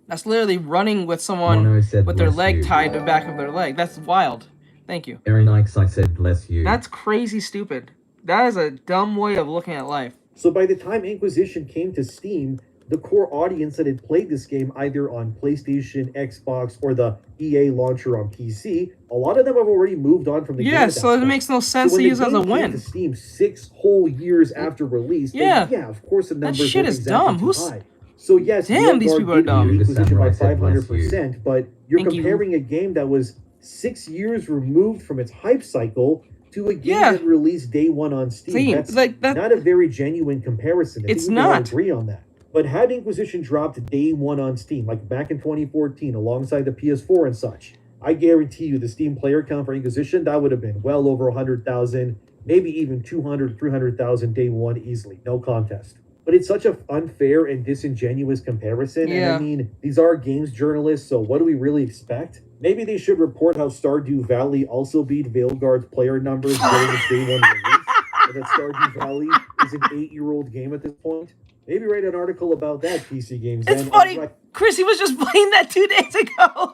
That's literally running with someone with their leg tied to the back of their leg. That's wild. Thank you. Very nice, I said bless you. That's crazy stupid. That is a dumb way of looking at life. So by the time Inquisition came to Steam, the core audience that had played this game either on PlayStation, Xbox, or the EA launcher on PC, a lot of them have already moved on from the game. Yeah, so it makes no sense to use as a win. To Steam 6 whole years after release, then, of course the numbers that shit is dumb. High. So yes, damn, these people are dumb. Inquisition by 500%, but You're Thank you. comparing a game that was 6 years removed from its hype cycle to a game Yeah. that released day one on Steam. Same. That's Like, that- not a very genuine comparison. I It's think we can all not. agree on that. But had Inquisition dropped day one on Steam, like back in 2014, alongside the PS4 and such, I guarantee you the Steam player count for Inquisition, that would have been well over 100,000, maybe even 200, 300,000 day one easily. No contest. But it's such an unfair and disingenuous comparison. Yeah. And I mean, these are games journalists, so what do we really expect? Maybe they should report how Stardew Valley also beat Veilguard's player numbers during its day one release, and that Stardew Valley is an 8-year-old game at this point. Maybe write an article about that, PC Games. It's And funny. like, Chrissy was just playing that 2 days ago.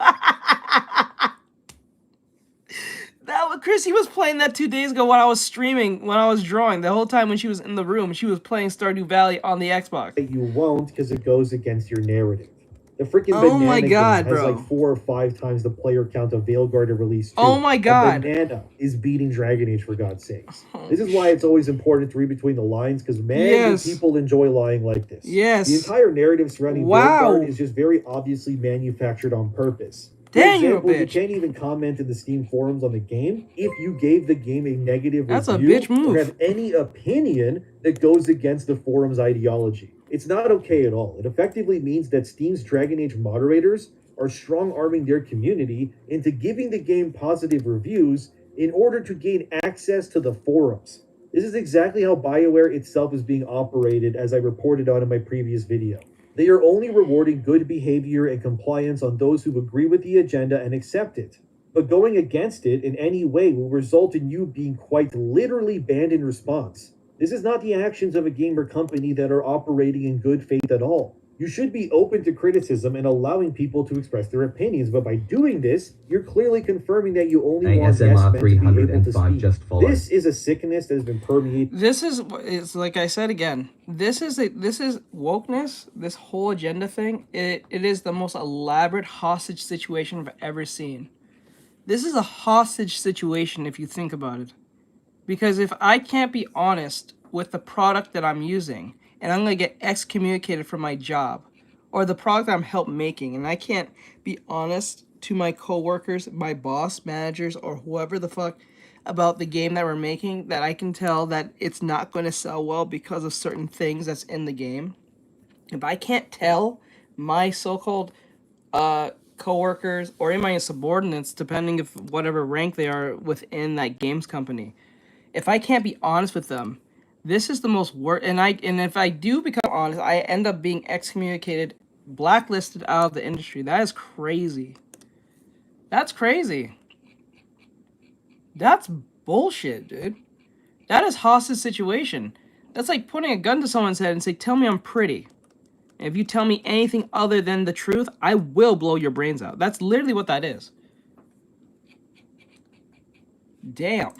Chrissy was playing that 2 days ago when I was streaming, when I was drawing. The whole time when she was in the room, she was playing Stardew Valley on the Xbox. you won't because it goes against your narrative. The freaking Oh Banana my God, game has bro. like 4 or 5 times the player count of Veilguard to release 2. Oh my God. Banana is beating Dragon Age, for God's sakes. This is why it's always important to read between the lines, because man, Yes. do people enjoy lying like this. Yes. The entire narrative surrounding Wow. Veilguard is just very obviously manufactured on purpose. For Dang, you're a example, you bitch. can't even comment in the Steam forums on the game if you gave the game a negative That's a review bitch move. or have any opinion that goes against the forum's ideology. It's not okay at all. It effectively means that Steam's Dragon Age moderators are strong-arming their community into giving the game positive reviews in order to gain access to the forums. This is exactly how BioWare itself is being operated, as I reported on in my previous video. They are only rewarding good behavior and compliance on those who agree with the agenda and accept it. But going against it in any way will result in you being quite literally banned in response. This is not the actions of a gamer company that are operating in good faith at all. You should be open to criticism and allowing people to express their opinions, but by doing this, you're clearly confirming that you only want yes men ASMR to be able to 305 speak. just followed. This is a sickness that has been permeated. This is, it's like I said again, this is wokeness, this whole agenda thing, it is the most elaborate hostage situation I've ever seen. This is a hostage situation if you think about it. Because if I can't be honest with the product that I'm using, and I'm going to get excommunicated from my job, or the product I'm help making, and I can't be honest to my coworkers, my boss, managers, or whoever the fuck about the game that we're making, that I can tell that it's not going to sell well because of certain things that's in the game. If I can't tell my so-called coworkers or even my subordinates, depending if whatever rank they are within that games company, if I can't be honest with them, this is the most and if I do become honest, I end up being excommunicated, blacklisted out of the industry. That is crazy. That's crazy. That's bullshit, dude. That is hostage situation. That's like putting a gun to someone's head and say, "Tell me I'm pretty. And if you tell me anything other than the truth, I will blow your brains out." That's literally what that is. Damn.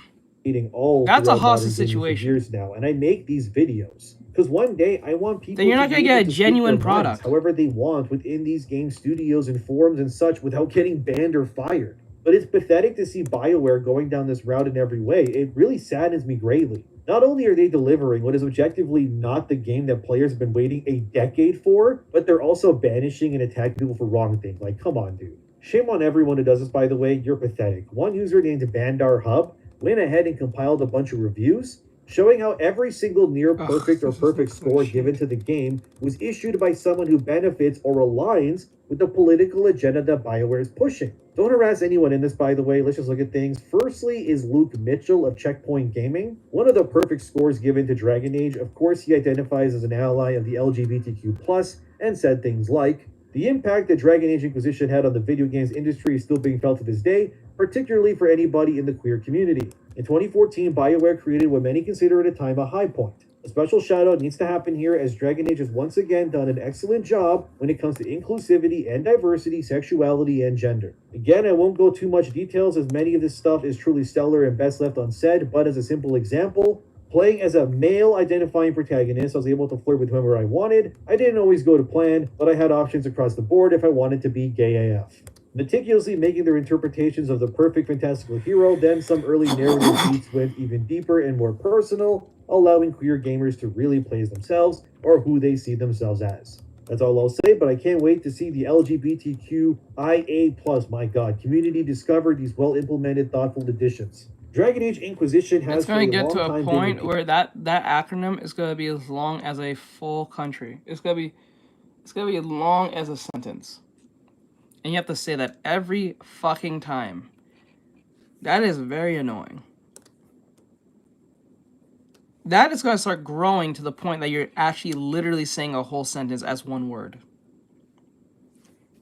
All that's a throughout hostage modern gaming for situation. years now, and I make these videos because one day I want people. Then you're not to gonna be get able a to speak genuine their minds product. however they want within these game studios and forums and such without getting banned or fired. But it's pathetic to see BioWare going down this route in every way. It really saddens me greatly. Not only are they delivering what is objectively not the game that players have been waiting a decade for, but they're also banishing and attacking people for wrong things. Like, come on, dude. Shame on everyone who does this, by the way. You're pathetic. One user named Bandar Hub went ahead and compiled a bunch of reviews showing how every single near perfect or perfect score given to the game was issued by someone who benefits or aligns with the political agenda that BioWare is pushing. Don't harass anyone in this, by the way. Let's just look at things. Firstly is Luke Mitchell of Checkpoint Gaming. One of the perfect scores given to Dragon Age. Of course, he identifies as an ally of the LGBTQ+, and said things like, "The impact that Dragon Age Inquisition had on the video games industry is still being felt to this day, particularly for anybody in the queer community. In 2014, BioWare created what many consider at a time a high point. A special shout out needs to happen here, as Dragon Age has once again done an excellent job when it comes to inclusivity and diversity, sexuality, and gender." Again, I won't go too much details as many of this stuff is truly stellar and best left unsaid, but as a simple example, playing as a male identifying protagonist, I was able to flirt with whoever I wanted. I didn't always go to plan, but I had options across the board if I wanted to be gay AF. Meticulously making their interpretations of the perfect fantastical hero, then some early narrative beats went even deeper and more personal, allowing queer gamers to really play as themselves or who they see themselves as. That's all I'll say, but I can't wait to see the LGBTQIA+, my god, community discover these well-implemented, thoughtful additions. Dragon Age Inquisition has It's going to for a get long to a time point been where that acronym is going to be as long as a full country. It's going to be as long as a sentence. And you have to say that every fucking time. That is very annoying. That is going to start growing to the point that you're actually literally saying a whole sentence as one word.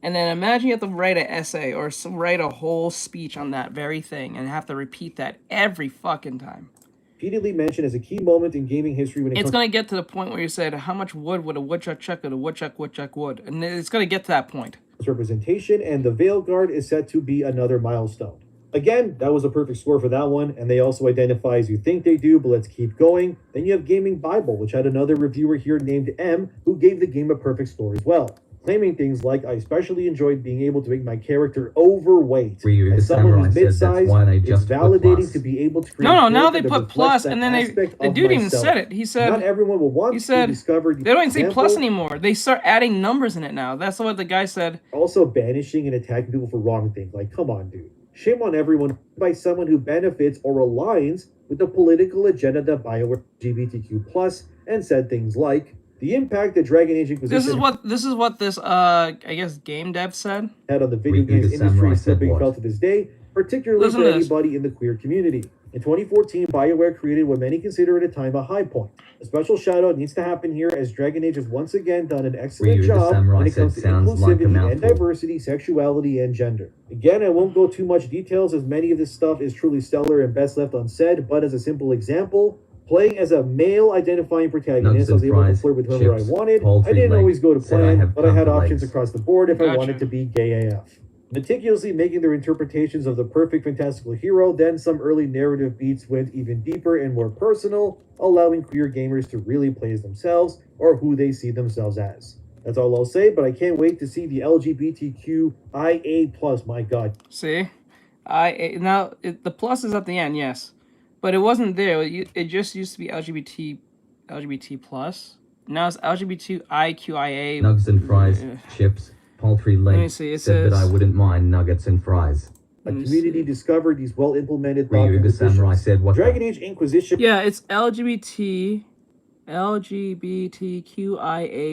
And then imagine you have to write an essay or write a whole speech on that very thing and have to repeat that every fucking time. Repeatedly mentioned as a key moment in gaming history when It's going to get to the point where you said, how much wood would a woodchuck chuck and a woodchuck would? And it's going to get to that point. Representation, and the Veilguard is set to be another milestone. Again, that was a perfect score for that one, and they also identify as you think they do, but let's keep going. Then you have Gaming Bible, which had another reviewer here named M, who gave the game a perfect score as well, claiming things like, I especially enjoyed being able to make my character overweight. As someone who's mid-sized, it's validating to be able to create No, now they put plus, and then the dude even said it. He said, not everyone will want to discover they don't even say plus anymore. They start adding numbers in it now. That's what the guy said. Also banishing and attacking people for wrong things. Like, come on, dude. Shame on everyone by someone who benefits or aligns with the political agenda that BioWare LGBTQ+ and said things like, the impact that Dragon Age Inquisition This is what this I guess game dev said had on the video games industry is still being felt to this day, particularly for anybody in the queer community. In 2014, BioWare created what many consider at a time a high point. A special shout out needs to happen here as Dragon Age has once again done an excellent job when it comes to inclusivity and diversity, sexuality, and gender. Again, I won't go too much details as many of this stuff is truly stellar and best left unsaid, but as a simple example, playing as a male-identifying protagonist, I was able to flirt with whoever I wanted. I didn't always go to plan, but I had options across the board if I wanted to be gay AF. Meticulously making their interpretations of the perfect fantastical hero, then some early narrative beats went even deeper and more personal, allowing queer gamers to really play as themselves or who they see themselves as. That's all I'll say, but I can't wait to see the LGBTQIA+, my god. See? The plus is at the end, yes. But it wasn't there. It just used to be LGBT plus. Now it's LGBTIQIA. Nugs and fries, chips, poultry legs. It said that I wouldn't mind nuggets and fries. A community discovered these well-implemented Ryu the Samurai said what Dragon Age Inquisition. Yeah, it's LGBTQIA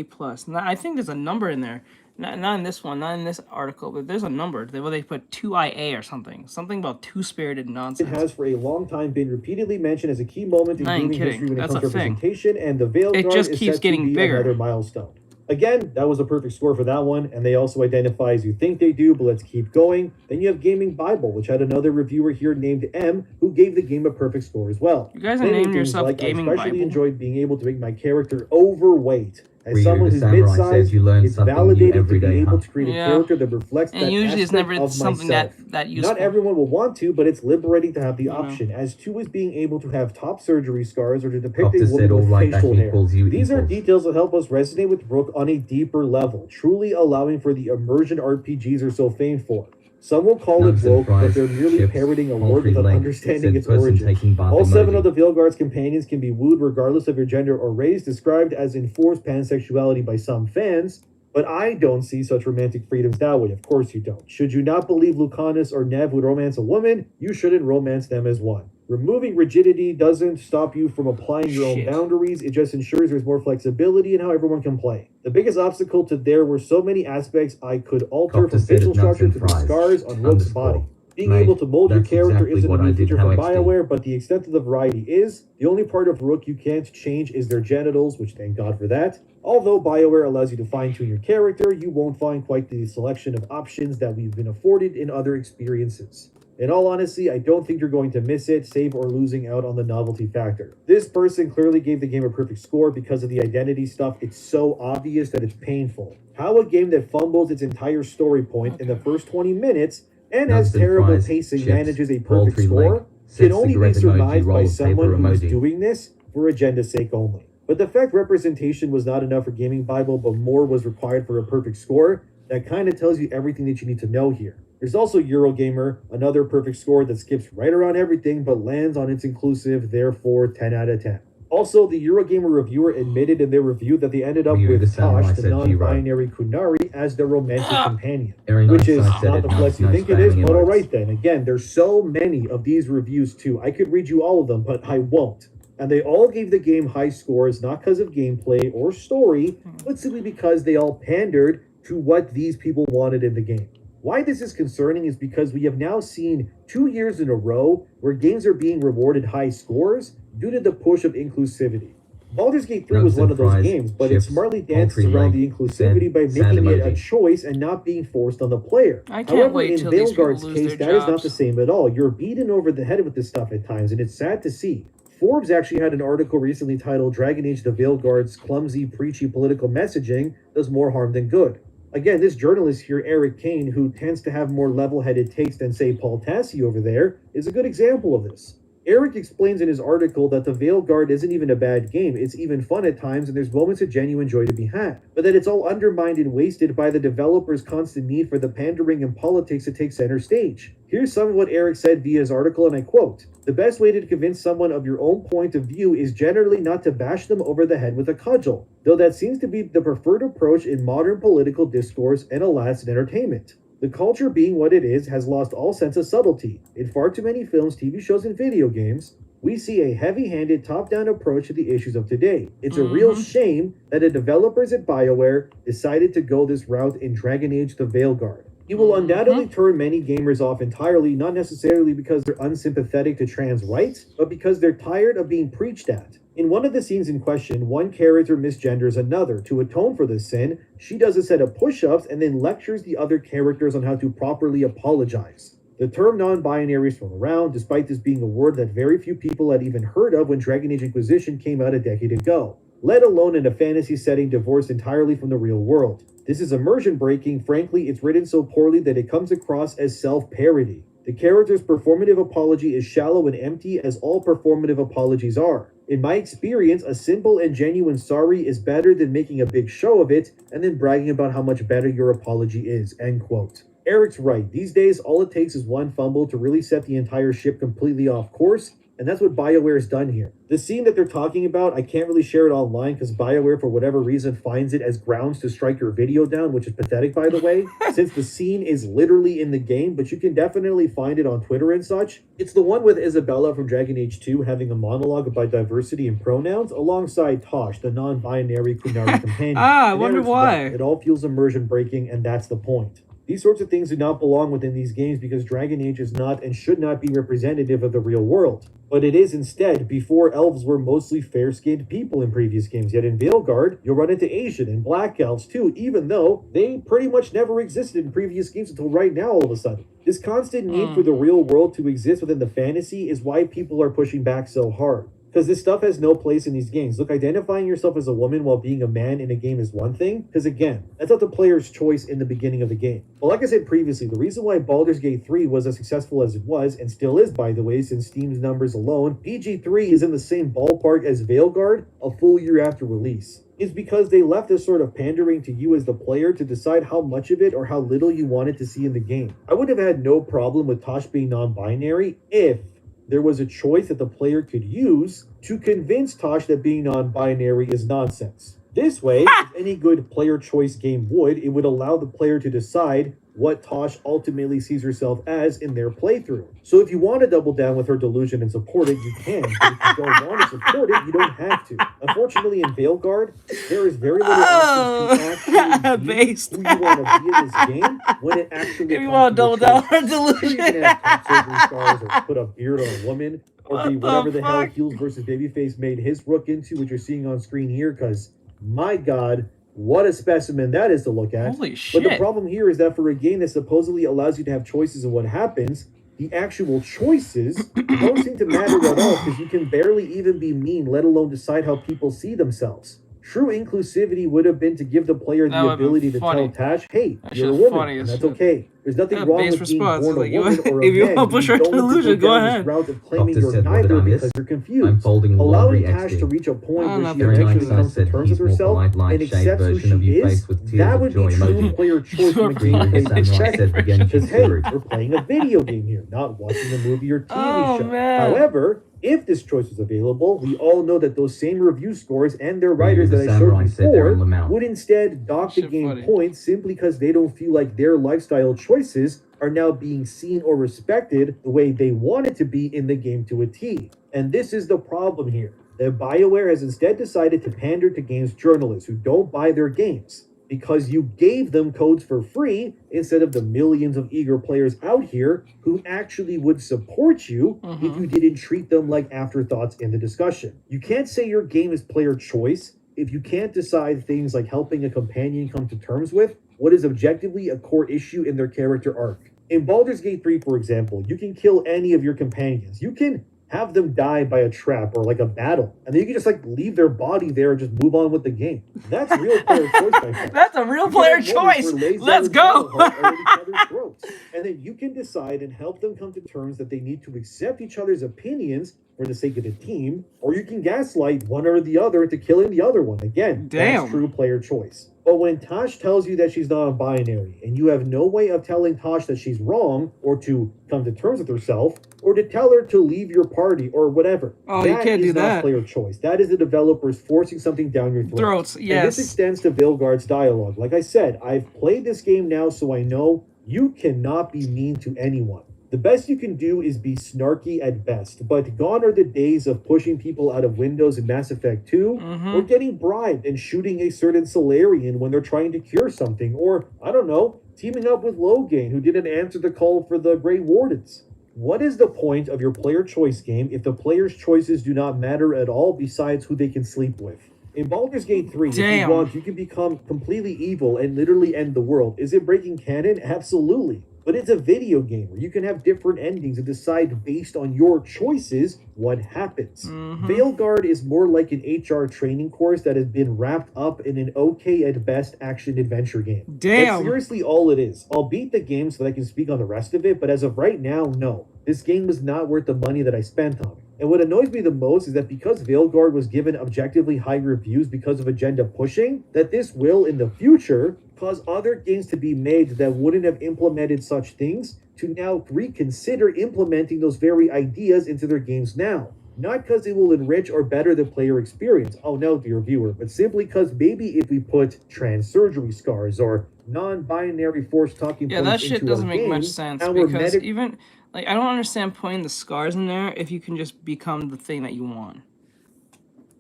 plus. Now I think there's a number in there. Not in this one, not in this article, but there's a number. They put 2IA or something. Something about two-spirited nonsense. It has for a long time been repeatedly mentioned as a key moment in gaming history when it comes to representation, and the Veilguard it just is keeps set getting to be bigger. Another milestone. Again, that was a perfect score for that one, and they also identify as you think they do, but let's keep going. Then you have Gaming Bible, which had another reviewer here named M, who gave the game a perfect score as well. You guys are naming yourself like, Gaming I especially Bible? enjoyed being able to make my character overweight. As Ryu someone the who's Samurai mid-sized, says you learn it's something new validated every to be day, able huh? to create a character that reflects and that usually it's never aspect of something myself. that useful. Not everyone will want to, but it's liberating to have the option, as two is being able to have top surgery scars or to depict a woman with facial hair. These are details that help us resonate with Rook on a deeper level, truly allowing for the immersion RPGs are so famed for. Some will call it woke, but they're merely parroting a word without understanding its origin. All 7 of the Veilguard's companions can be wooed regardless of your gender or race, described as enforced pansexuality by some fans, but I don't see such romantic freedoms that way. Of course you don't. Should you not believe Lucanus or Nev would romance a woman, you shouldn't romance them as one. Removing rigidity doesn't stop you from applying your own boundaries, it just ensures there's more flexibility in how everyone can play. The biggest obstacle to there were so many aspects I could alter from facial structure to the scars on Rook's body. Being able to mold your character isn't a new feature from BioWare, but the extent of the variety is. The only part of Rook you can't change is their genitals, which thank God for that. Although BioWare allows you to fine-tune your character, you won't find quite the selection of options that we've been afforded in other experiences. In all honesty, I don't think you're going to miss it, save or losing out on the novelty factor. This person clearly gave the game a perfect score because of the identity stuff. It's so obvious that it's painful. How a game that fumbles its entire story point in the first 20 minutes and has terrible pacing manages a perfect score can only be survived by someone who's doing this for agenda's sake only. But the fact representation was not enough for Gaming Bible, but more was required for a perfect score, that kind of tells you everything that you need to know here. There's also Eurogamer, another perfect score that skips right around everything but lands on its inclusive, therefore 10 out of 10. Also, the Eurogamer reviewer admitted in their review that they ended up Ryu, the with samurai Tosh, the said non-binary Kunari, as their romantic companion. Aaron Which is Einstein said not it the knows flex you no think it is, spamming but emotes. alright then. Again, there's so many of these reviews too. I could read you all of them, but I won't. And they all gave the game high scores, not because of gameplay or story, but simply because they all pandered to what these people wanted in the game. Why this is concerning is because we have now seen 2 years in a row where games are being rewarded high scores due to the push of inclusivity. Baldur's Gate 3 was one of those games, but it smartly dances around the inclusivity by making it a choice and not being forced on the player. I can't However, wait in till these people Veilguard's lose case, their that is not jobs. the same at all. You're beaten over the head with this stuff at times, and it's sad to see. Forbes actually had an article recently titled Dragon Age the Veilguard's clumsy, preachy political messaging does more harm than good. Again, this journalist here, Eric Kane, who tends to have more level-headed takes than, say, Paul Tassi over there, is a good example of this. Eric explains in his article that the Veilguard isn't even a bad game, it's even fun at times and there's moments of genuine joy to be had, but that it's all undermined and wasted by the developer's constant need for the pandering and politics to take center stage. Here's some of what Eric said via his article, and I quote, "The best way to convince someone of your own point of view is generally not to bash them over the head with a cudgel, though that seems to be the preferred approach in modern political discourse and alas in entertainment. The culture being what it is has lost all sense of subtlety. In far too many films, TV shows, and video games, we see a heavy-handed top-down approach to the issues of today. It's a real shame that the developers at BioWare decided to go this route in Dragon Age the Veilguard. It will undoubtedly turn many gamers off entirely, not necessarily because they're unsympathetic to trans rights, but because they're tired of being preached at. In one of the scenes in question, one character misgenders another. To atone for this sin, she does a set of push-ups and then lectures the other characters on how to properly apologize. The term non-binary is thrown around, despite this being a word that very few people had even heard of when Dragon Age Inquisition came out a decade ago, let alone in a fantasy setting divorced entirely from the real world. This is immersion breaking. Frankly, it's written so poorly that it comes across as self-parody. The character's performative apology is shallow and empty, as all performative apologies are. In my experience, a simple and genuine sorry is better than making a big show of it and then bragging about how much better your apology is." End quote. Eric's right. These days, all it takes is one fumble to really set the entire ship completely off course, and that's what BioWare has done here. The scene that they're talking about, I can't really share it online because BioWare, for whatever reason, finds it as grounds to strike your video down, which is pathetic, by the way, since the scene is literally in the game, but you can definitely find it on Twitter and such. It's the one with Isabella from Dragon Age 2 having a monologue about diversity and pronouns alongside Tosh, the non-binary Kunari companion. I And wonder Eric's why. right. It all feels immersion breaking, and that's the point. These sorts of things do not belong within these games because Dragon Age is not and should not be representative of the real world. But it is instead. Before, elves were mostly fair-skinned people in previous games, yet in Veilguard, you'll run into Asian and black elves too, even though they pretty much never existed in previous games until right now all of a sudden. This constant need for the real world to exist within the fantasy is why people are pushing back so hard. Because this stuff has no place in these games. Look, identifying yourself as a woman while being a man in a game is one thing, because again, that's not the player's choice in the beginning of the game. But like I said previously, the reason why Baldur's Gate 3 was as successful as it was, and still is by the way, since Steam's numbers alone, PG-3 is in the same ballpark as Veilguard a full year after release, is because they left this sort of pandering to you as the player to decide how much of it or how little you wanted to see in the game. I would have had no problem with Tosh being non-binary if there was a choice that the player could use to convince Tosh that being non-binary is nonsense. This way, if any good player choice game would, it would allow the player to decide what Tosh ultimately sees herself as in their playthrough. So if you want to double down with her delusion and support it, you can. But if you don't want to support it, you don't have to. Unfortunately, in Veilguard, there is very little option to actually be based. who you want to be in this game when it actually If you want to double down on Sure, you delusion. can have top surgery scars or put a beard on a woman or be What the whatever the hell fuck? Heels versus Babyface made his rook into, which you're seeing on screen here, because my god, what a specimen that is to look at. Holy But shit. the problem here is that for a game that supposedly allows you to have choices in what happens, the actual choices don't seem to matter at all because you can barely even be mean, let alone decide how people see themselves. True inclusivity would have been to give the player That the would've been ability to funny. tell Tash, hey, That you're a shit's woman, funny and as that's shit. okay. There's nothing Yeah, wrong base with being response born is a like, you- woman or a if you man. wanna push her to don't want to illusion, go go down ahead. this route of claiming Doctor you're said, what did neither I because miss? you're I'm confused. folding Allowing laundry Tash to XD. reach a point Oh, where not she Very eventually nice, I comes to said, terms he's with more herself polite, and light-shade accepts who version of she you is, faced with tears that of would joy be true emoji. player choice when a game Super is played Samurai said, respectfully. begin Because hey, Jinchuru. we're playing a video game here, not watching a movie or TV Oh, show. man. However, if this choice was available, we all know that those same review scores and their Ryu writers the that I showed Samurai said before Darren Lamau. would instead dock the Shit game funny. points simply because they don't feel like their lifestyle choices are now being seen or respected the way they want it to be in the game to a T. And this is the problem here. That BioWare has instead decided to pander to games journalists who don't buy their games because you gave them codes for free instead of the millions of eager players out here who actually would support you if you didn't treat them like afterthoughts in the discussion. You can't say your game is player choice if you can't decide things like helping a companion come to terms with what is objectively a core issue in their character arc. In Baldur's Gate 3, for example, you can kill any of your companions. You can have them die by a trap or like a battle, and then you can just like leave their body there and just move on with the game. That's real player choice, my friend. That's a real You can player have moments choice. where Lae'zel Let's and go. Shadowheart are at each other's throats, and then you can decide and help them come to terms that they need to accept each other's opinions for the sake of the team, or you can gaslight one or the other into killing the other one. Again, Damn. that's true player choice. But when Tosh tells you that she's non-binary, and you have no way of telling Tosh that she's wrong, or to come to terms with herself, or to tell her to leave your party, or whatever, Oh, you can't is do not that. player choice. That is the developers forcing something down your throat. Throats, And yes. this extends to Veilguard's dialogue. Like I said, I've played this game now, so I know you cannot be mean to anyone. The best you can do is be snarky at best, but gone are the days of pushing people out of windows in Mass Effect 2, or getting bribed and shooting a certain Solarian when they're trying to cure something, or, I don't know, teaming up with Logain who didn't answer the call for the Grey Wardens. What is the point of your player choice game if the player's choices do not matter at all besides who they can sleep with? In Baldur's Gate 3, if Damn. you want, you can become completely evil and literally end the world. Is it breaking canon? Absolutely. But it's a video game where you can have different endings and decide based on your choices what happens. Veilguard is more like an HR training course that has been wrapped up in an okay at best action adventure game. Damn. That's seriously all it is. I'll beat the game so that I can speak on the rest of it, but as of right now, no. This game was not worth the money that I spent on it. And what annoys me the most is that because Veilguard was given objectively high reviews because of agenda pushing, that this will, in the future, cause other games to be made that wouldn't have implemented such things to now reconsider implementing those very ideas into their games now. Not because it will enrich or better the player experience, oh no, dear viewer, but simply because maybe if we put trans surgery scars or non-binary force talking Yeah, points that shit into doesn't our make much games, sense our because medic- even like I don't understand putting the scars in there if you can just become the thing that you want.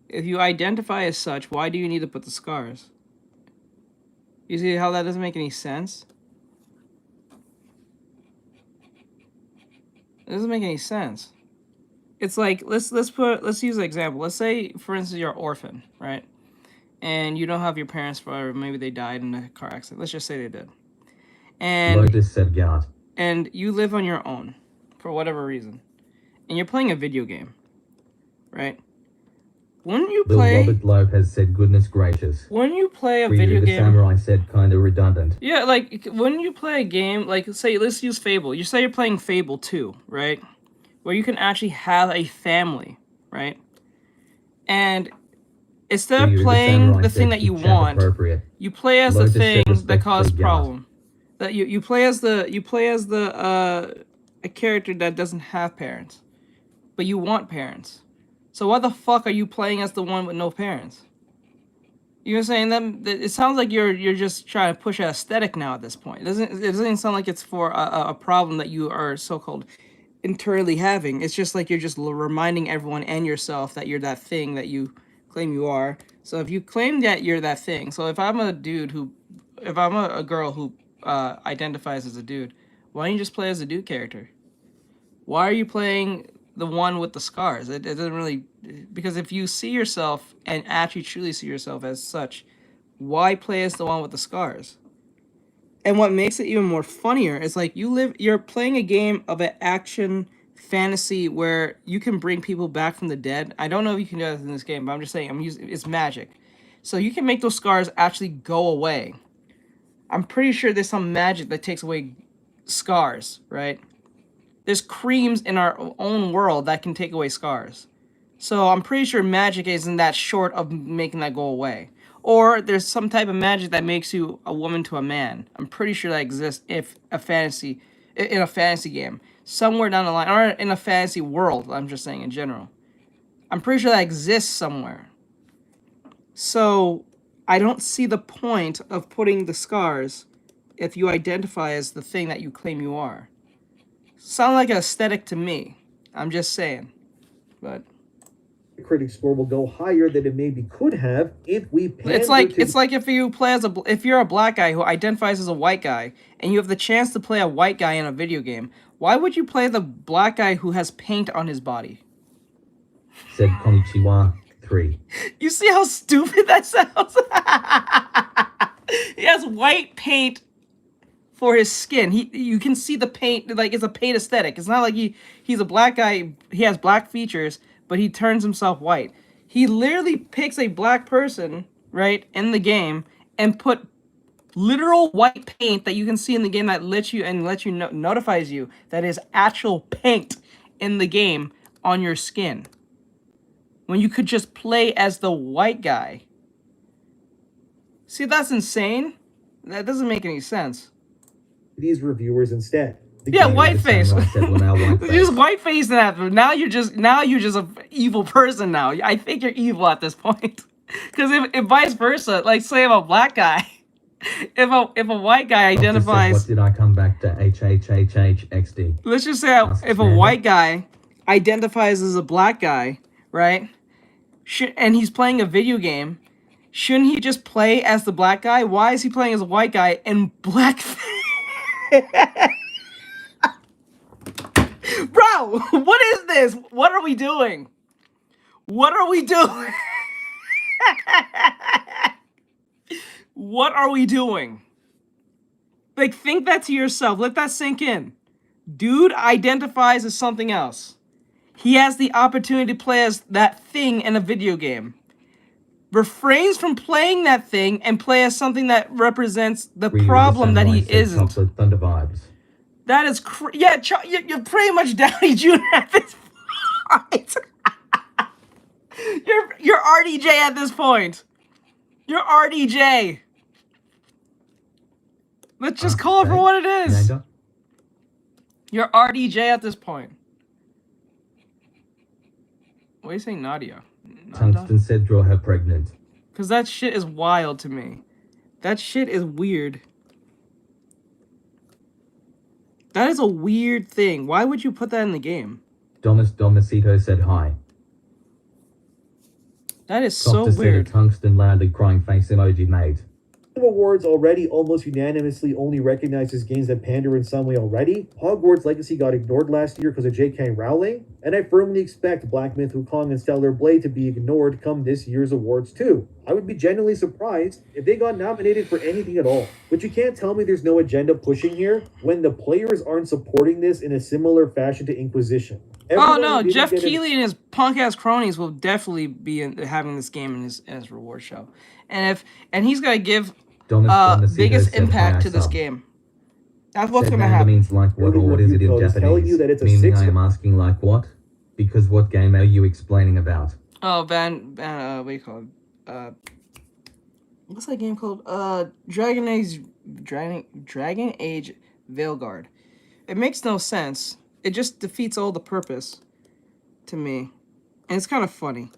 If you identify as such, why do you need to put the scars? You see how that doesn't make any sense? It doesn't make any sense. It's like let's use an example. Let's say, for instance, you're an orphan, right? And you don't have your parents for maybe they died in a car accident. Let's just say they did. And Lotus said God. and you live on your own for whatever reason. And you're playing a video game, right? When you Bill play Robert Lopez said, goodness gracious. when you play a Ryu video the game, Samurai said, kinda redundant. yeah, like when you play a game, like say let's use Fable. You say you're playing Fable 2, right? Where you can actually have a family, right? And instead Ryu of the playing Samurai the said, thing that keep you chat want, appropriate. you play as the Lotus said, thing that respectfully, caused God. problem. That you play as a character that doesn't have parents, but you want parents. So why the fuck are you playing as the one with no parents? You know what I'm saying? That it sounds like you're just trying to push an aesthetic now at this point. It doesn't sound like it's for a problem that you are so-called internally having. It's just like you're just reminding everyone and yourself that you're that thing that you claim you are. So if you claim that you're that thing, so if I'm a girl who identifies as a dude, why don't you just play as a dude character? Why are you playing the one with the scars? It doesn't really, because if you see yourself and actually truly see yourself as such, why play as the one with the scars? And what makes it even more funnier is like you're playing a game of an action fantasy where you can bring people back from the dead. I don't know if you can do that in this game, but I'm just saying it's magic. So you can make those scars actually go away. I'm pretty sure there's some magic that takes away scars, right? There's creams in our own world that can take away scars. So I'm pretty sure magic isn't that short of making that go away. Or there's some type of magic that makes you a woman to a man. I'm pretty sure that exists in a fantasy game. Somewhere down the line, or in a fantasy world, I'm just saying in general. I'm pretty sure that exists somewhere. So I don't see the point of putting the scars if you identify as the thing that you claim you are. Sound like an aesthetic to me. I'm just saying. But critic score will go higher than it maybe could have if we pander it's like if you play as if you're a black guy who identifies as a white guy and you have the chance to play a white guy in a video game, why would you play the black guy who has paint on his body? Said Konnichiwa 3. You see how stupid that sounds? He has white paint for his skin. You can see the paint, like it's a paint aesthetic. It's not like he's a black guy, he has black features, but he turns himself white. He literally picks a black person, right, in the game and put literal white paint that you can see in the game that notifies you that is actual paint in the game on your skin. When you could just play as the white guy. See, that's insane. That doesn't make any sense. These reviewers instead. Yeah, whiteface. Just whiteface that. Now you're just an evil person now. I think you're evil at this point. Because if vice versa, like say I'm a black guy, if a white guy identifies. What did I come back to HHHHXD? Let's just say if a white guy identifies as a black guy, right? And he's playing a video game, shouldn't he just play as the black guy? Why is he playing as a white guy in blackface? Bro, what is this? What are we doing? What are we doing? What are we doing? Like, think that to yourself. Let that sink in. Dude identifies as something else. He has the opportunity to play as that thing in a video game. Refrains from playing that thing and play as something that represents the problem that he isn't. Thunder vibes. That is you're pretty much Downey Jr. at this point. You're RDJ at this point. You're RDJ. Let's just call it for what it is. Nanda? You're RDJ at this point. What are you saying, Nadia? Tungsten said draw her pregnant. Because that shit is wild to me. That shit is weird. That is a weird thing. Why would you put that in the game? Domicito said hi. That is so weird. Said a tungsten loudly crying face emoji made. Awards already almost unanimously only recognizes games that pander in some way already. Hogwarts Legacy got ignored last year because of J.K. Rowling, and I firmly expect Black Myth Wukong and Stellar Blade to be ignored come this year's awards too. I would be genuinely surprised if they got nominated for anything at all. But you can't tell me there's no agenda pushing here when the players aren't supporting this in a similar fashion to Inquisition. Oh no, Jeff Keighley and his punk-ass cronies will definitely be having this game in his reward show. And he's gonna give biggest impact to this game. That's what's gonna happen. Means like what, or what is it in Japanese? You that it's Meaning I am asking like what? Because what game are you explaining about? Oh, what do you call it? What's that game called? Dragon Age Veilguard. It makes no sense. It just defeats all the purpose to me. And it's kind of funny.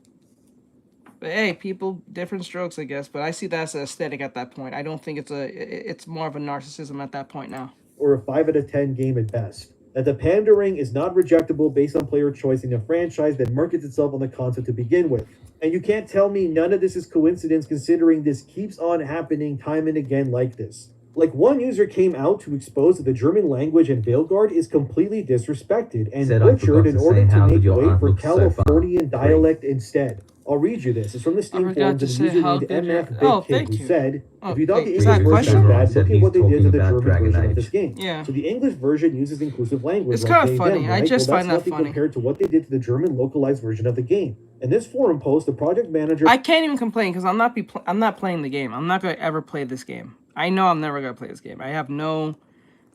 But hey, people, different strokes, I guess. But I see that as an aesthetic at that point. I don't think it's more of a narcissism at that point now. Or a 5 out of 10 game at best. That the pandering is not rejectable based on player choice in a franchise that markets itself on the concept to begin with. And you can't tell me none of this is coincidence considering this keeps on happening time and again like this. Like, one user came out to expose that the German language in Veilguard is completely disrespected and butchered in order to make way for Californian dialect instead. I'll read you this. It's from the Steam forums of a user named MF Big who said, if you thought the English version was bad, look at what they did to the German version of this game. Yeah. So the English version uses inclusive language. It's kind of funny. I just find that funny. Compared to what they did to the German localized version of the game. In this forum post, the project manager... I can't even complain because I'm not playing the game. I'm not going to ever play this game. I know I'm never going to play this game. I have no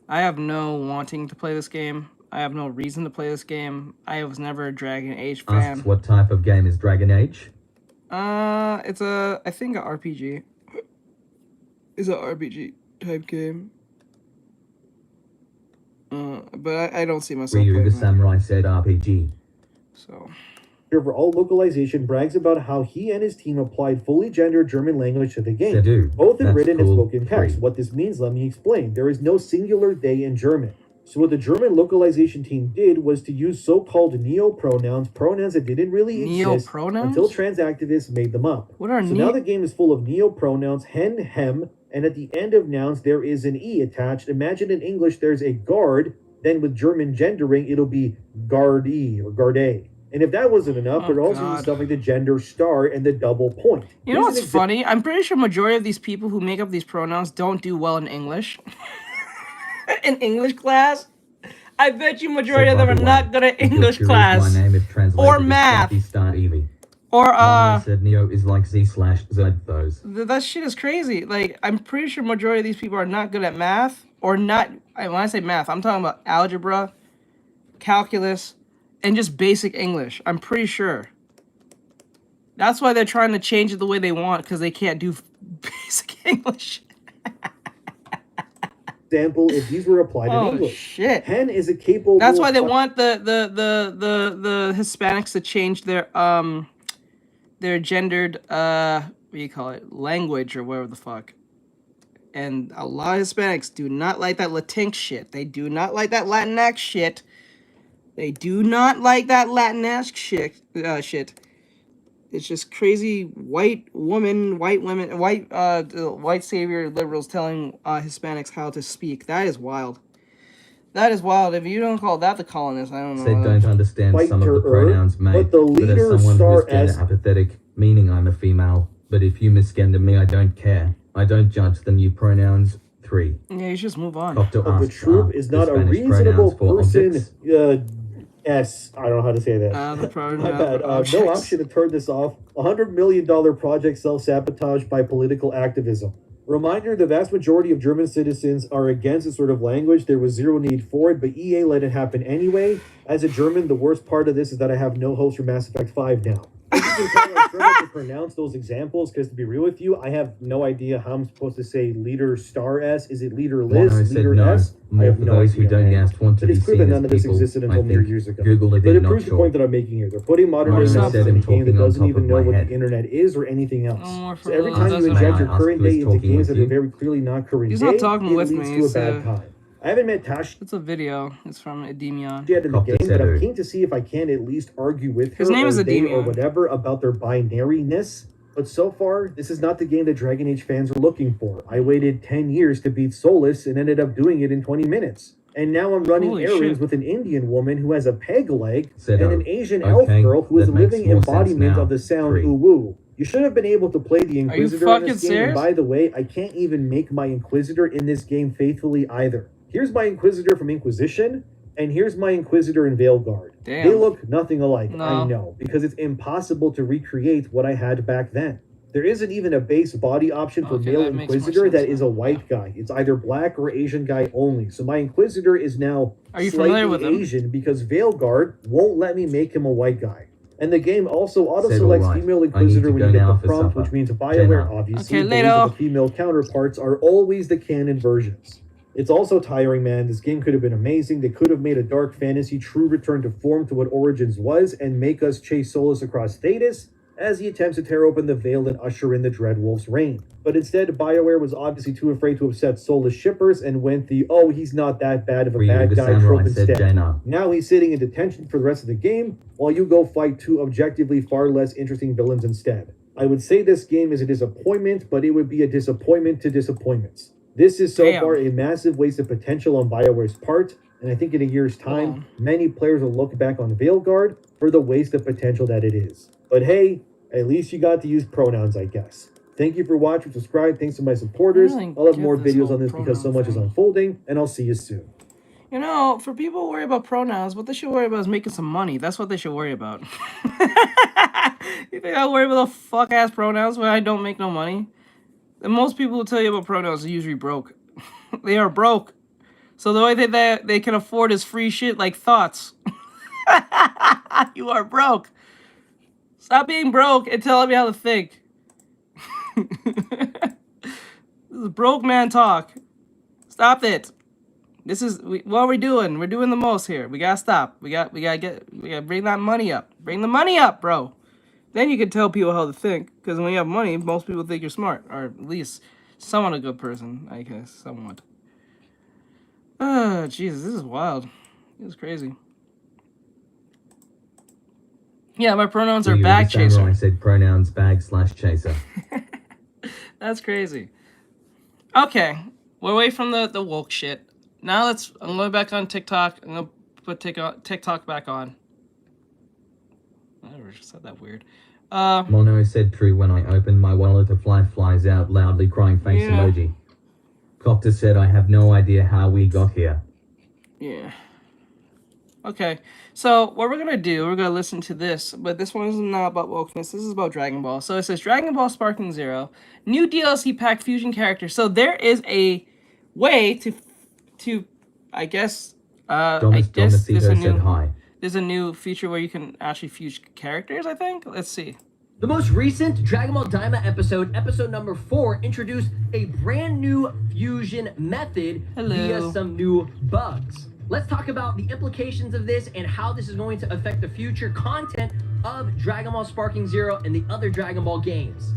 I have no wanting to play this game. I have no reason to play this game. I was never a Dragon Age fan. Asks what type of game is Dragon Age? It's I think an RPG. It's an RPG type game. But I don't see myself Ryu playing the that. Samurai said RPG. So. For all localization brags about how he and his team applied fully gendered German language to the game, do. both in That's written and cool. spoken text. Free. What this means, let me explain. There is no singular they in German. So what the German localization team did was to use so-called neo-pronouns, pronouns that didn't really exist Neo-pronouns? until trans activists made them up. What are So now the game is full of neo-pronouns, hen, hem, and at the end of nouns there is an e attached. Imagine in English there's a guard, then with German gendering it'll be guard-e or guard-a. And if that wasn't enough, they're also using stuff like the gender star and the double point. You know what's funny? I'm pretty sure majority of these people who make up these pronouns don't do well in English. In English class, I bet you majority of them are not good at English class or math. Or said Neo is like Z/Z those. That shit is crazy. Like, I'm pretty sure majority of these people are not good at math or not. When I say math, I'm talking about algebra, calculus, and just basic English. I'm pretty sure. That's why they're trying to change it the way they want, because they can't do basic English. Example, if these were applied in English. Shit. Hen is a capable. That's why they want the Hispanics to change their gendered what do you call it, language or whatever the fuck. And a lot of Hispanics do not like that Latinx shit. They do not like that Latinx shit. They do not like that Latinx shit. It's just crazy white women, white savior liberals telling Hispanics how to speak. That is wild. That is wild. If you don't call that the colonists, I don't know. They don't understand some of the pronouns, mate. But the leader as someone star who's gender apathetic, meaning I'm a female. But if you misgender me, I don't care. I don't judge the new pronouns. 3. Yeah, you just move on. But the troop is not a reasonable person. S. I don't know how to say that. My bad. No option to turn this off. $100 million project self-sabotaged by political activism. Reminder, the vast majority of German citizens are against this sort of language. There was zero need for it, but EA let it happen anyway. As a German, the worst part of this is that I have no hopes for Mass Effect 5 now. I struggle to pronounce those examples because, to be real with you, I have no idea how I'm supposed to say leader star S. Is it leader Liz? Leader S? I have no idea. Who don't want to it's be clear that none of this existed until mere years ago. Google it but it not proves the point that I'm making here. They're putting modern day stuff in a game that doesn't even know what the internet is or anything else. So every time you inject your current day into games that are very clearly not current day, it leads to a bad time. I haven't met Tash. It's a video. It's from Edemion. Yet in the game, but I'm keen to see if I can at least argue with her His name is or they Edemion. or whatever about their binariness. But so far, this is not the game that Dragon Age fans are looking for. I waited 10 years to beat Solus and ended up doing it in 20 minutes. And now I'm running Holy errands shit. with an Indian woman who has a peg leg Said, and an Asian elf girl who is a that makes living more sense embodiment now. of the sound 3. ooh-woo. You should have been able to play the Inquisitor in fucking this game. serious? And by the way, I can't even make my Inquisitor in this game faithfully either. Here's my Inquisitor from Inquisition, and here's my Inquisitor in Veilguard. Damn. They look nothing alike, No. I know, because it's impossible to recreate what I had back then. There isn't even a base body option for Okay, male that makes more Inquisitor sense that is now. a white guy. It's either black or Asian guy only. So my Inquisitor is now Are you familiar slightly with him? Asian because Veilguard won't let me make him a white guy. And the game also auto-selects alright. female I need Inquisitor to when go you get now the for prompt, supper. which means BioWare Jenna. obviously Okay, believes later. that the female counterparts are always the canon versions. It's also tiring, man. This game could have been amazing. They could have made a dark fantasy true return to form to what Origins was and make us chase Solus across Thetis as he attempts to tear open the veil and usher in the Dreadwolf's reign. But instead, BioWare was obviously too afraid to upset Solus shippers and went the, oh, he's not that bad of a Ryu bad the guy Samurai trope said instead. Jaina. Now he's sitting in detention for the rest of the game, while you go fight two objectively far less interesting villains instead. I would say this game is a disappointment, but it would be a disappointment to disappointments. This is so Damn. far a massive waste of potential on BioWare's part, and I think in a year's time, many players will look back on Veilguard for the waste of potential that it is. But hey, at least you got to use pronouns, I guess. Thank you for watching, subscribe, thanks to my supporters. I don't I'll have get more this videos whole on this because so pronoun much is thing. unfolding, and I'll see you soon. You know, for people who worry about pronouns, what they should worry about is making some money. That's what they should worry about. You think I worry about the fuck-ass pronouns when I don't make no money? And most people who tell you about pronouns are usually broke. They are broke. So the only thing that they can afford is free shit like thoughts. You are broke. Stop being broke and telling me how to think. This is broke man talk. Stop it. This is what are we doing? We're doing the most here. We gotta stop. We gotta bring that money up. Bring the money up, bro. Then you can tell people how to think. Because when you have money, most people think you're smart, or at least somewhat a good person. I guess somewhat. Oh, Jesus, this is wild. This is crazy. Yeah, my pronouns are bag chaser. I said pronouns bag/chaser. That's crazy. Okay, we're away from the woke shit. Now I'm going back on TikTok. I'm gonna put TikTok back on. I never said that weird. Mono said true when I opened my wallet. A fly flies out loudly, crying face emoji. Copter said I have no idea how we got here. Yeah. Okay, so what we're gonna do, we're gonna listen to this, but this one is not about wokeness. This is about Dragon Ball. So it says Dragon Ball Sparking Zero, new DLC pack fusion characters. So there is a way to I guess there's a new feature where you can actually fuse characters. I think. Let's see. The most recent Dragon Ball Daima episode number 4, introduced a brand new fusion method via some new bugs. Let's talk about the implications of this and how this is going to affect the future content of Dragon Ball Sparking Zero and the other Dragon Ball games.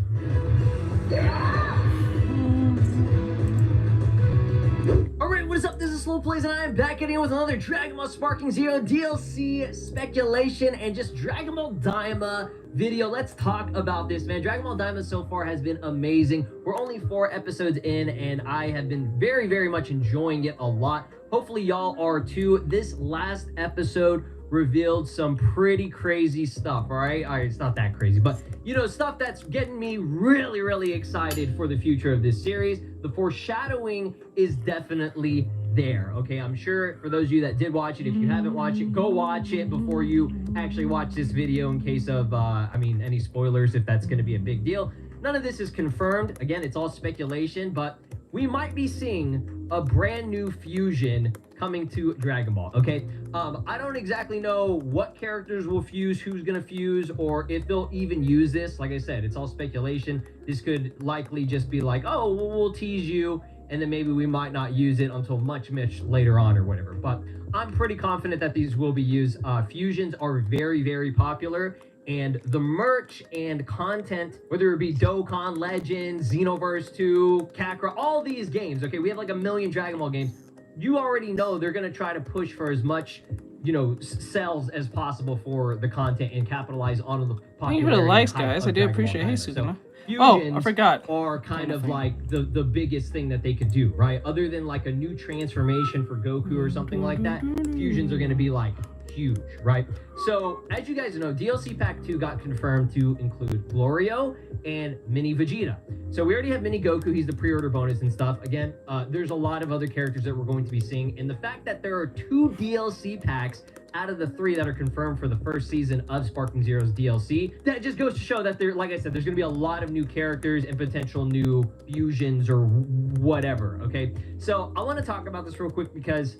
Alright, what is up? This is Slow Plays and I am back again with another Dragon Ball Sparking Zero DLC speculation and just Dragon Ball Daima video. Let's talk about this, man. Dragon Ball Daima so far has been amazing. We're only 4 episodes in and I have been very, very much enjoying it a lot. Hopefully y'all are too. This last episode revealed some pretty crazy stuff, all right? It's not that crazy, but you know, stuff that's getting me really, really excited for the future of this series. The foreshadowing is definitely there, okay? I'm sure for those of you that did watch it, if you haven't watched it, go watch it before you actually watch this video in case of, any spoilers, if that's gonna be a big deal. None of this is confirmed. Again, it's all speculation, but we might be seeing a brand new fusion coming to Dragon Ball, okay? I don't exactly know what characters will fuse, who's gonna fuse, or if they'll even use this. Like I said, it's all speculation. This could likely just be like, oh, we'll tease you, and then maybe we might not use it until much later on or whatever. But I'm pretty confident that these will be used. Fusions are very, very popular. And the merch and content, whether it be Dokkan Legends, Xenoverse 2, Kakarot, all these games, okay? We have like a million Dragon Ball games. You already know they're going to try to push for as much, you know, sales as possible for the content and capitalize on the popularity. Thank you for the likes, guys. I do appreciate it. Hey, Susanna. Oh, I forgot. Are kind of like the biggest thing that they could do, right? Other than like a new transformation for Goku or something like that, fusions are going to be like huge, right? So as you guys know, DLC Pack 2 got confirmed to include Glorio and Mini Vegeta. So we already have Mini Goku. He's the pre-order bonus and stuff. Again, there's a lot of other characters that we're going to be seeing, and the fact that there are 2 DLC packs out of the 3 that are confirmed for the first season of Sparking Zero's DLC, that just goes to show that there, like I said, there's going to be a lot of new characters and potential new fusions or whatever, okay? So I want to talk about this real quick because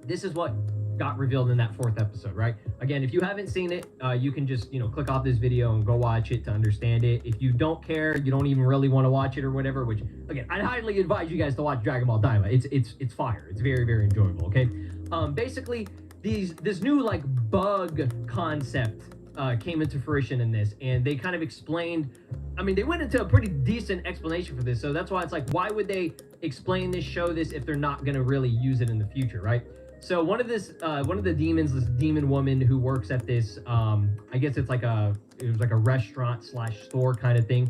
this is what got revealed in that 4th episode, right? Again, if you haven't seen it, you can just, you know, click off this video and go watch it to understand it. If you don't care, you don't even really want to watch it or whatever, which, again, I'd highly advise you guys to watch Dragon Ball Daima. It's fire. It's very, very enjoyable, okay? Basically, this new, like, bug concept came into fruition in this, and they kind of explained, I mean, they went into a pretty decent explanation for this, so that's why it's like, why would they explain this, show this, if they're not going to really use it in the future, right? So one of the demons, this demon woman who works at this, I guess it was like a restaurant / store kind of thing.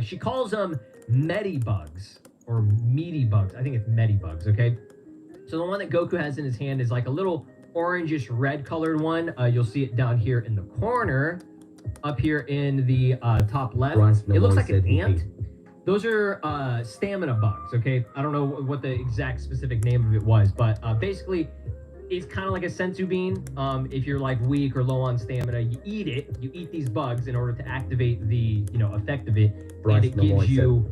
She calls them Medibugs or Meaty Bugs. I think it's Medibugs, okay? So the one that Goku has in his hand is like a little orangish red colored one. You'll see it down here in the corner, up here in the top left. It looks like an ant. Those are stamina bugs, okay? I don't know what the exact specific name of it was, but basically, it's kind of like a senzu bean. If you're like weak or low on stamina, you eat it. You eat these bugs in order to activate the, you know, effect of it, and it gives you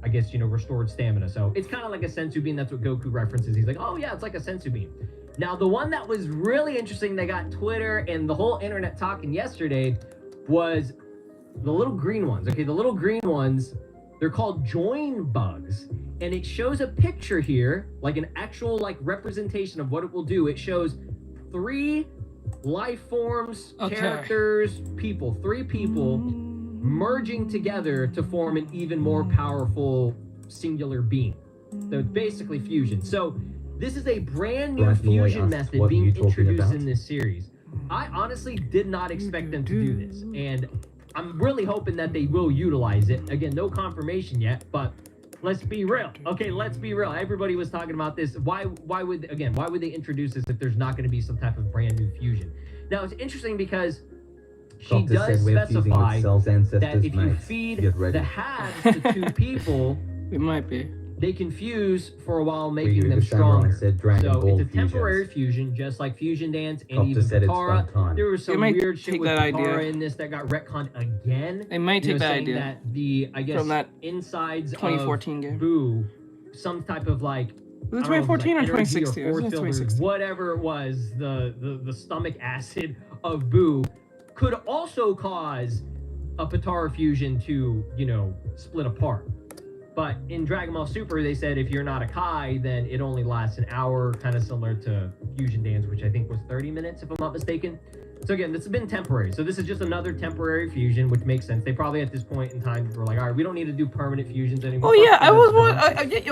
I guess, you know, restored stamina. So it's kind of like a sensu bean. That's what Goku references. He's like, oh yeah, it's like a sensu bean. Now, the one that was really interesting that got Twitter and the whole internet talking yesterday was the little green ones. Okay, the little green ones, they're called join bugs. And it shows a picture here, like an actual like representation of what it will do. It shows 3 life forms, characters, people, 3 people merging together to form an even more powerful singular being. So it's basically fusion. So this is a brand new fusion method being introduced in this series. I honestly did not expect them to do this, and I'm really hoping that they will utilize it. Again, no confirmation yet, but let's be real. Okay, let's be real. Everybody was talking about this. Why would they introduce this if there's not going to be some type of brand new fusion? Now, it's interesting because she does specify that if you feed the halves to 2 people, it might be. They can fuse for a while, making them stronger. So it's a temporary fusion, just like Fusion Dance and even Katara. There was some weird shit with Katara in this that got retconned again. They might take that idea that the, I guess, from that insides 2014 game. Boo, some type of like, was it 2014 or 2016? Or 2016. Whatever it was, the stomach acid of Boo could also cause a Katara fusion to, you know, split apart. But in Dragon Ball Super, they said if you're not a Kai, then it only lasts an hour, kind of similar to Fusion Dance, which I think was 30 minutes, if I'm not mistaken. So again, this has been temporary. So this is just another temporary fusion, which makes sense. They probably at this point in time were like, all right, we don't need to do permanent fusions anymore. Oh yeah, I was.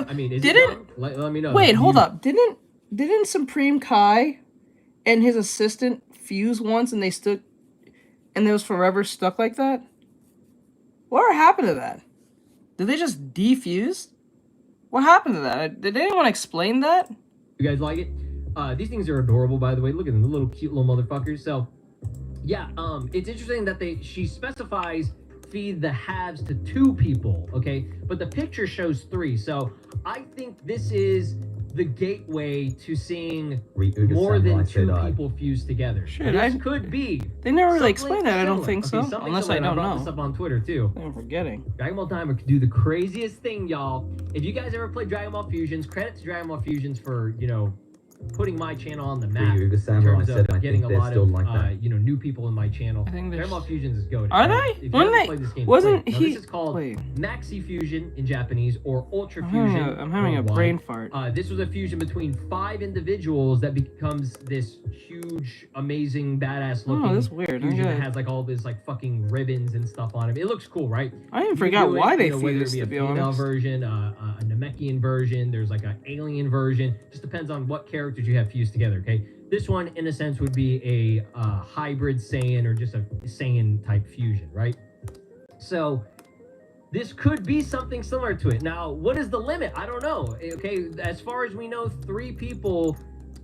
I mean, is didn't it let me know. Wait, hold up. Didn't Supreme Kai and his assistant fuse once, and they stood, and they was forever stuck like that? What happened to that? Did they just defuse? What happened to that? Did anyone explain that? You guys like it? These things are adorable, by the way. Look at them, the little cute little motherfuckers. So, yeah, it's interesting that she specifies feed the halves to 2 people, okay? But the picture shows 3. So I think this is the gateway to seeing more than 2 people fused together. Shit, this could be. They never really explained that. I don't think so. Okay, Unless I don't know. I brought this up on Twitter too. I'm forgetting. Dragon Ball Daima could do the craziest thing, y'all. If you guys ever played Dragon Ball Fusions, credit to Dragon Ball Fusions for, you know, putting my channel on the map in terms of getting a lot of you know, new people in my channel. Dragon Ball Fusions is goated. Are they? If you haven't played this game, wasn't he? This is called Maxi Fusion in Japanese, or Ultra Fusion. I'm having a brain fart. This was a fusion between 5 individuals that becomes this huge, amazing, badass looking. Oh, that's weird. Fusion that has like all this like fucking ribbons and stuff on it. It looks cool, right? I even forgot why they fused. Whether it be a female version, a Namekian version, there's like an alien version. Just depends on what characters you have fused together, okay? This one, in a sense, would be a hybrid Saiyan or just a Saiyan type fusion, right? So this could be something similar to it. Now, what is the limit? I don't know, okay? As far as we know, 3 people,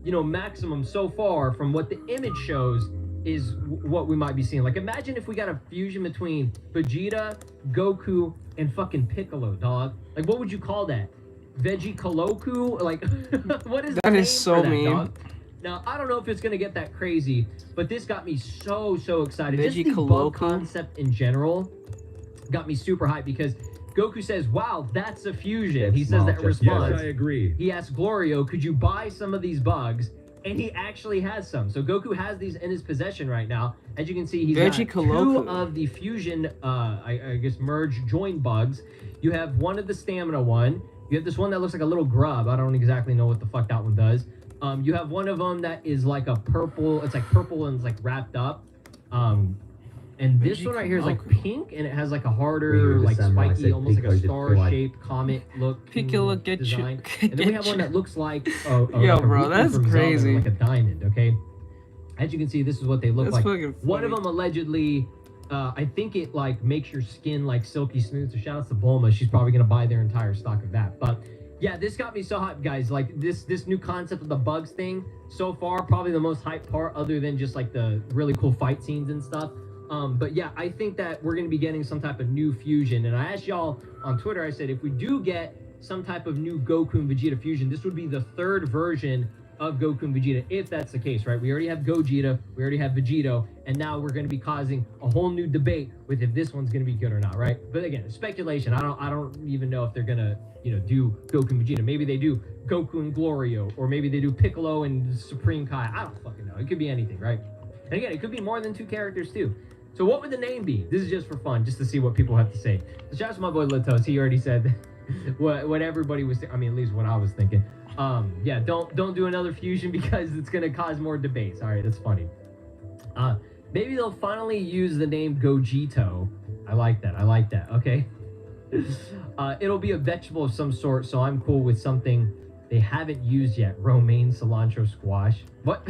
you know, maximum so far from what the image shows is what we might be seeing. Like, imagine if we got a fusion between Vegeta, Goku, and fucking Piccolo, dog. Like, what would you call that? Veggie Kaloku? Like, what is that? Is so mean. Dog? Now, I don't know if it's gonna get that crazy, but this got me so excited. Veggie Just the bug concept in general got me super hyped because Goku says, "Wow, that's a fusion." He says that in response. Yes, I agree. He asks Glorio, "Could you buy some of these bugs?" And he actually has some. So Goku has these in his possession right now. As you can see, he's got 2 of the fusion, I guess, merge join bugs. You have one of the stamina one. You have this one that looks like a little grub. I don't exactly know what the fuck that one does. You have one of them that is like a purple. It's like purple and it's like wrapped up. And this one right here is like pink and it has like a harder, like spiky, almost like a star-shaped comet look design. And then we have one that looks like yo, bro, that's crazy. Like a diamond, okay? As you can see, this is what they look like. One of them allegedly, I think it like makes your skin like silky smooth. So shout out to Bulma. She's probably gonna buy their entire stock of that. But yeah, this got me so hyped, guys. Like this new concept of the bugs thing. So far, probably the most hyped part, other than just like the really cool fight scenes and stuff. But yeah, I think that we're gonna be getting some type of new fusion. And I asked y'all on Twitter. I said if we do get some type of new Goku and Vegeta fusion, this would be the 3rd version of Goku and Vegeta, if that's the case, right? We already have Gogeta, we already have Vegito, and now we're going to be causing a whole new debate with if this one's going to be good or not, right? But again, it's speculation. I don't even know if they're going to, you know, do Goku and Vegeta. Maybe they do Goku and Glorio, or maybe they do Piccolo and Supreme Kai. I don't fucking know. It could be anything, right? And again, it could be more than 2 characters too. So what would the name be? This is just for fun, just to see what people have to say. So shout out to my boy Litos. He already said what everybody was. I mean, at least what I was thinking. Yeah, don't do another fusion because it's gonna cause more debates. All right, that's funny. Maybe they'll finally use the name Gogito. I like that. Okay. It'll be a vegetable of some sort, so I'm cool with something they haven't used yet. Romaine cilantro squash. What?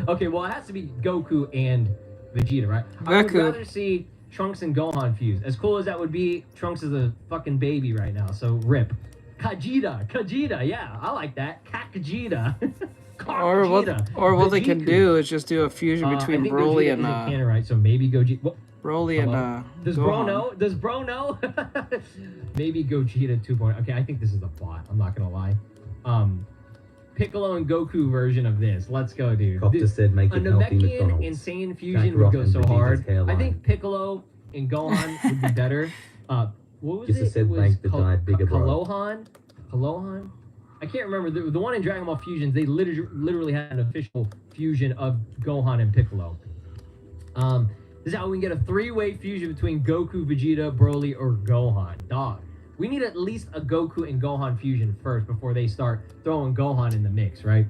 Okay, well it has to be Goku and Vegeta, right? I would rather see Trunks and Gohan fuse. As cool as that would be, Trunks is a fucking baby right now, so rip. Kajita, yeah, I like that. Kakajita. Or what they can do is just do a fusion between Broly and canon, right? So maybe Gogeta. Broly and Does Bro know? Does Bro know? Maybe Gogeta 2.0. Okay, I think this is a bot. I'm not gonna lie. Piccolo and Goku version of this. Let's go, dude. Copter said make it healthy McDonald's. Insane fusion would go so hard. I think Piccolo and Gohan would be better. What was it? It was Kalohan? I can't remember. The one in Dragon Ball Fusions, they literally had an official fusion of Gohan and Piccolo. This is how we can get a 3-way fusion between Goku, Vegeta, Broly, or Gohan. Dog. We need at least a Goku and Gohan fusion first before they start throwing Gohan in the mix, right?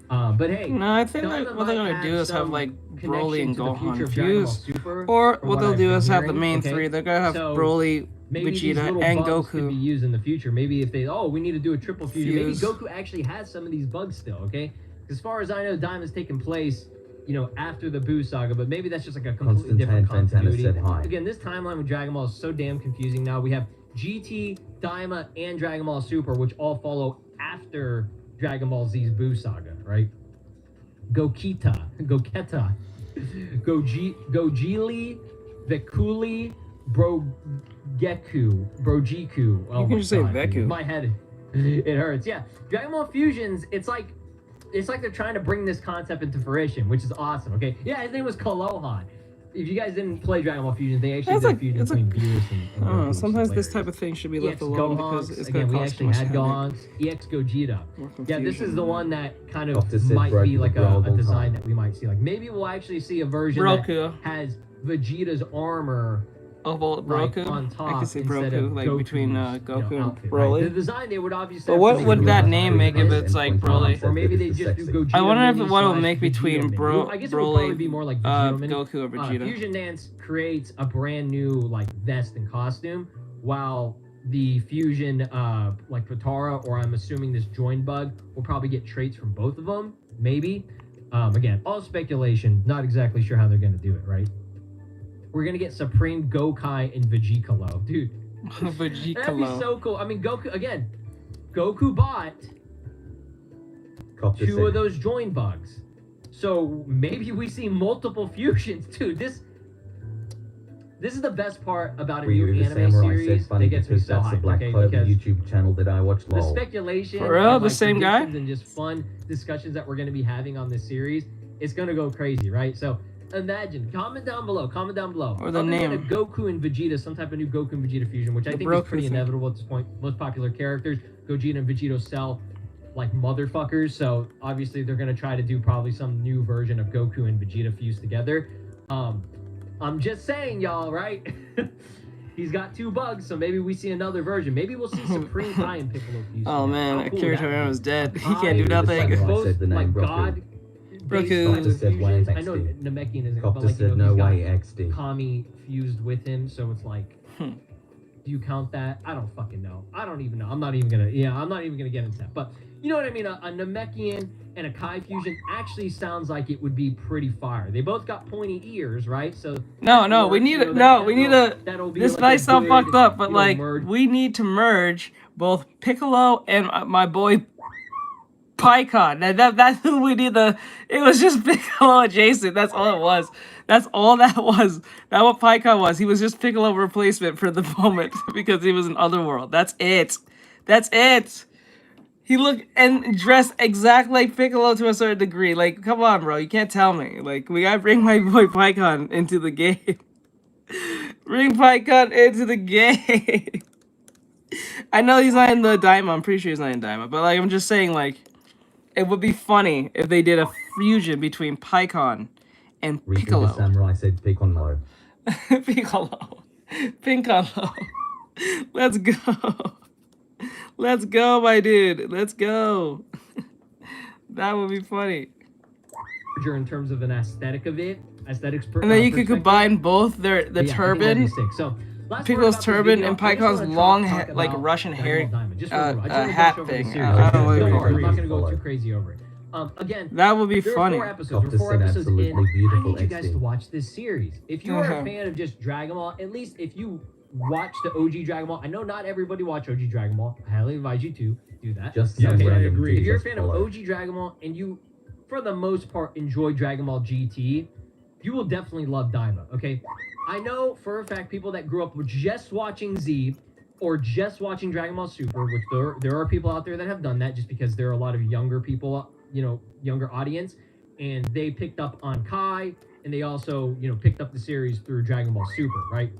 But hey, no, I think what they're gonna do is have like Broly and Gohan fuse, or what they'll do is have the main 3. They're gonna have Broly, Vegeta, and Goku could be used in the future. Maybe if they we need to do a triple fusion. Maybe Goku actually has some of these bugs still. Okay, as far as I know, Daima's taken place, you know, after the Buu saga, but maybe that's just like a completely different continuity. Again, this timeline with Dragon Ball is so damn confusing now. We have GT, Daima, and Dragon Ball Super, which all follow after Dragon Ball Z's Buu saga, right? Goketa, Gojili, Vekuli, Brojiku. Oh, you can just say Veku. My head, it hurts. Yeah, Dragon Ball Fusions. It's like they're trying to bring this concept into fruition, which is awesome. Okay, yeah, his name was Kalohan. If you guys didn't play Dragon Ball Fusion, they actually did fusion between Beerus and Goku. Sometimes this type of thing should be left alone because it's going to cost too much headache. EX Gogeta. Yeah, this is the one that kind of might be like a design that we might see. Like maybe we'll actually see a version that has Vegeta's armor Roku. On top. I could see Broku, like between Goku and outfit, Broly. Right? The design they would obviously. But what would that name make if it's like Broly? Or maybe they just do Gogeta. I wonder if what it would make between I guess it would probably be more like Goku or Vegeta. Fusion Dance creates a brand new like vest and costume, while the Fusion like Potara, or I'm assuming this Join Bug, will probably get traits from both of them. Maybe. Again, all speculation. Not exactly sure how they're gonna do it. Right. We're gonna get Supreme Gokai and Vegicalo, dude. Vegicalo. That'd be so cool. I mean, Goku bought 2 of those join bugs, so maybe we see multiple fusions, dude. This is the best part about a new anime series. That gets me so hyped, okay? Because YouTube channel that I watch. The speculation, for real, the same guy, and just fun discussions that we're gonna be having on this series, it's gonna go crazy, right? So. Imagine, comment down below. Or the name. Goku and Vegeta, some type of new Goku and Vegeta fusion, which I think is pretty inevitable at this point. Most popular characters, Gogeta and Vegito, sell like motherfuckers, so obviously they're gonna try to do probably some new version of Goku and Vegeta fused together. I'm just saying, y'all, right? He's got 2 bugs, so maybe we see another version. Maybe we'll see Supreme Kai and Piccolo fused. Oh man, Akira Toriyama's dead. He can't do nothing. Both like God. Roku. I know Namekian isn't, but like, you know, he's got Kami fused with him, so it's like, do you count that? I don't fucking know. I don't even know. I'm not even gonna get into that. But you know what I mean? A Namekian and a Kai fusion actually sounds like it would be pretty fire. They both got pointy ears, right? So we need this might sound fucked up, but like we need to merge both Piccolo and my boy Pycon. That's who we need. It was just Piccolo adjacent. That's all it was. That's all that was. That's what Pycon was. He was just Piccolo replacement for the moment because he was in Otherworld. That's it. He looked and dressed exactly like Piccolo to a certain degree. Like, come on, bro. You can't tell me. Like, we gotta bring my boy Pycon into the game. Bring Pycon into the game. I know he's not in the Daima. I'm pretty sure he's not in Daima. But, like, I'm just saying, like, it would be funny if they did a fusion between Pycon and Piccolo. The samurai said Piccolo. Piccolo. Piccolo. Let's go. Let's go, my dude. Let's go. That would be funny. In terms of an aesthetic of it, and then you could combine both the turban, so, Piccolo's turban, and Pycon's long, like Russian hair hat thing. I don't know what you call it. I'm not gonna go too crazy over it. Again, that would be funny. There are 4 episodes in. I need you guys to watch this series. If you are a fan of just Dragon Ball, at least if you watch the OG Dragon Ball. I know not everybody watch OG Dragon Ball. I highly advise you to do that. Just okay, I agree. If you're a fan of OG Dragon Ball and you, for the most part, enjoy Dragon Ball GT, you will definitely love Daima. Okay, I know for a fact people that grew up with just watching Z or just watching Dragon Ball Super, which there are people out there that have done that just because there are a lot of younger people, you know, younger audience, and they picked up on Kai, and they also, you know, picked up the series through Dragon Ball Super, right?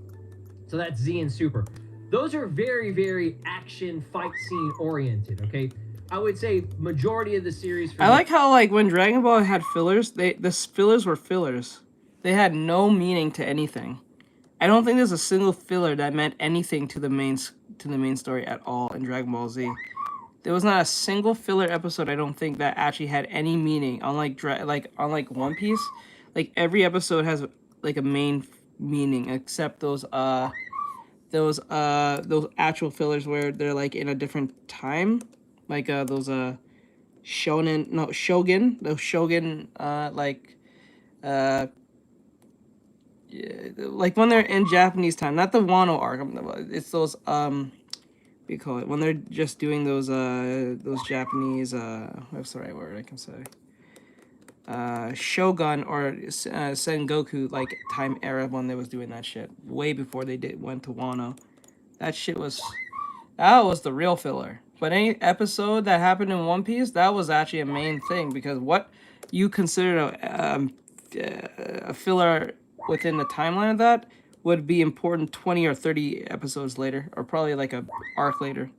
So that's Z and Super. Those are very, very action fight scene oriented, okay? I would say majority of the series... I like how, like, when Dragon Ball had fillers, the fillers were fillers. They had no meaning to anything. I don't think there's a single filler that meant anything to the main story at all in Dragon Ball Z. There was not a single filler episode, I don't think, that actually had any meaning. Unlike One Piece, like, every episode has, like, a main meaning, except those actual fillers where they're like in a different time, like those Shogun, like when they're in Japanese time, not the Wano arc. It's those what do you call it, when they're just doing those Japanese what's the right word I can say, Shogun or Sengoku like time era when they was doing that shit way before they went to Wano. That was the real filler. But any episode that happened in One Piece, that was actually a main thing, because what you consider a filler within the timeline of that would be important 20 or 30 episodes later, or probably like a arc later.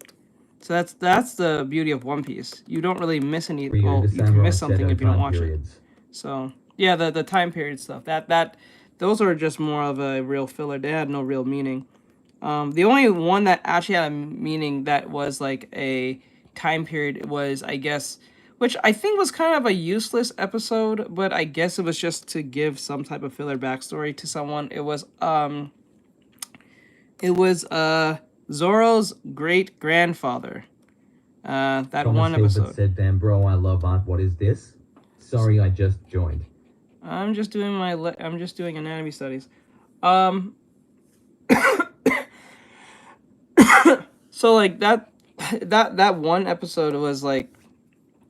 So that's the beauty of One Piece. You don't really miss any. Well, you can miss something if you don't watch it. So yeah, the time period stuff. Those are just more of a real filler. They had no real meaning. The only one that actually had a meaning that was like a time period was, I guess, which I think was kind of a useless episode, but I guess it was just to give some type of filler backstory to someone. It was Zoro's great grandfather. That Thomas one episode. Hilbert said, "Damn, bro, I love art. What is this? Sorry, I just joined." I'm just doing anatomy studies. So like that one episode was like,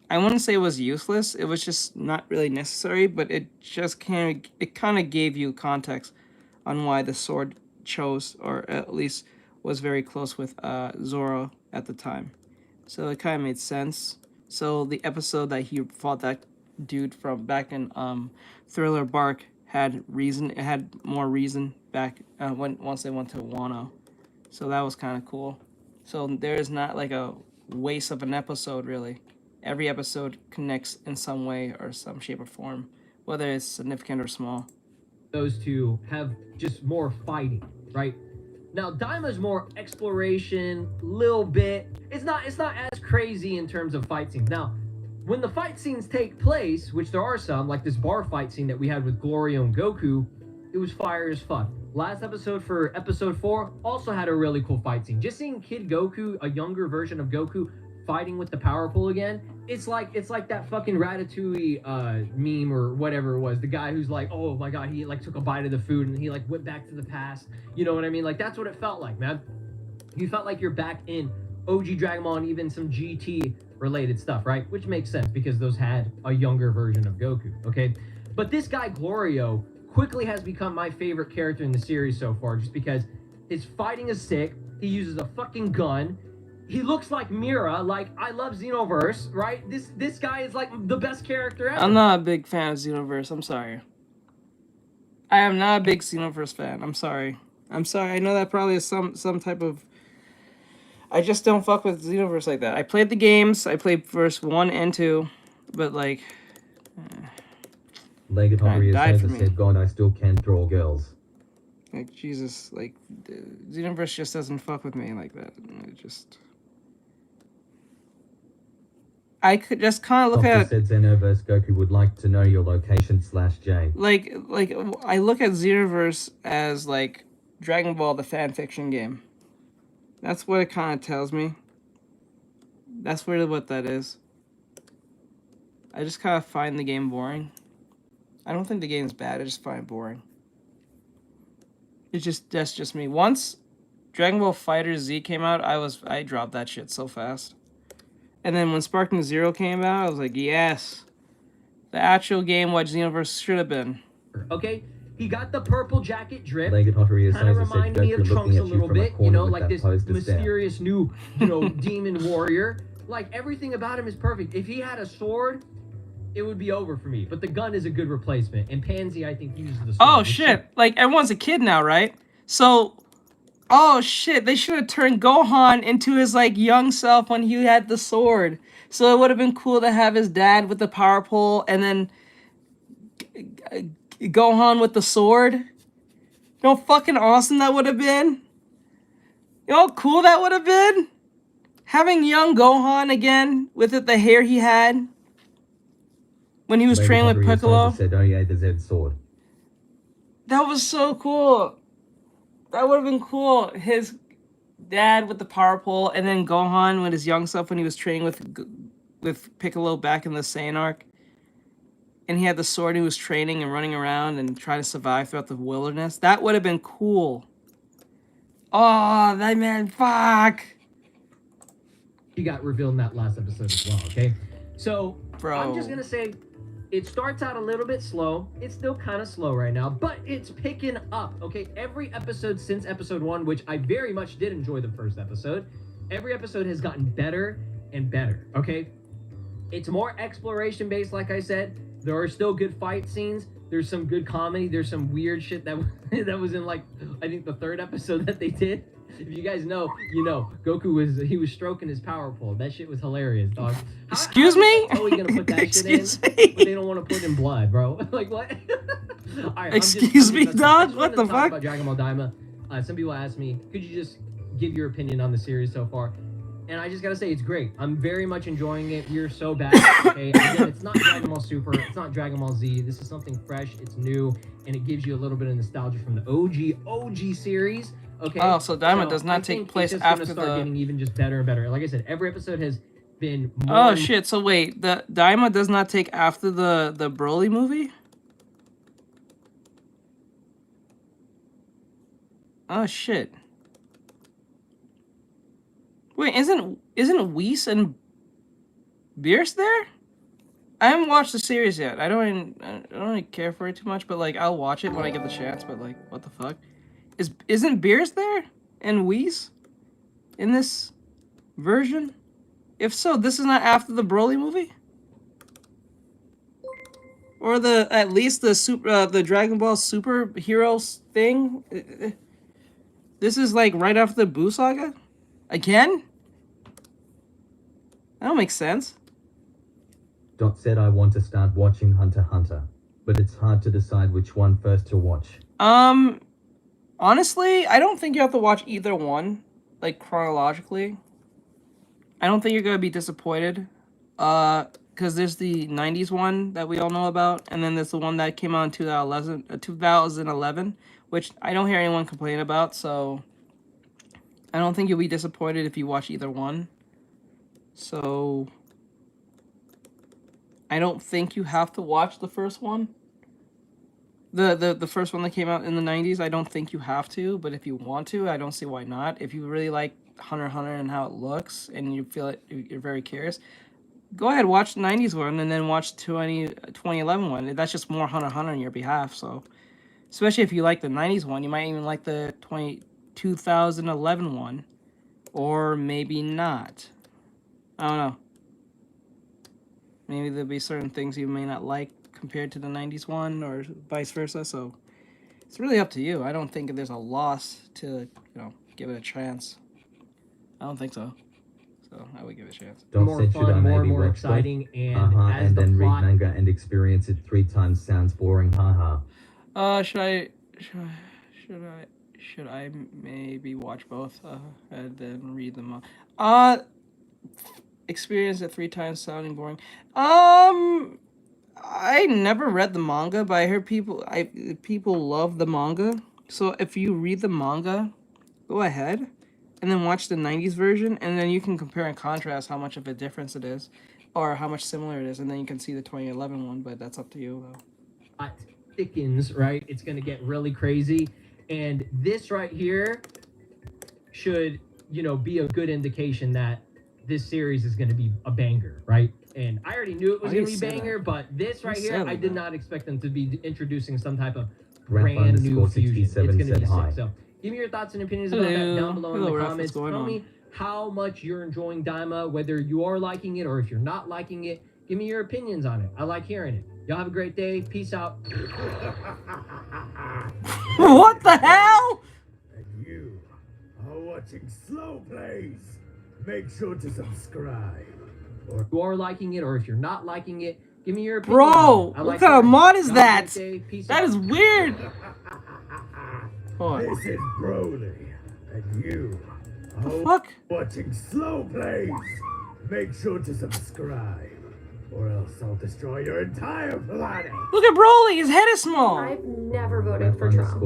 I wouldn't say it was useless. It was just not really necessary, but it just kind of gave you context on why the sword chose, or at least was very close with Zoro at the time. So it kind of made sense. So the episode that he fought that dude from back in Thriller Bark had reason. It had more reason back once they went to Wano. So that was kind of cool. So there's not like a waste of an episode, really. Every episode connects in some way or some shape or form, whether it's significant or small. Those two have just more fighting, right? Now Daima's more exploration, little bit. It's not as crazy in terms of fight scenes. Now, when the fight scenes take place, which there are some, like this bar fight scene that we had with Glorio and Goku, it was fire as fuck. Last episode, for episode 4, also had a really cool fight scene. Just seeing Kid Goku, a younger version of Goku, fighting with the power pole again, it's like that fucking Ratatouille meme or whatever it was. The guy who's like, oh my god, he like took a bite of the food and he like went back to the past. You know what I mean? Like, that's what it felt like, man. You felt like you're back in OG Dragon Ball and even some GT related stuff, right? Which makes sense because those had a younger version of Goku, okay? But this guy Glorio quickly has become my favorite character in the series so far, just because his fighting is sick. He uses a fucking gun. he looks like Mira. Like, I love Xenoverse, right? This guy is like the best character ever. I'm not a big fan of Xenoverse. I'm sorry. I am not a big Xenoverse fan. I'm sorry. I'm sorry. I know that probably is some type of... I just don't fuck with Xenoverse like that. I played the games. I played verse 1 and 2, but like... Legged Hobby said, God, I still can't draw girls. Like, Jesus, like, Xenoverse just doesn't fuck with me like that. It just... I could just kind of look at... said Xenoverse Goku would like to know your location /J. Like, I look at Xenoverse as, like, Dragon Ball, the fan fiction game. That's what it kind of tells me. That's really what that is. I just kind of find the game boring. I don't think the game's bad, I just find it boring. That's just me. Once Dragon Ball Fighter Z came out, I dropped that shit so fast. And then when Sparking Zero came out, I was like, yes. The actual game what Xenoverse should have been. Okay? He got the purple jacket drip. Legged Hottery Kind of reminded me of Trunks a little bit, you know, like this mysterious new, you know, demon warrior. Like, everything about him is perfect. If he had a sword, it would be over for me. But the gun is a good replacement. And Pansy, I think, uses the sword. Oh, shit. Like, everyone's a kid now, right? So... Oh shit, they should have turned Gohan into his like young self when he had the sword. So it would have been cool to have his dad with the power pole and then Gohan with the sword. You know how fucking awesome that would have been? You know how cool that would have been? Having young Gohan again with the hair he had when he was training with Piccolo. Said, oh yeah, the Z sword. That was so cool. That would have been cool. His dad with the power pole, and then Gohan with his young self when he was training with Piccolo back in the Saiyan arc. And he had the sword, he was training and running around and trying to survive throughout the wilderness. That would have been cool. Oh, that man, fuck. He got revealed in that last episode as well, okay? So, bro, I'm just gonna say, it starts out a little bit slow. It's still kind of slow right now, but it's picking up, okay? Every episode since episode 1, which I very much did enjoy the first episode, every episode has gotten better and better, okay? It's more exploration-based, like I said. There are still good fight scenes. There's some good comedy. There's some weird shit that was in, like, I think the 3rd episode that they did. If you guys know, you know. Goku was stroking his power pole. That shit was hilarious, dog. Excuse me? How are you gonna put that shit in? But they don't want to put in blood, bro. Like what? All right, Excuse me, dog. What the fuck? About Dragon Ball Daima. Some people asked me, could you just give your opinion on the series so far? And I just gotta say, it's great. I'm very much enjoying it. We're so bad. Okay, again, it's not Dragon Ball Super. It's not Dragon Ball Z. This is something fresh. It's new, and it gives you a little bit of nostalgia from the OG series. Okay. Oh, so Daima does not take place after the... getting even just better and better. Like I said, every episode has been more... Oh, shit. So wait, the Daima does not take after the Broly movie? Oh, shit. Wait, isn't Whis and Beerus there? I haven't watched the series yet. I don't really care for it too much, but like I'll watch it when I get the chance. But like, what the fuck? Isn't Beerus there and Whis in this version? If so, this is not after the Broly movie, or at least the Dragon Ball superheroes thing. This is like right after the Buu saga, again. That don't make sense. Dot said I want to start watching Hunter x Hunter, but it's hard to decide which one first to watch. Honestly, I don't think you have to watch either one, like, chronologically. I don't think you're going to be disappointed. Because there's the 90s one that we all know about, and then there's the one that came out in 2011, which I don't hear anyone complain about, so I don't think you'll be disappointed if you watch either one. So I don't think you have to watch the first one. The first one that came out in the 90s, I don't think you have to, but if you want to, I don't see why not. If you really like Hunter x Hunter and how it looks, and you feel it, you're very curious, go ahead, watch the 90s one, and then watch 2011 one. That's just more Hunter x Hunter on your behalf, so... Especially if you like the 90s one, you might even like the 2011 one. Or maybe not. I don't know. Maybe there'll be certain things you may not like compared to the 90s one, or vice versa, so it's really up to you. I don't think there's a loss to, you know, give it a chance. I don't think so. So I would give it a chance. More fun, more and more exciting, and as and the then plot... read manga and experience it 3 times sounds boring, haha. Should I maybe watch both and then read them? Experience it 3 times sounding boring. I never read the manga, but I heard people love the manga. So if you read the manga, go ahead and then watch the 90s version, and then you can compare and contrast how much of a difference it is or how much similar it is, and then you can see the 2011 one, but that's up to you though. It thickens, right? It's going to get really crazy. And this right here should, you know, be a good indication that this series is going to be a banger, right? And I already knew it was going to be banger, but this right here, I did not expect them to be introducing some type of brand new fusion. It's going to be sick. So give me your thoughts and opinions about that down below in the comments. Tell me how much you're enjoying Daima, whether you are liking it or if you're not liking it. Give me your opinions on it. I like hearing it. Y'all have a great day. Peace out. What the hell? And you are watching Slow Plays. Make sure to subscribe. Or if you are liking it or if you're not liking it, give me your opinion. Bro, what kind of mod is that? That is weird. This is Broly, and you are watching Slow Plays. Make sure to subscribe, or else I'll destroy your entire planet. Look at Broly, his head is small. I've never voted for Trump.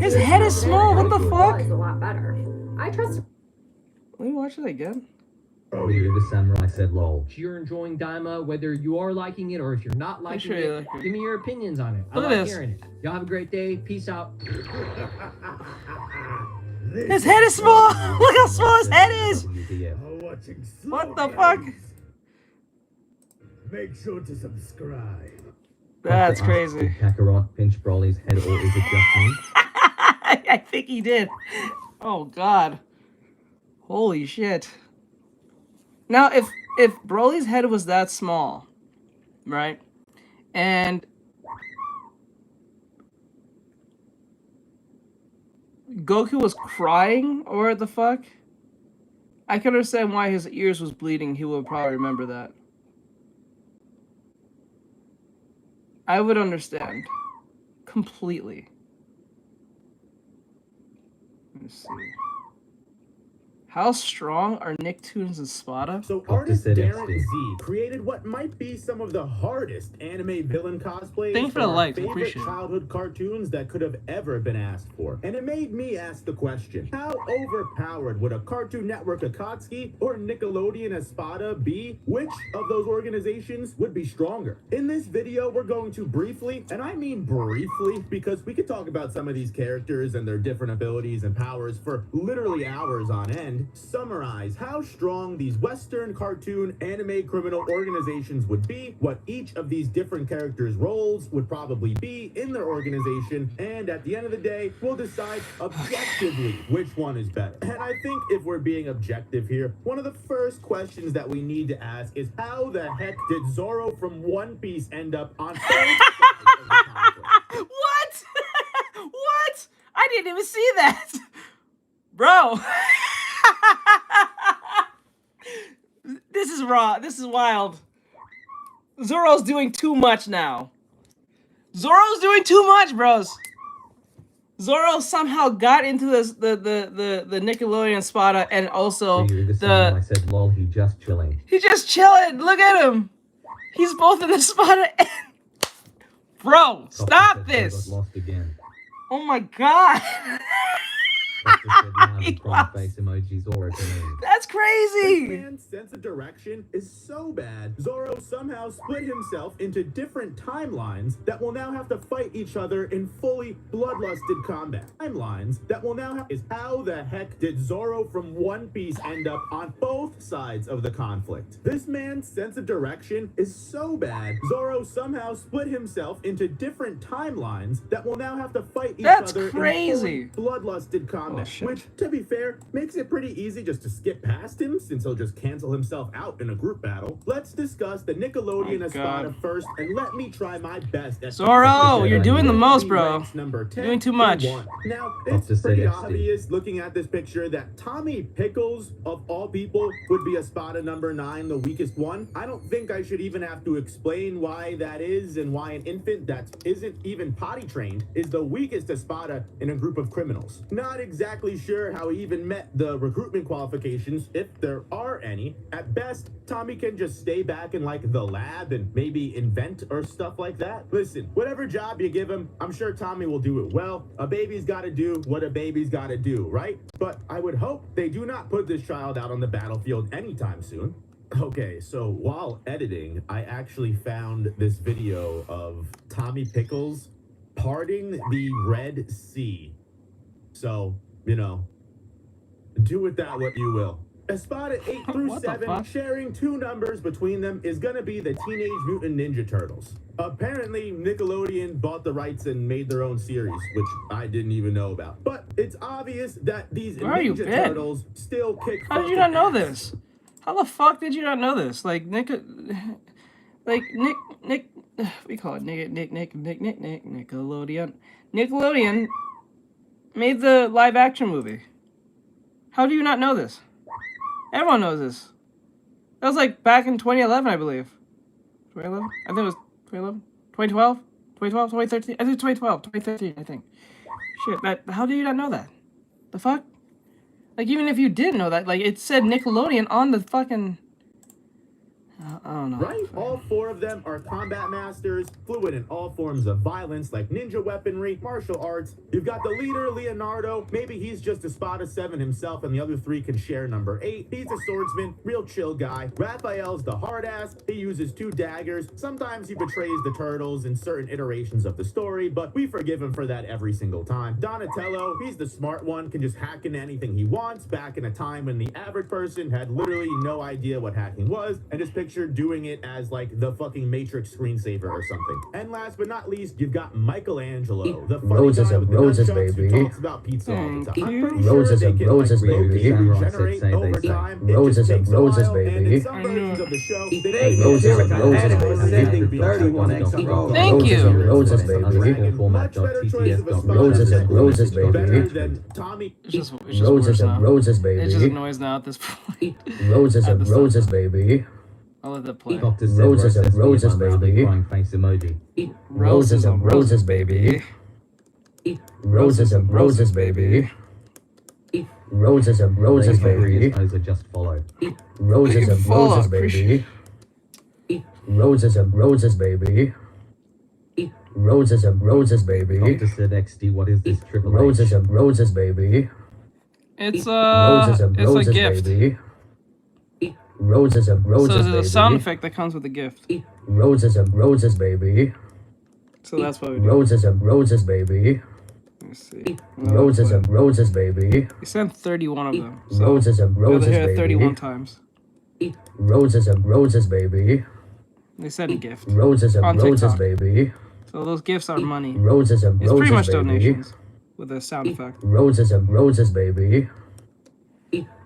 His head is small, what the fuck? Is a lot better. I trust. Let me watch it again. Oh, you the samurai said lol. If you're enjoying Daima, whether you are liking it or if you're not liking it, give me your opinions on it. I like hearing it. Y'all have a great day. Peace out. His head is small. Look how small his head is. What the fuck? Make sure to subscribe. That's crazy. Did Kakarot pinch Broly's head, or is it just me? I think he did. Oh god. Holy shit. Now, if Broly's head was that small, right, and Goku was crying, or what the fuck, I can understand why his ears was bleeding. He would probably remember that. I would understand. Completely. Let's see. How strong are Nicktoons and Spada? So artist Darren Z created what might be some of the hardest anime villain cosplays. Thanks for the likes, favorite childhood cartoons that could have ever been asked for. And it made me ask the question, how overpowered would a Cartoon Network Akatsuki or Nickelodeon Espada be? Which of those organizations would be stronger? In this video, we're going to briefly, and I mean briefly, because we could talk about some of these characters and their different abilities and powers for literally hours on end, summarize how strong these Western cartoon anime criminal organizations would be, what each of these different characters' roles would probably be in their organization, and at the end of the day, we'll decide objectively which one is better. And I think if we're being objective here, one of the first questions that we need to ask is how the heck did Zoro from One Piece end up on both sides of the conflict? What? What? I didn't even see that. Bro. This is raw. This is wild. Zoro's doing too much now. Zoro's doing too much, bros. Zoro somehow got into this the Nickelodeon Spada, and also I said lol, he just chilling. He's just chilling. Look at him. He's both in the Spada and... Bro, stop this. Lost again. Oh my god. Face emojis or That's crazy. crazy! This man's sense of direction is so bad, Zoro somehow split himself into different timelines that will now have to fight each other in fully bloodlusted combat. Timelines that will now have is how the heck did Zoro from One Piece end up on both sides of the conflict? This man's sense of direction is so bad, Zoro somehow split himself into different timelines that will now have to fight each other crazy. in fully bloodlusted combat, which, to be fair, makes it pretty easy just to skip past him since he'll just cancel himself out in a group battle. Let's discuss the Nickelodeon Espada first, and let me try my best at Zoro, you're doing the most, bro. Number 10 doing too much. Now, it's pretty obvious looking at this picture that Tommy Pickles, of all people, would be Espada number 9, the weakest one. I don't think I should even have to explain why that is and why an infant that isn't even potty trained is the weakest Espada in a group of criminals. Not exactly sure how he even met the recruitment qualifications, if there are any. At best, Tommy can just stay back in like the lab and maybe invent or stuff like that. Listen, whatever job you give him, I'm sure Tommy will do it well. A baby's gotta do what a baby's gotta do, right? But I would hope they do not put this child out on the battlefield anytime soon. Okay, so while editing, I actually found this video of Tommy Pickles parting the Red Sea. So, you know, do with that what you will. Espada 8 through 7, sharing 2 numbers between them, is gonna be the Teenage Mutant Ninja Turtles. Apparently, Nickelodeon bought the rights and made their own series, which I didn't even know about. But it's obvious that these Ninja Turtles still kick. How did you not know this? How the fuck did you not know this? Like Nick, we call it Nickelodeon. Nickelodeon made the live action movie. How do you not know this? Everyone knows this. That was like back in 2011, I believe. 2011? I think it was 2011? 2012? 2012? 2013? I think 2012. 2013, I think. Shit, how do you not know that? The fuck? Like, even if you did know that, like, it said Nickelodeon on the fucking... I don't know. Right? All 4 of them are combat masters, fluid in all forms of violence like ninja weaponry, martial arts. You've got the leader, Leonardo. Maybe he's just Espada 7 himself and the other 3 can share number 8. He's a swordsman, real chill guy. Raphael's the hard ass. He uses 2 daggers. Sometimes he betrays the turtles in certain iterations of the story, but we forgive him for that every single time. Donatello, he's the smart one, can just hack into anything he wants back in a time when the average person had literally no idea what hacking was and just pictured doing it as like the fucking Matrix screensaver or something. And last but not least, you've got Michelangelo, the funny guy with the nunchucks who talks about pizza all the time. I'm pretty sure they can like regenerate over time. Roses and roses, baby. And in some versions of the show, they Thank you. Roses, baby. Much better choice of a roses and roses, baby. Better than Tommy. It's just roses and roses, baby. It just annoys now at this point. Roses and roses, baby. I'll let that play. Roses and roses, baby. Face emoji. Roses and roses, baby. Roses and roses, baby. Roses and roses, baby. Those are just follow. Roses and roses, baby. Roses and roses, baby. Roses and roses, baby. Dr. Sid XD, what is this triple H? Roses and roses, baby. It's a gift. Baby. Roses and roses, so there's baby. a sound effect that comes with the gift. Roses and roses, baby. So that's what we do. Roses and roses, baby. Let's see. Roses and roses, baby. We sent 31 of them. So roses and roses, baby. 31 times. Roses and roses, baby. They said a gift. Roses and roses, TikTok. baby. So those gifts are money. Roses and it's roses, pretty much baby. donations with a sound effect. Roses and roses, baby.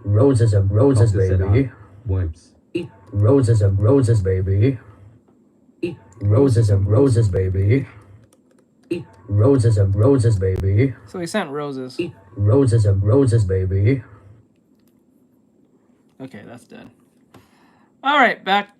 Roses and roses, baby. Whoops. Roses and roses, baby. Roses and roses, baby. Roses and roses, baby. So he sent roses. Roses and roses, baby. Okay, that's dead. All right, back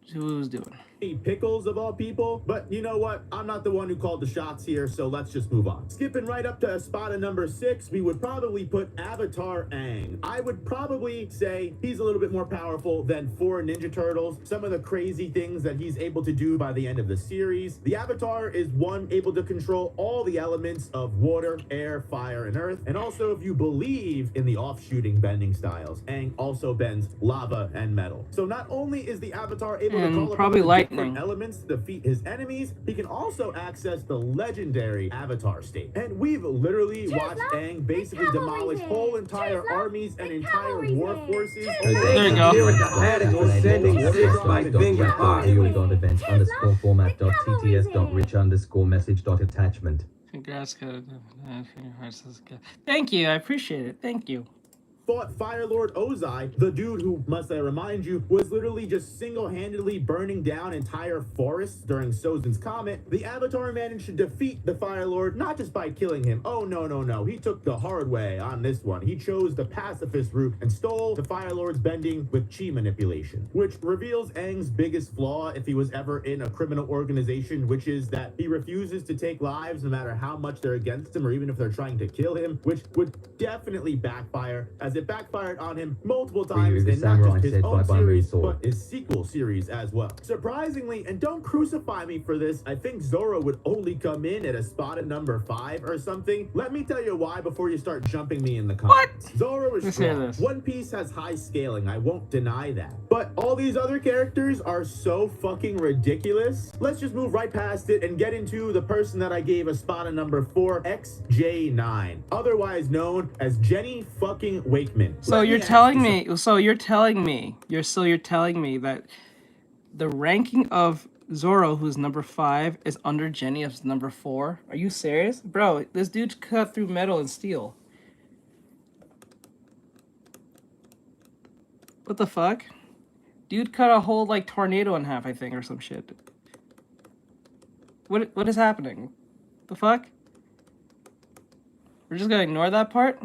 to who's doing. Pickles of all people, but you know what? I'm not the one who called the shots here, so let's just move on. Skipping right up to Espada number 6, we would probably put Avatar Aang. I would probably say he's a little bit more powerful than 4 Ninja Turtles. Some of the crazy things that he's able to do by the end of the series. The Avatar is one able to control all the elements of water, air, fire, and earth. And also, if you believe in the offshooting bending styles, Aang also bends lava and metal. So not only is the Avatar able to call probably upon lightning different elements to defeat his enemies, he can also access the legendary Avatar state. And we've literally watched Aang basically demolish whole entire armies and entire war forces. There you go. @event_format.tts.rich_message.attachment. Congrats, thank you, I appreciate it. Thank you. Fought Firelord Ozai, the dude who, must I remind you, was literally just single-handedly burning down entire forests during Sozin's Comet. The Avatar managed to defeat the Firelord not just by killing him. Oh, no. He took the hard way on this one. He chose the pacifist route and stole the Firelord's bending with chi manipulation, which reveals Aang's biggest flaw if he was ever in a criminal organization, which is that he refuses to take lives no matter how much they're against him or even if they're trying to kill him, which would definitely backfire, as it backfired on him multiple times in not just his own series, but his sequel series as well. Surprisingly, and don't crucify me for this, I think Zoro would only come in at Espada number 5 or something. Let me tell you why before you start jumping me in the comments. What? Zoro is strong. One Piece has high scaling, I won't deny that. But all these other characters are so fucking ridiculous. Let's just move right past it and get into the person that I gave Espada number 4, XJ9, otherwise known as Jenny fucking Wakeman. So you're telling me that the ranking of Zoro, who's number 5, is under Jenny as number 4? Are you serious? Bro, this dude cut through metal and steel. What the fuck? Dude cut a whole like tornado in half, I think, or some shit. What is happening? The fuck? We're just gonna ignore that part?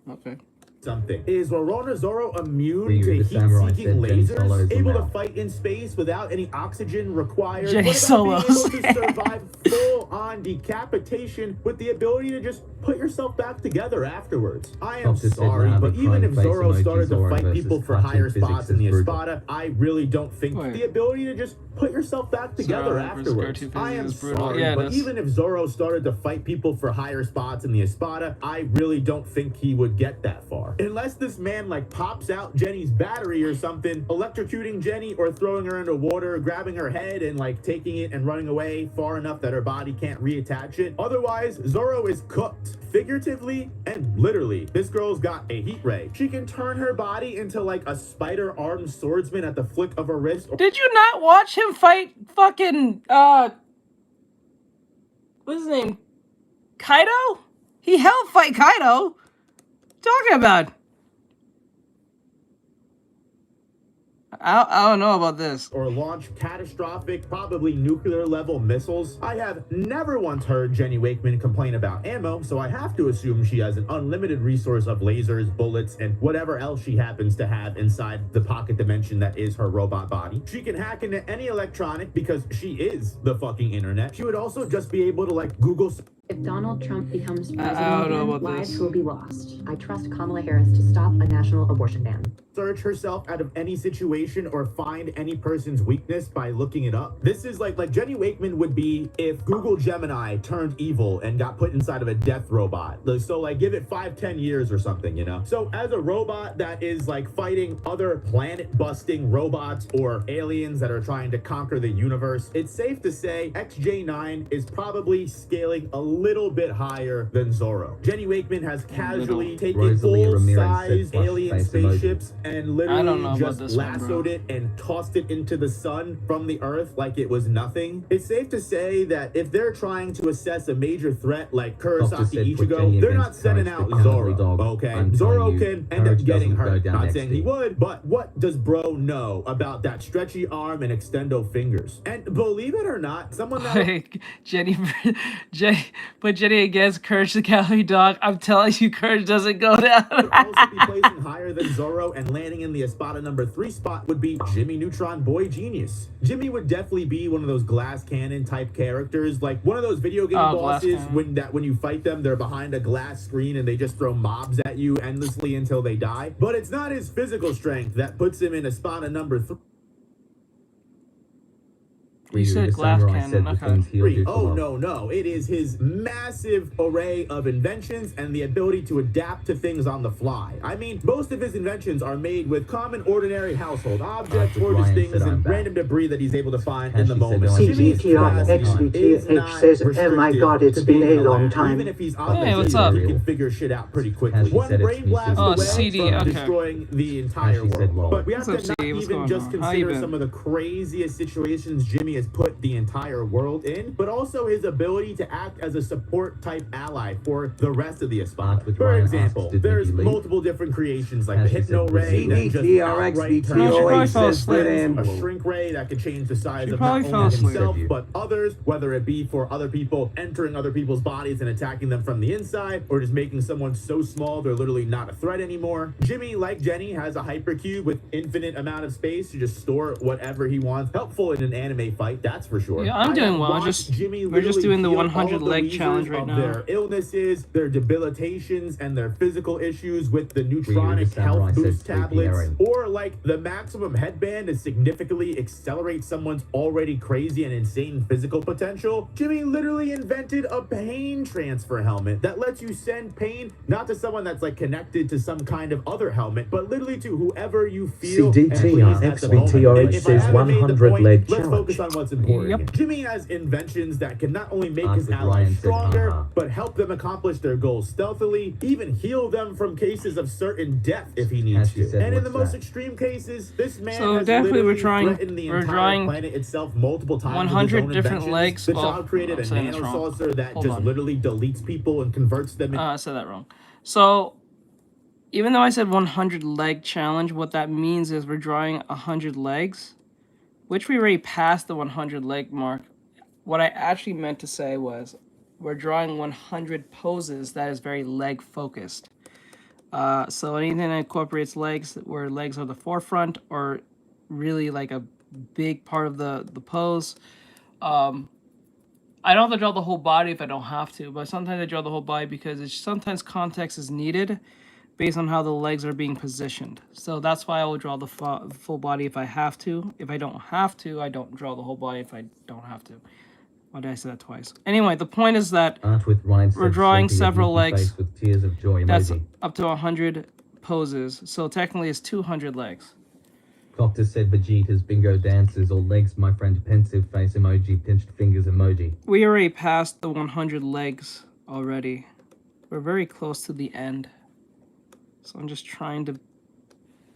Okay. Something. Is Rorona Zoro immune to heat-seeking lasers? Able to fight in space without any oxygen required? Jenny What about being Solos. able to survive full-on decapitation with the ability to just put yourself back together afterwards? I am sorry, but even if Zoro started to fight people for higher spots in the Espada, I really don't think the ability to just put yourself back together afterwards. I am sorry, but even if Zoro started to fight people for higher spots in the Espada, I really don't think he would get that far. Unless this man like pops out Jenny's battery or something, electrocuting Jenny or throwing her into water, grabbing her head and like taking it and running away far enough that her body can't reattach it. Otherwise, Zoro is cooked. Figuratively and literally, this girl's got a heat ray. She can turn her body into like a spider-armed swordsman at the flick of a wrist. Did you not watch him fight fucking what's his name? Kaido? He helped fight Kaido. Talking about? I don't know about this. Or launch catastrophic, probably nuclear-level missiles. I have never once heard Jenny Wakeman complain about ammo, so I have to assume she has an unlimited resource of lasers, bullets, and whatever else she happens to have inside the pocket dimension that is her robot body. She can hack into any electronic because she is the fucking internet. She would also just be able to, like, Google... If Donald Trump becomes president again, lives will be lost. I trust Kamala Harris to stop a national abortion ban. Search herself out of any situation or find any person's weakness by looking it up. This is like Jenny Wakeman would be if Google Gemini turned evil and got put inside of a death robot. So like give it 5-10 years or something, you know? So as a robot that is like fighting other planet busting robots or aliens that are trying to conquer the universe, it's safe to say XJ9 is probably scaling a little bit higher than Zoro. Jenny Wakeman has casually taken full-size alien spaceships and literally just lassoed it and tossed it into the sun from the earth like it was nothing. It's safe to say that if they're trying to assess a major threat like Kurosaki Ichigo, they're not sending out Zoro, okay? Zoro can end up getting hurt. Not saying he would, but what does bro know about that stretchy arm and extendo fingers? And believe it or not, someone that... Jenny against Courage the Cowardly Dog. I'm telling you, Courage doesn't doesn't go down. Could also be placing higher than Zoro, and landing in the Espada number 3 spot would be Jimmy Neutron Boy Genius. Jimmy would definitely be one of those glass cannon type characters, like one of those video game bosses when you fight them, they're behind a glass screen and they just throw mobs at you endlessly until they die. But it's not his physical strength that puts him in Espada number 3. You said glass cannon, okay. Oh, no. It is his massive array of inventions and the ability to adapt to things on the fly. I mean, most of his inventions are made with common, ordinary household objects, gorgeous things, and random debris that he's able to find in the moment. CGTRXVTH says, oh my god, it's been a long time. Even if he's on hey, what's up? he can figure shit out pretty quickly. One brain blast away from destroying the entire world. But we have to not even just consider some of the craziest situations Jimmy has put the entire world in, but also his ability to act as a support type ally for the rest of the Espada. For example, there's multiple different creations like the Hypno Ray that just outright turns a Shrink Ray that could change the size of not only himself but others, whether it be for other people entering other people's bodies and attacking them from the inside, or just making someone so small they're literally not a threat anymore. Jimmy, like Jenny, has a hypercube with infinite amount of space to just store whatever he wants. Helpful in an anime fight, that's for sure. Yeah, I'm doing well. We're just doing the 100 leg challenge right now. Their illnesses, their debilitations, and their physical issues with the Neutronic Health Boost tablets, or like the maximum headband to significantly accelerate someone's already crazy and insane physical potential. Jimmy literally invented a pain transfer helmet that lets you send pain not to someone that's like connected to some kind of other helmet, but literally to whoever you feel. CDTRXVTRH says 100 leg challenge. Let's focus on what's important. Yep. Jimmy has inventions that can not only make his allies stronger, but help them accomplish their goals stealthily, even heal them from cases of certain death if he needs to. And in the most extreme cases, this man has literally threatened the entire planet itself multiple times. 100 different legs. The child created a nanosaucer that just literally deletes people and converts them. I said that wrong. So, even though I said 100 leg challenge, what that means is we're drawing 100 legs, which we already passed the 100 leg mark. What I actually meant to say was we're drawing 100 poses that is very leg focused. So anything that incorporates legs, where legs are the forefront or really like a big part of the pose. I don't have to draw the whole body if I don't have to, but sometimes I draw the whole body because sometimes context is needed based on how the legs are being positioned. So that's why I will draw the full body if I have to. If I don't have to, I don't draw the whole body if I don't have to. Why did I say that twice? Anyway, the point is that we're drawing several legs. With tears of joy that's up to 100 poses. So technically it's 200 legs. Copter said Vegeta's bingo dances or legs, my friend, pensive face emoji, pinched fingers emoji. We already passed the 100 legs already. We're very close to the end. So I'm just trying to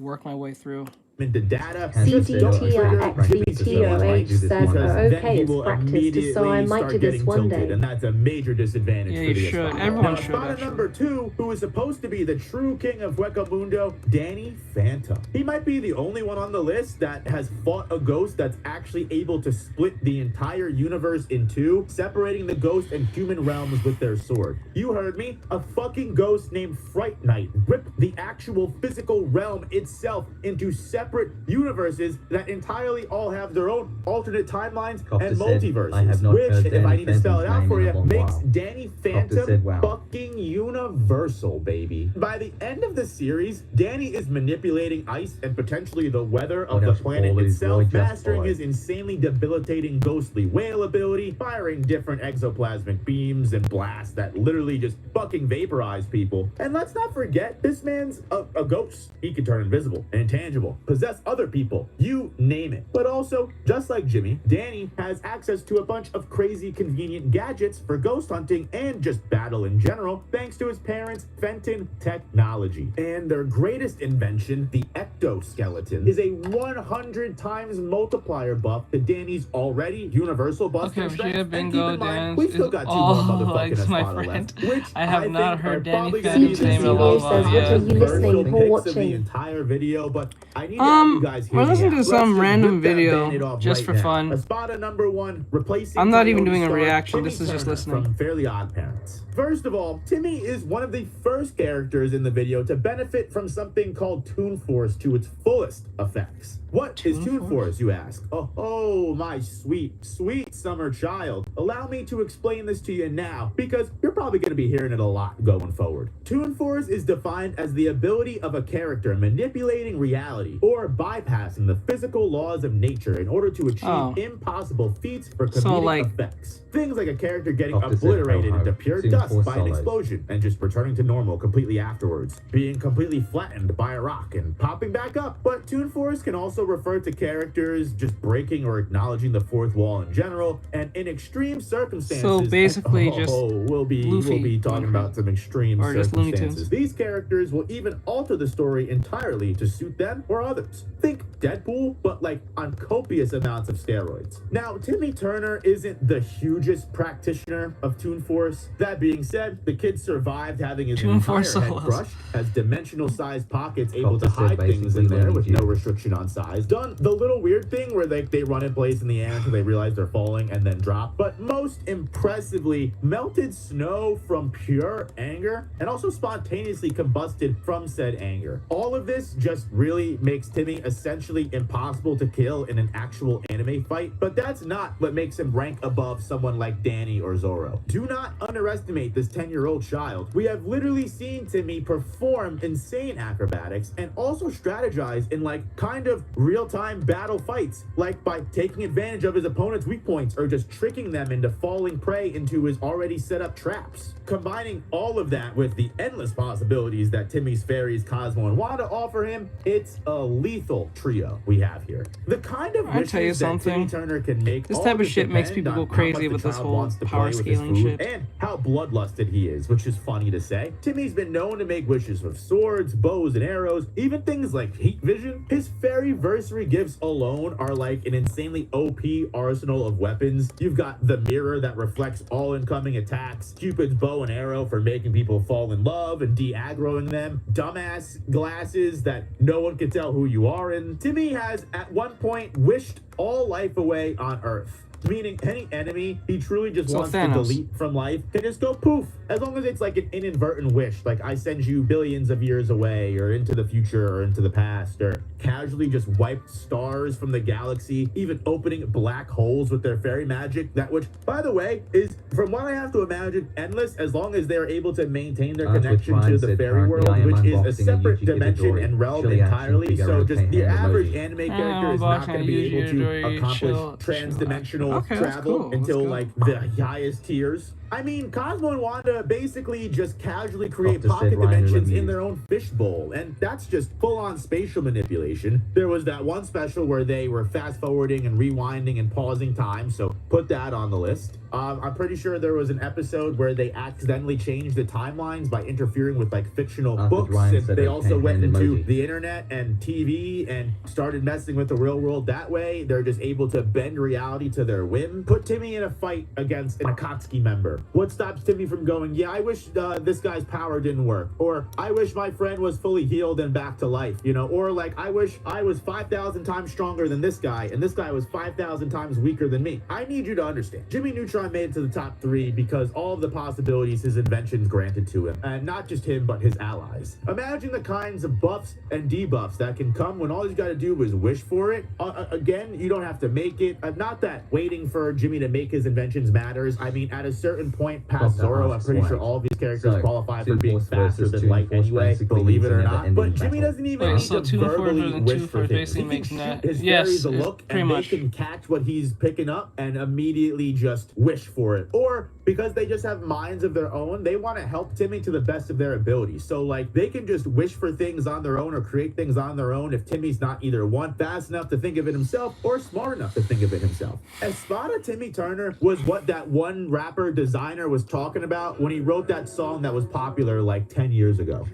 work my way through. Into data. CDTRXVTOH says, okay, it's practice, just so I might do this one day. And that's a major disadvantage for the should. Everyone should. Number 2, who is supposed to be the true king of Hueco Mundo, Danny Phantom. He might be the only one on the list that has fought a ghost that's actually able to split the entire universe in two, separating the ghost and human realms with their sword. You heard me. A fucking ghost named Fright Night ripped the actual physical realm itself into separate universes that entirely all have their own alternate timelines and multiverses, which, if I need to spell it out for you, makes Danny Phantom fucking universal, baby. By the end of the series, Danny is manipulating ice and potentially the weather of the planet itself, mastering his insanely debilitating ghostly whale ability, firing different exoplasmic beams and blasts that literally just fucking vaporize people. And let's not forget, this man's a ghost. He can turn invisible and intangible, possess other people, you name it. But also, just like Jimmy, Danny has access to a bunch of crazy convenient gadgets for ghost hunting and just battle in general, thanks to his parents' Fenton technology. And their greatest invention, the ectoskeleton, is a 100 times multiplier buff to Danny's already universal buff. Okay, Vegeta Bingo Dance we've still got two more motherfucking my friend. Left, I have not heard Danny Phantom's name in a long time. What are you listening or watching? The entire video, but I need to have you guys hear we're listening to some random video just for fun. Espada number 1, replacing I'm not even doing a reaction, this is just listening. From Fairly Odd Parents. First of all, Timmy is one of the first characters in the video to benefit from something called Toon Force to its fullest effects. What is Toon Force, you ask? Oh, my sweet, sweet summer child. Allow me to explain this to you now, because you're probably going to be hearing it a lot going forward. Toon Force is defined as the ability of a character manipulating reality or bypassing the physical laws of nature in order to achieve impossible feats for comedic effects. Things like a character getting obliterated into pure dust by an explosion and just returning to normal completely afterwards, being completely flattened by a rock and popping back up. But Toon Force can also refer to characters just breaking or acknowledging the fourth wall in general, and in extreme circumstances. So basically, we'll be talking about some extreme circumstances. These characters will even alter the story entirely to suit them or others. Think Deadpool, but like on copious amounts of steroids. Now, Timmy Turner isn't the hugest practitioner of Toon Force. That being said, the kid survived having his entire head crushed, has dimensional-sized pockets able to hide things in there with no restriction on size. Done the little weird thing where they run in place in the air until they realize they're falling and then drop. But most impressively, melted snow from pure anger and also spontaneously combusted from said anger. All of this just really makes Timmy essentially impossible to kill in an actual anime fight, but that's not what makes him rank above someone like Danny or Zoro. Do not underestimate this 10-year-old child. We have literally seen Timmy perform insane acrobatics and also strategize in like kind of real-time battle fights, like by taking advantage of his opponent's weak points or just tricking them into falling prey into his already set up traps. Combining all of that with the endless possibilities that Timmy's fairies Cosmo and Wanda offer him, it's a lethal trio we have here. The kind of wishes that Timmy Turner can make, this type of shit makes people go crazy with this whole power scaling shit. And how bloodlusted he is, which is funny to say. Timmy's been known to make wishes with swords, bows, and arrows, even things like heat vision. His fairyversary gifts alone are like an insanely OP arsenal of weapons. You've got the mirror that reflects all incoming attacks, Cupid's bow and arrow for making people fall in love and de-aggroing them, dumbass glasses that no one can tell who you are in. Timmy has at one point wished all life away on Earth. Meaning any enemy he truly just wants to delete from life can just go poof, as long as it's like an inadvertent wish, like I send you billions of years away or into the future or into the past, or casually just wiped stars from the galaxy, even opening black holes with their fairy magic, that which, by the way, is, from what I have to imagine, endless as long as they're able to maintain their connection to the fairy world, which is a separate dimension and realm entirely. So just the average anime character is not going to be able to accomplish trans-dimensional travel until like the highest tiers. I mean, Cosmo and Wanda basically just casually create pocket dimensions in their own fishbowl, and that's just full-on spatial manipulation. There was that one special where they were fast-forwarding and rewinding and pausing time, so put that on the list. I'm pretty sure there was an episode where they accidentally changed the timelines by interfering with like fictional books, and they also went into the internet and TV and started messing with the real world that way. They're just able to bend reality to their whim. Put Timmy in a fight against an Akatsuki member. What stops Timmy from going, yeah, I wish this guy's power didn't work, or I wish my friend was fully healed and back to life, you know, or like I wish I was 5,000 times stronger than this guy and this guy was 5,000 times weaker than me. I need you to understand, Jimmy Neutron made it to the top 3 because all of the possibilities his inventions granted to him, and not just him but his allies. Imagine the kinds of buffs and debuffs that can come when all you got to do is wish for it. Again, you don't have to make it. Not that waiting for Jimmy to make his inventions matters. I mean, at a certain point past Zoro, I'm pretty sure all of these characters qualify for being faster than light anyway, believe it or not. But Jimmy doesn't even need to verbally wish for things. He can shoot his fairies a look and they can catch what he's picking up and immediately just wish for it. Or because they just have minds of their own, they want to help Timmy to the best of their ability. So like they can just wish for things on their own or create things on their own if Timmy's not either one, fast enough to think of it himself or smart enough to think of it himself. Espada Timmy Turner was what that one rapper designer was talking about when he wrote that song that was popular like 10 years ago.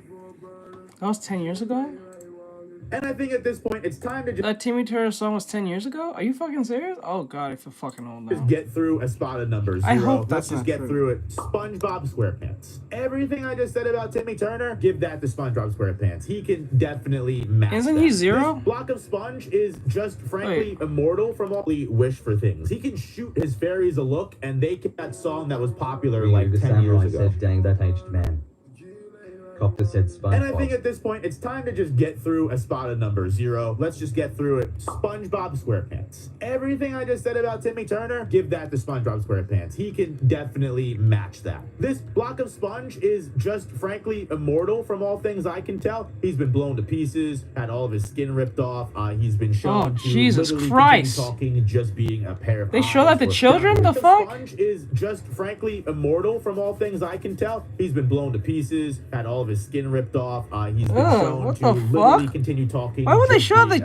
That was 10 years ago? And I think at this point, it's time to just... That Timmy Turner song was 10 years ago? Are you fucking serious? Oh god, I feel fucking old now. Just get through a spot of number 0. I hope that's Let's just get through it. SpongeBob SquarePants. Everything I just said about Timmy Turner, give that to SpongeBob SquarePants. He can definitely match Isn't that. he 0? This block of sponge is just frankly immortal from all the wish for things. He can shoot his fairies a look, and they get that song that was popular like 10 years ago. Said, dang that aged man. Copter said SpongeBob. And I think at this point, it's time to just get through a spot of number 0. Let's just get through it. SpongeBob SquarePants. Everything I just said about Timmy Turner, give that to SpongeBob SquarePants. He can definitely match that. This block of sponge is just frankly immortal from all things I can tell. He's been blown to pieces, had all of his skin ripped off. He's been shown to Jesus literally Christ. talking, just being a pair of They show that to children? The fuck? Sponge is just frankly immortal from all things I can tell. He's been blown to pieces, had all of his skin ripped off. He's been shown to literally continue talking. Why would they show the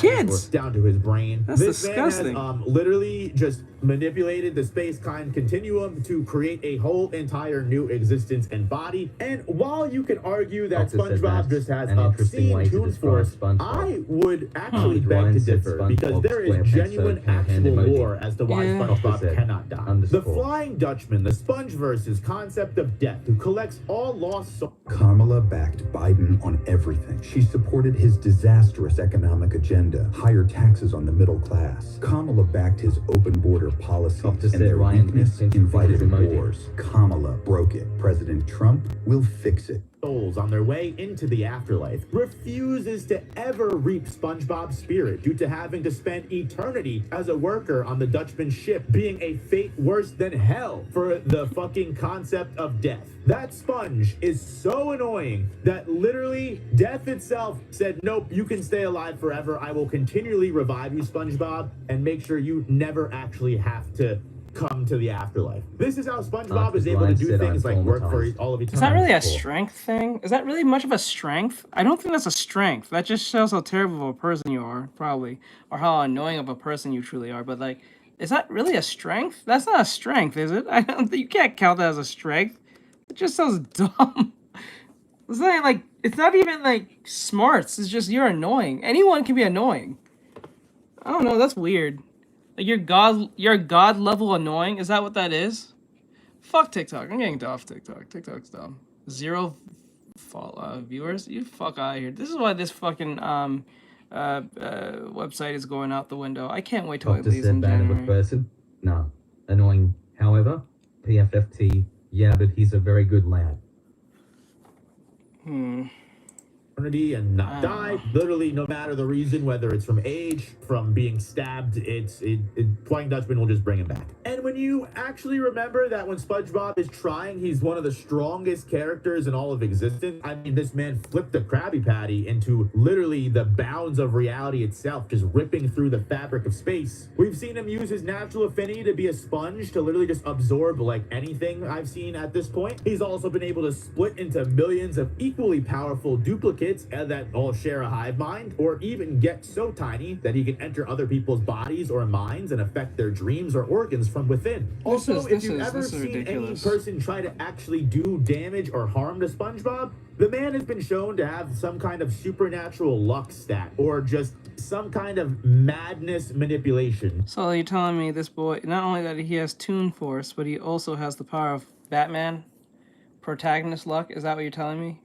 kids? Down to his brain. That's this disgusting. Man has literally just manipulated the space-time continuum to create a whole entire new existence and body. And while you can argue that SpongeBob just has obscene Toon Force, I would actually beg to differ because there is genuine actual lore as to why SpongeBob cannot die. The Flying Dutchman, the Sponge versus concept of death, who collects all lost souls. Kamala backed Biden on everything. She supported his disastrous economic agenda, higher taxes on the middle class. Kamala backed his open border policies, and their weakness invited wars. Kamala broke it. President Trump will fix it. Souls on their way into the afterlife, refuses to ever reap SpongeBob's spirit due to having to spend eternity as a worker on the Dutchman ship, being a fate worse than hell for the fucking concept of death. That sponge is so annoying that literally death itself said, nope, you can stay alive forever. I will continually revive you, SpongeBob, and make sure you never actually have to come to the afterlife. This is how SpongeBob is able to do things like work for all of eternity. Is that really a strength thing? Is that really much of a strength? I don't think that's a strength. That just shows how terrible of a person you are, probably, or how annoying of a person you truly are. But like, is that really a strength? That's not a strength, is it? I don't. You can't count that as a strength. It just sounds dumb. It's not like, it's not even like smarts. It's just you're annoying. Anyone can be annoying. I don't know. That's weird. Like you're god level annoying. Is that what that is? Fuck TikTok. I'm getting off TikTok. TikTok's dumb. 0 viewers. You fuck out of here. This is why this fucking website is going out the window. I can't wait till it leaves in January. Person? No. Annoying. However, PFFT. Yeah, but he's a very good lad. And not die, literally no matter the reason, whether it's from age, from being stabbed, Flying Dutchman will just bring him back. And when you actually remember that when SpongeBob is trying, he's one of the strongest characters in all of existence. I mean, this man flipped the Krabby Patty into literally the bounds of reality itself, just ripping through the fabric of space. We've seen him use his natural affinity to be a sponge, to literally just absorb like anything I've seen at this point. He's also been able to split into millions of equally powerful duplicates that all share a hive mind, or even get so tiny that he can enter other people's bodies or minds and affect their dreams or organs from within. Also, if you've ever seen any person try to actually do damage or harm to SpongeBob, the man has been shown to have some kind of supernatural luck stat, or just some kind of madness manipulation. So you're telling me this boy, not only that he has Toon Force, but he also has the power of Batman? Protagonist luck? Is that what you're telling me?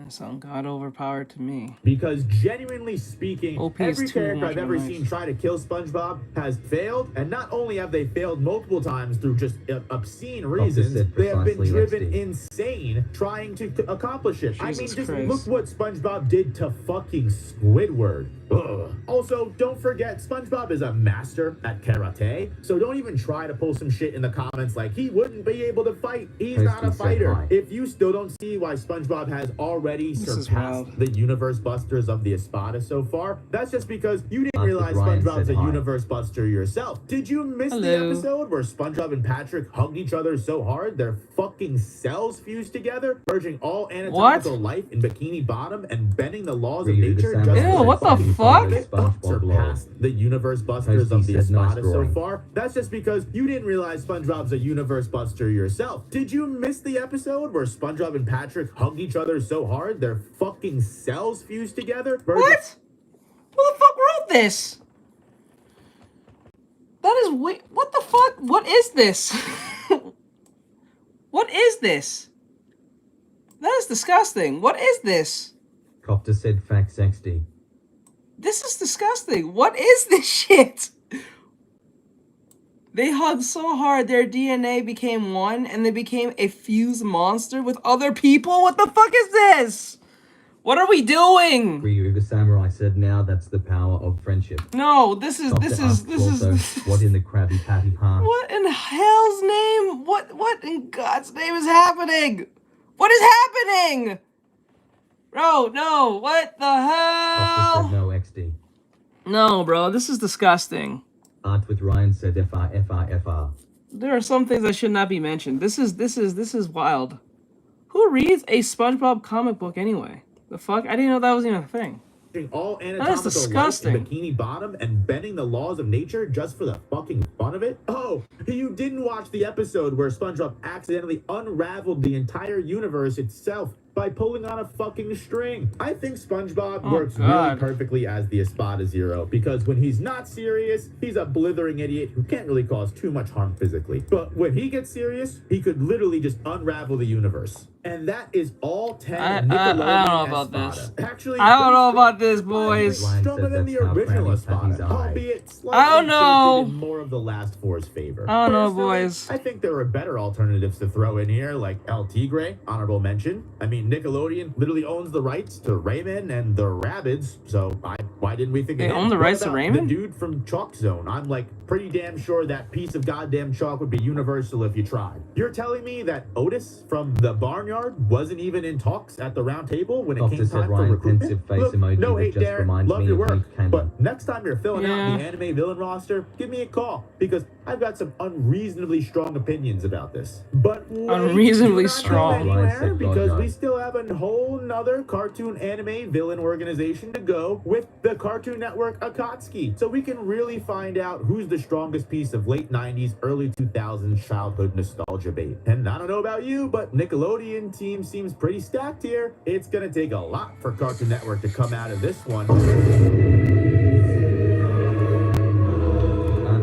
Sound god overpowered to me. Because genuinely speaking, every character I've ever seen try to kill SpongeBob has failed, and not only have they failed multiple times through just obscene reasons, they have been driven insane trying to accomplish it. I mean, just look what SpongeBob did to fucking Squidward. Ugh. Also, don't forget, SpongeBob is a master at karate, so don't even try to pull some shit in the comments like he wouldn't be able to fight. He's not a fighter. If you still don't see why SpongeBob has already surpassed the universe busters of the Espada so far, that's just because you didn't realize SpongeBob's a universe buster yourself. Did you miss the episode where SpongeBob and Patrick hugged each other so hard their fucking cells fused together, merging all anatomical life in Bikini Bottom and bending the laws of nature? Ew, what the fuck? Surpassed the universe busters of the Espada so far. That's just because you didn't realize SpongeBob's a universe buster yourself. Did you miss the episode where SpongeBob and Patrick hugged each other so so hard their fucking cells fuse together? What? Who the fuck wrote this? That is what the fuck? What is this? What is this? That is disgusting. What is this? Copter said facts XD. This is disgusting. What is this shit? They hugged so hard their DNA became one and they became a fused monster with other people? What the fuck is this? What are we doing? Ryu the Samurai said now that's the power of friendship. No, this is what in the Krabby Patty, huh? What in hell's name? What in God's name is happening? What is happening? Bro, no, what the hell? Said no XD. No, bro, this is disgusting. Art with Ryan said FR. There are some things that should not be mentioned. This is wild. Who reads a SpongeBob comic book anyway? The fuck? I didn't know that was even a thing. All That is disgusting. Bikini Bottom and bending the laws of nature just for the fucking fun of it? Oh, you didn't watch the episode where SpongeBob accidentally unraveled the entire universe itself by pulling on a fucking string. I think SpongeBob works really perfectly as the Espada Zero because when he's not serious, he's a blithering idiot who can't really cause too much harm physically. But when he gets serious, he could literally just unravel the universe. And that is all 10 Nickelodeon I don't know about Espada. this. Actually, I don't know about this, boys. Stronger than the original Espada, albeit I slightly don't know. tilted in more of the last four's favor. I don't know, Personally, boys. I think there are better alternatives to throw in here, like El Tigre, honorable mention. I mean, Nickelodeon literally owns the rights to Rayman and the Rabbids, so why didn't we think of They him? own the What rights to about Rayman? the dude from Chalk Zone? I'm like pretty damn sure that piece of goddamn chalk would be universal if you tried. You're telling me that Otis from the Barnyard wasn't even in talks at the round table when it Copter came said time for Ryan recruitment? pensive face Look, emoji no that hate, just Darren. reminds Love me your of work. Heath Canyon. But next time you're filling out Yeah. the anime villain roster, give me a call because I've got some unreasonably strong opinions about this. But wait, Unreasonably do not go strong. anywhere, because we still have a whole nother cartoon anime villain organization to go with the Cartoon Network Akatsuki, so we can really find out who's the strongest piece of late 90s, early 2000s childhood nostalgia bait. And I don't know about you, but Nickelodeon team seems pretty stacked here. It's gonna take a lot for Cartoon Network to come out of this one. Art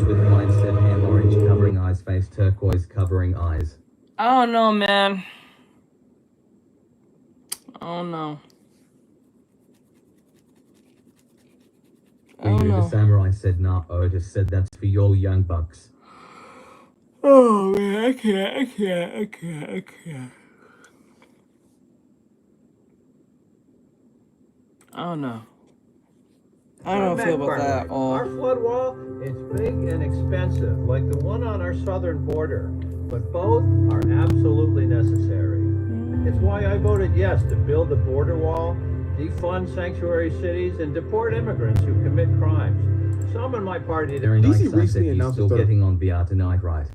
with Ryan said ham orange covering eyes, face turquoise covering eyes. I don't know, man. Oh no. Ryu the Samurai said nah, Otis said that's for your young bucks. Oh man, I can't. I don't know. I don't feel about that at all. Our flood wall is big and expensive, like the one on our southern border, but both are absolutely necessary. It's why I voted yes to build the border wall, defund sanctuary cities, and deport immigrants who commit crimes. Some in my party... Very nice that he's still getting on VR tonight, right?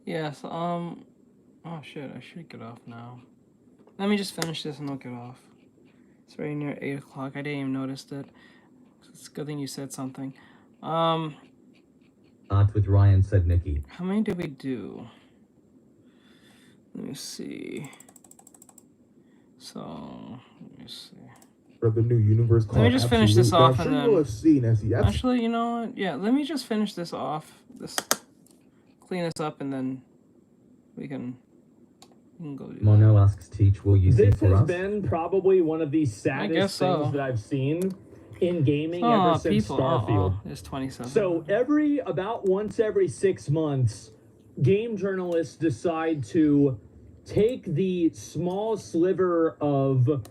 Yes, oh shit, I should get off now. Let me just finish this and I'll get off. It's right near 8 o'clock. I didn't even notice it. It's a good thing you said something. Art with Ryan said Nikki. How many did we do? Let me see. So, let me see. For the new universe Let me just finish this off and then... have seen SES. Actually, you know what? Yeah, let me just finish this off. Clean this up and then we can go do Mono asks Teach, will you sing This for has us? been probably one of the saddest things that I've seen in gaming ever since Starfield. It's 27. So about once every 6 months, game journalists decide to take the small sliver of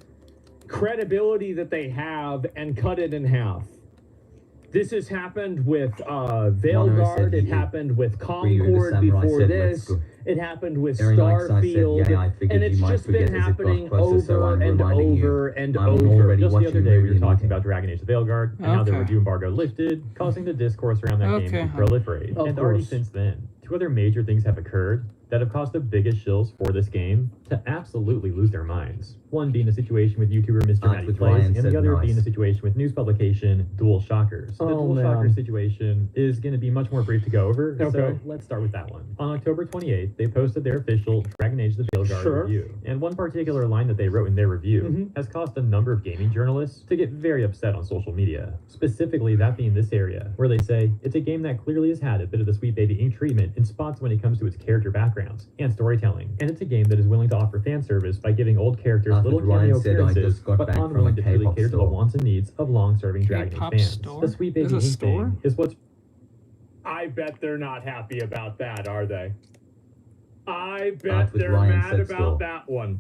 credibility that they have and cut it in half. This has happened with Veilguard, it happened with Concord before this, it happened with Starfield, and it's just been happening over and over and over. Just the other day we were talking about Dragon Age: The Veilguard, and how the review embargo lifted, causing the discourse around that game to proliferate. And already since then, 2 other major things have occurred that have caused the biggest shills for this game to absolutely lose their minds. One being the situation with YouTuber Mr. Matty Plays, and the other being the situation with news publication Dual Shockers. The Dual Shockers situation is going to be much more brief to go over, so let's start with that one. On October 28th, they posted their official Dragon Age the Veilguard review, and one particular line that they wrote in their review has caused a number of gaming journalists to get very upset on social media, specifically that being this area, where they say, it's a game that clearly has had a bit of the Sweet Baby Inc. treatment in spots when it comes to its character backgrounds and storytelling, and it's a game that is willing to offer fan service by giving old characters little cameo appearances, but unwilling to truly cater to the wants and needs of long-serving Dragon Age fans. The Sweet Baby Inc. thing is what's... I bet they're not happy about that, are they? I bet they're mad about that one.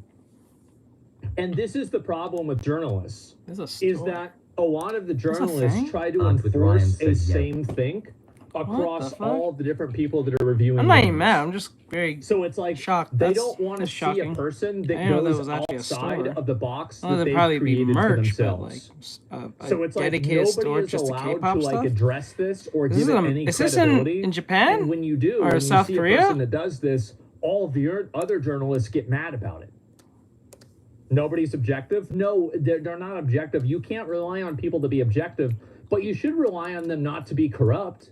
And this is the problem with journalists, is that a lot of the journalists try to enforce a same thing across all the different people that are reviewing. I'm not even mad. I'm just very it's like shocked. They don't want to see a person that goes outside of the box that they've created for themselves. So it's like nobody is allowed to like address this or give it any credibility. Is this in Japan? And when you do, or South Korea? A person that does this, all the other journalists get mad about it. Nobody's objective? No, they're not objective. You can't rely on people to be objective, but you should rely on them not to be corrupt.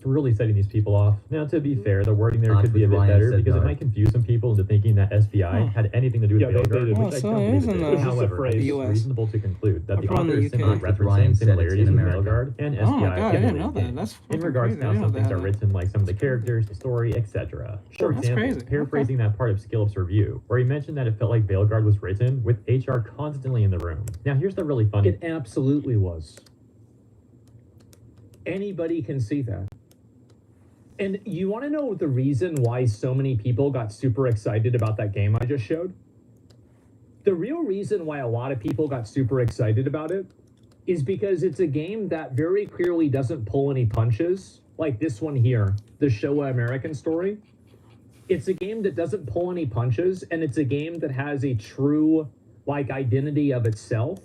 Really setting these people off. Now, to be fair, the wording there could be a bit better because it might confuse some people into thinking that SPI had anything to do with Veilguard, which I don't believe it did. However, it's reasonable to conclude that the author is simply referencing similarities with Veilguard and SPI. Oh my god, I didn't know that. That's in regards to how some things are written, like some of the characters, the story, etc. For example, paraphrasing that part of Skillup's review, where he mentioned that it felt like Veilguard was written with HR constantly in the room. Now, here's the really funny. It absolutely was. Anybody can see that. And you want to know the reason why so many people got super excited about that game I just showed? The real reason why a lot of people got super excited about it is because it's a game that very clearly doesn't pull any punches, like this one here, the Showa American story. It's a game that doesn't pull any punches, and it's a game that has a true, like, identity of itself.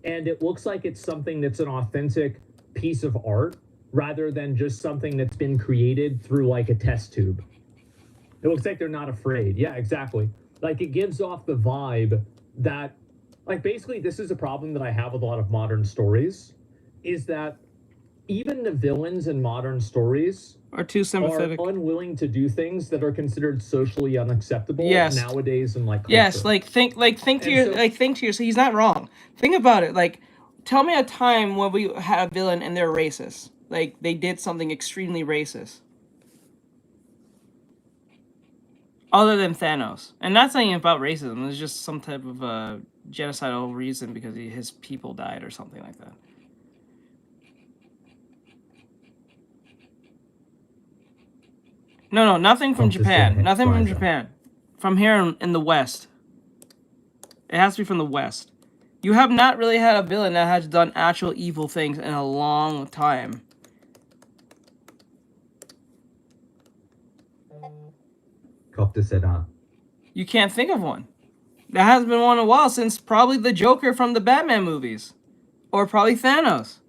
And it looks like it's something that's an authentic piece of art, rather than just something that's been created through like a test tube. It looks like they're not afraid. Yeah, exactly. Like it gives off the vibe that, like basically this is a problem that I have with a lot of modern stories, is that even the villains in modern stories are too sympathetic, are unwilling to do things that are considered socially unacceptable nowadays in like culture. Yes, think to yourself, he's not wrong. Think about it. Like, tell me a time when we had a villain and they're racist. Like, they did something extremely racist. Other than Thanos. And that's not even about racism. It's just some type of genocidal reason because his people died or something like that. No, nothing from Japan. Nothing from Japan. From here in the West. It has to be from the West. You have not really had a villain that has done actual evil things in a long time. Copter said, You can't think of one. There hasn't been one in a while since probably the Joker from the Batman movies. Or probably Thanos.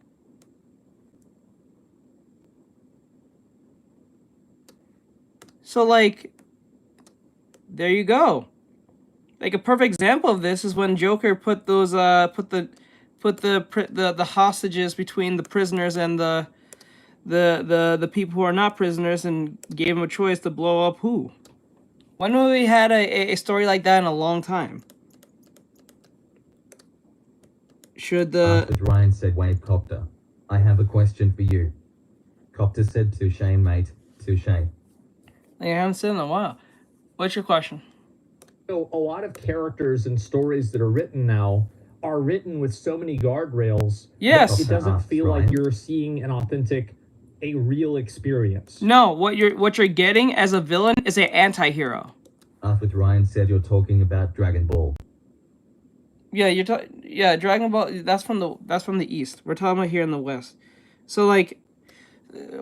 So, like, there you go. Like, a perfect example of this is when Joker put those, put the hostages between the prisoners and the people who are not prisoners and gave them a choice to blow up who? When have we had a story like that in a long time? Should the... Ryan said, wait, Copter. I have a question for you. Copter said, touche, mate. Touche. I haven't said in a while. What's your question? So a lot of characters and stories that are written now are written with so many guardrails. Yes. It doesn't feel like you're seeing an authentic, a real experience. No, what you're getting as a villain is an anti-hero. With Ryan said you're talking about Dragon Ball. Yeah, Dragon Ball. That's from the East. We're talking about here in the West. So like,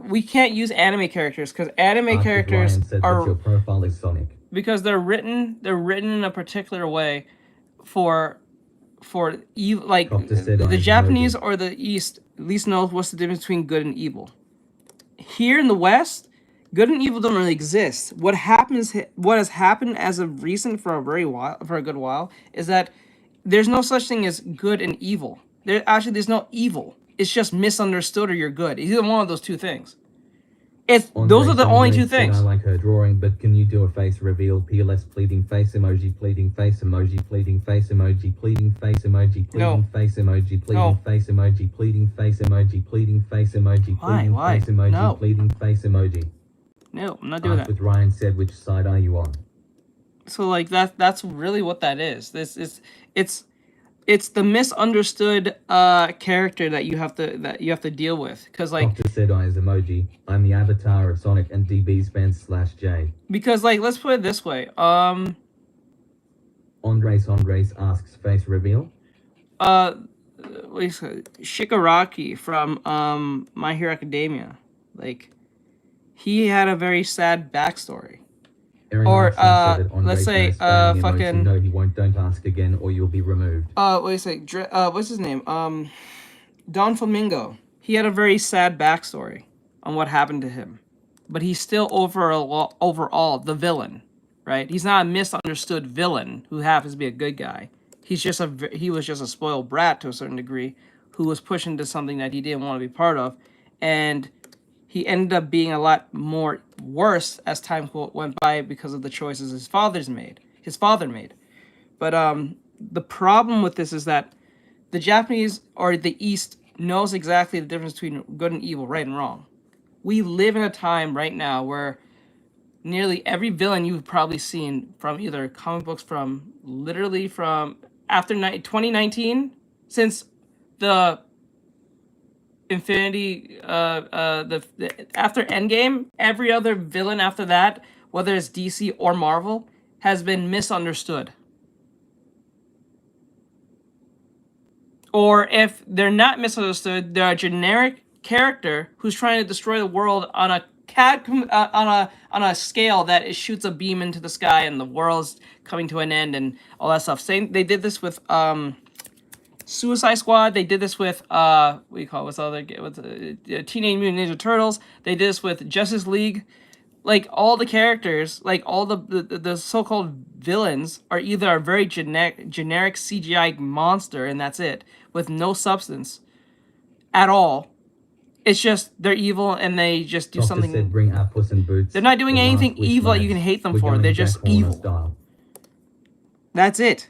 we can't use anime characters because anime characters are your profile is Sonic. Because they're written in a particular way for evil. Like the Japanese or the East at least knows what's the difference between good and evil. Here in the West, Good and evil don't really exist. What has happened as of recent for a good while, is that there's no such thing as good and evil. There's no evil. It's just misunderstood or you're good. It's either one of those two things. Those are the only two things. I like her drawing, but can you do a face reveal? PLS pleading face emoji, pleading face emoji, pleading face emoji, pleading face emoji, pleading face emoji, pleading face emoji, pleading face emoji, pleading face emoji, pleading face emoji, pleading face emoji. No, I'm not doing that. With Ryan said, which side are you on? So like that's really what that is. It's the misunderstood character that you have to deal with, because like Doctor said eyes emoji. I'm the avatar of Sonic and DB's fans /J. Because like let's put it this way. Andres asks face reveal. Shigaraki from My Hero Academia, like he had a very sad backstory. Or let's say fucking no, he won't. Don't ask again, or you'll be removed. Wait a sec. What's his name? Don Flamingo. He had a very sad backstory on what happened to him, but he's still overall the villain, right? He's not a misunderstood villain who happens to be a good guy. He was just a spoiled brat to a certain degree, who was pushed into something that he didn't want to be part of, and he ended up being a lot more worse as time went by because of the choices his father made. But the problem with this is that the Japanese or the East knows exactly the difference between good and evil, right and wrong. We live in a time right now where nearly every villain you've probably seen from either comic books from after 2019, since the Infinity, after Endgame, every other villain after that, whether it's DC or Marvel, has been misunderstood. Or if they're not misunderstood, they're a generic character who's trying to destroy the world on a scale that it shoots a beam into the sky and the world's coming to an end and all that stuff. They did this with Suicide Squad. They did this with Teenage Mutant Ninja Turtles. They did this with Justice League. Like all the characters, like all the so-called villains are either a very generic CGI monster and that's it, with no substance at all. It's just they're evil and they just do something. Said, bring our Puss in Boots. They're not doing anything evil that you can hate them for. They're just evil. Style. That's it.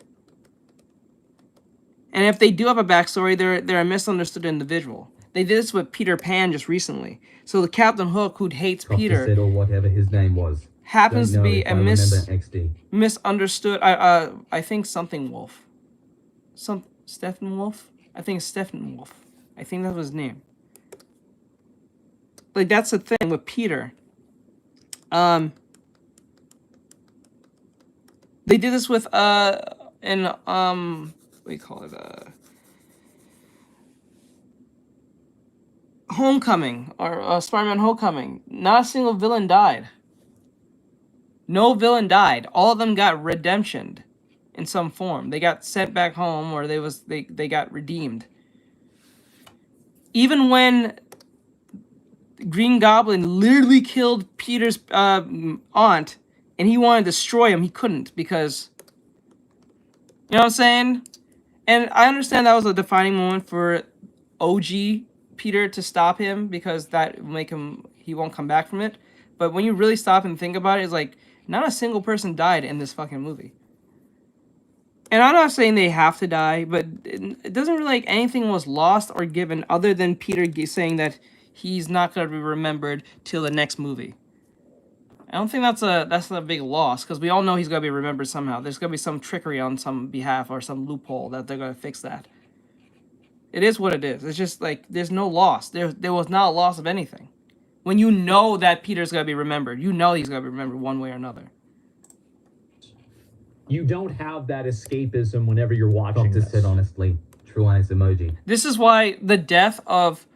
And if they do have a backstory, they're a misunderstood individual. They did this with Peter Pan just recently. So the Captain Hook, who hates Peter, said, or whatever his name was, happens to be a misunderstood. I think something Wolf. Stephen Wolf. I think it's Stephen Wolf. I think that was his name. Like that's the thing with Peter. They did this with what do you call it? Homecoming, or Spider-Man Homecoming. Not a single villain died. No villain died. All of them got redemptioned in some form. They got sent back home, or they got redeemed. Even when Green Goblin literally killed Peter's aunt, and he wanted to destroy him, he couldn't, because, you know what I'm saying? And I understand that was a defining moment for OG Peter to stop him, because that will make he won't come back from it. But when you really stop and think about it, it's like, not a single person died in this fucking movie. And I'm not saying they have to die, but it doesn't really like anything was lost or given other than Peter saying that he's not going to be remembered till the next movie. I don't think that's a big loss, because we all know he's going to be remembered somehow. There's going to be some trickery on some behalf or some loophole that they're going to fix that. It is what it is. It's just like there's no loss. There was not a loss of anything. When you know that Peter's going to be remembered, you know he's going to be remembered one way or another. You don't have that escapism whenever you're watching this. Said honestly, true eyes emoji. This is why the death of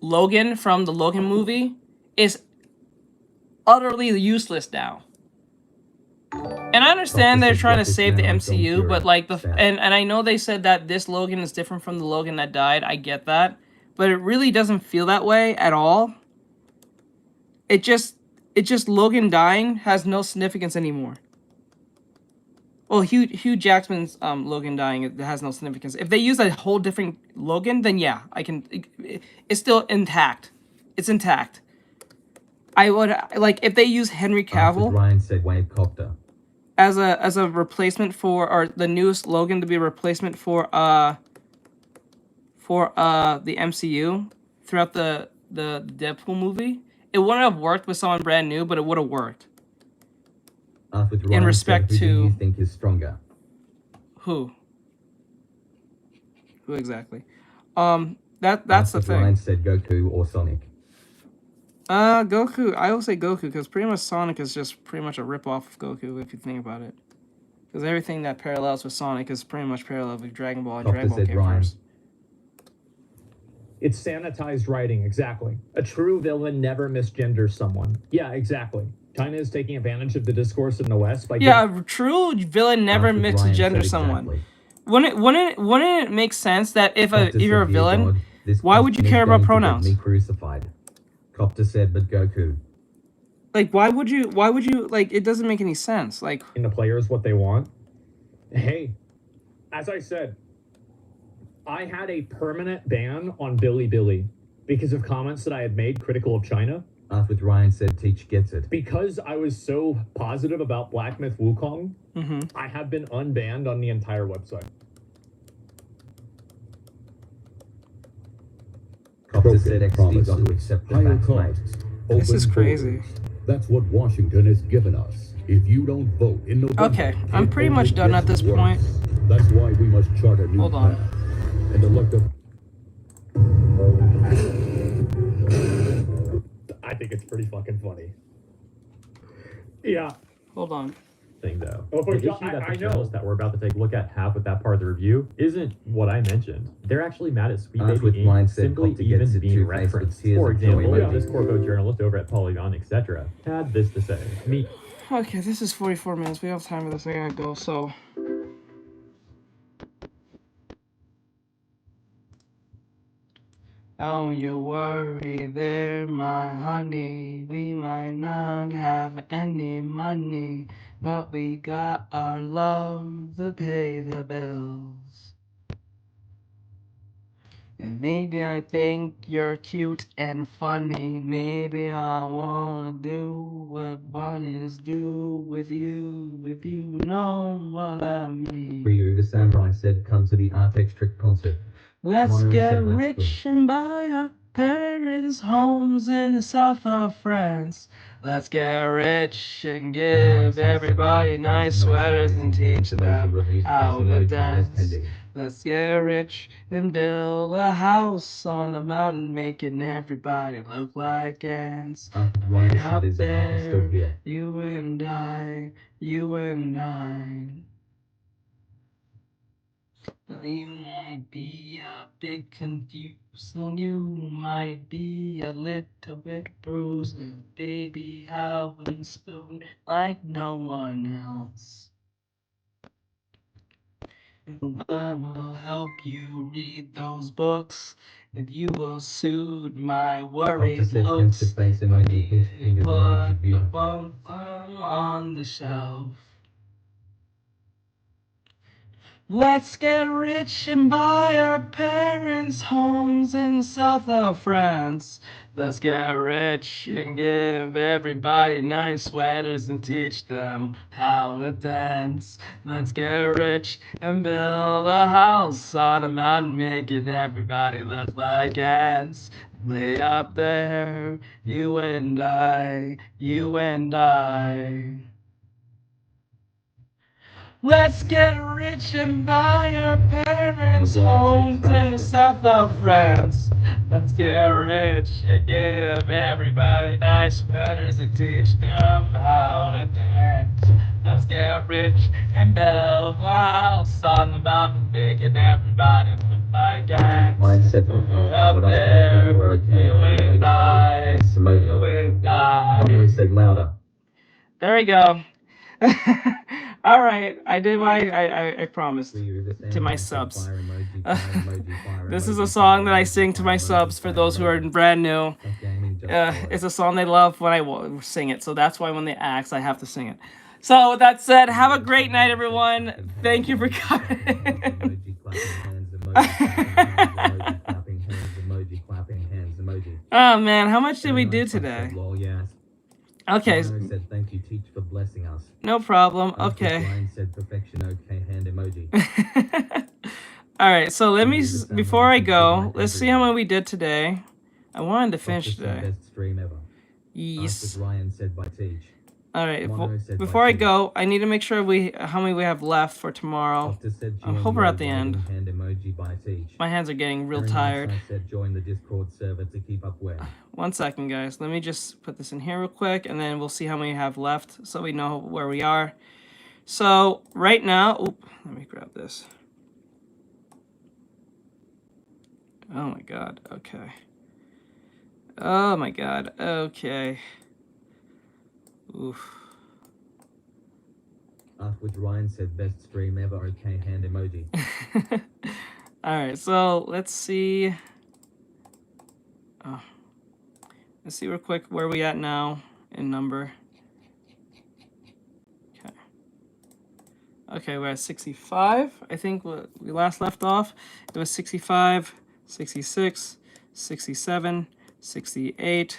Logan from the Logan movie is utterly useless now. And I understand they're trying to save the MCU, but like and I know they said that this Logan is different from the Logan that died. I get that, but it really doesn't feel that way at all. It just It just Logan dying has no significance anymore. Well, Hugh Jackman's Logan dying, it has no significance. If they use a whole different Logan, then yeah, I can. It's still intact. It's intact. I would like if they use Henry Cavill. Ryan said Wavecopter. As a replacement for, or the newest Logan to be a replacement for the MCU throughout the Deadpool movie. It wouldn't have worked with someone brand new, but it would have worked. In respect said, to who do you think is stronger? Who exactly? That's the thing. Ryan said Goku or Sonic. Goku. I will say Goku because pretty much Sonic is just pretty much a rip-off of Goku if you think about it. Because everything that parallels with Sonic is pretty much parallel with Dragon Ball and Dragon Ball characters. It's sanitized writing, exactly. A true villain never misgenders someone. Yeah, exactly. China is taking advantage of the discourse in the West by a true villain never misgender someone. Wouldn't it make sense that if you're a villain, why would you care about pronouns? Me crucified. Copter said, but Goku. Like, why would you, like, it doesn't make any sense. Like, in the players what they want. Hey, as I said, I had a permanent ban on Billy because of comments that I had made critical of China. With Ryan said, Teach gets it. Because I was so positive about Black Myth Wukong, I have been unbanned on the entire website. Copter said XD got to accept the facts, mate. This is crazy. That's what Washington has given us. If you don't vote in November... Okay, I'm pretty much done at this point. That's why we must chart a new Hold on. path and elect a... I think it's pretty fucking funny. Yeah. Hold on. Thing though. Oh, the issue that the journalists that we're about to take a look at have with that part of the review isn't what I mentioned. They're actually mad at Sweet Baby Inc. simply even being referenced. For example, this Corpo journalist over at Polygon, etc., had this to say. Okay, this is 44 minutes. We don't have time for this. I gotta go, so... Don't you worry there, my honey. We might not have any money, but we got our love to pay the bills. And maybe I think you're cute and funny. Maybe I wanna do what bunnies do with you, if you know what I mean. Ryu the Samurai said, come to the Artextric concert. Let's get rich and buy our parents' homes in the south of France. Let's get rich and give everybody nice sweaters and teach them how to dance. Let's get rich and build a house on the mountain, making everybody look like ants. And up there, you and I. You might be a bit confused, and you might be a little bit bruised. Baby, I wouldn't spoon like no one else. I will help you read those books, and you will soothe my worried looks. Put the book on the shelf. Let's get rich and buy our parents' homes in the south of France. Let's get rich and give everybody nice sweaters and teach them how to dance. Let's get rich and build a house on a mountain, making everybody look like ants. Way up there, you and I. Let's get rich and buy our parents' homes in the south of France. Let's get rich and give everybody nice sweaters and teach them how to dance. Let's get rich and build a house on the mountain, making everybody look like ants. Mindset Up there, you and I. Said louder. There we go. All right, I did my. I promised to my subs. This is a song that I sing to my subs for those who are brand new. It's a song they love when I sing it, so that's why when they ask, I have to sing it. So with that said, have a great night, everyone. Thank you for coming. Oh man, how much did we do today? Okay. Said thank you, Teach, for blessing us. No problem. Okay. Ryan said perfection. Okay, hand emoji. All right. So let me before I go, let's see how many we did today. I wanted to finish today. Best stream ever. Yes. Ryan said by Teach. All right. Before I go, I need to make sure how many we have left for tomorrow. I hope we're at the end. Hand emoji by Teach. My hands are getting real tired. Said join the Discord server to keep up with. 1 second, guys. Let me just put this in here real quick, and then we'll see how many we have left, so we know where we are. So right now, let me grab this. Oh my God. Okay. Oh my God. Okay. Oof. Which Ryan said best stream ever. Okay, hand emoji. All right, so let's see. Let's see real quick where we at now in number. Okay. Okay, we're at 65. I think we last left off. It was 65, 66, 67, 68,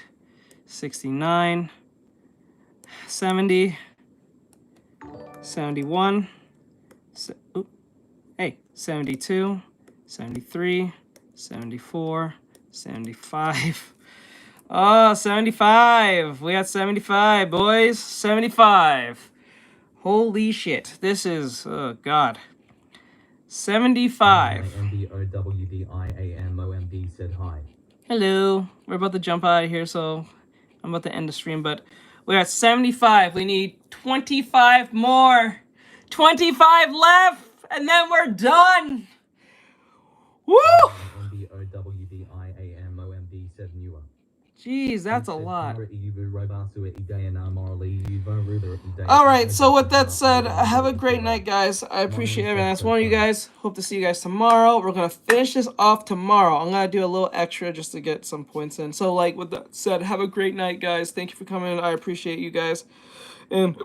69. 70, 71, 72, 73, 74, 75. Oh, 75. We got 75, boys. 75. Holy shit. This is, oh, God. 75. MBOWDIAMOMD said hi. Hello. We're about to jump out of here, so I'm about to end the stream, but we're at 75. We need 25 more. 25 left, and then we're done. Woo! MBOWDIAMOMD said newer. Jeez, that's a lot. All right, so with that said, have a great night, guys. I appreciate every last one of you guys. Hope to see you guys tomorrow. We're going to finish this off tomorrow. I'm going to do a little extra just to get some points in. So, like, with that said, have a great night, guys. Thank you for coming. I appreciate you guys. And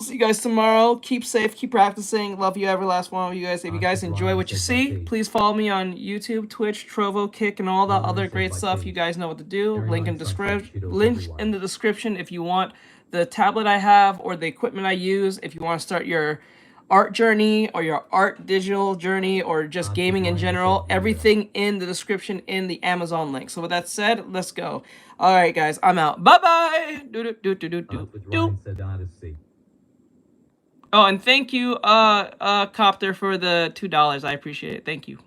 see you guys tomorrow. Keep safe. Keep practicing. Love you, every last one of you guys. If you guys enjoy what you see, please follow me on YouTube, Twitch, Trovo, Kick, and all that other great stuff. You guys know what to do. Link in the description if you want the tablet I have or the equipment I use. If you want to start your art journey or your art digital journey or just gaming in general, everything in the description in the Amazon link. So with that said, let's go. All right, guys, I'm out. Bye-bye. Oh, and thank you, Copter, for the $2. I appreciate it. Thank you.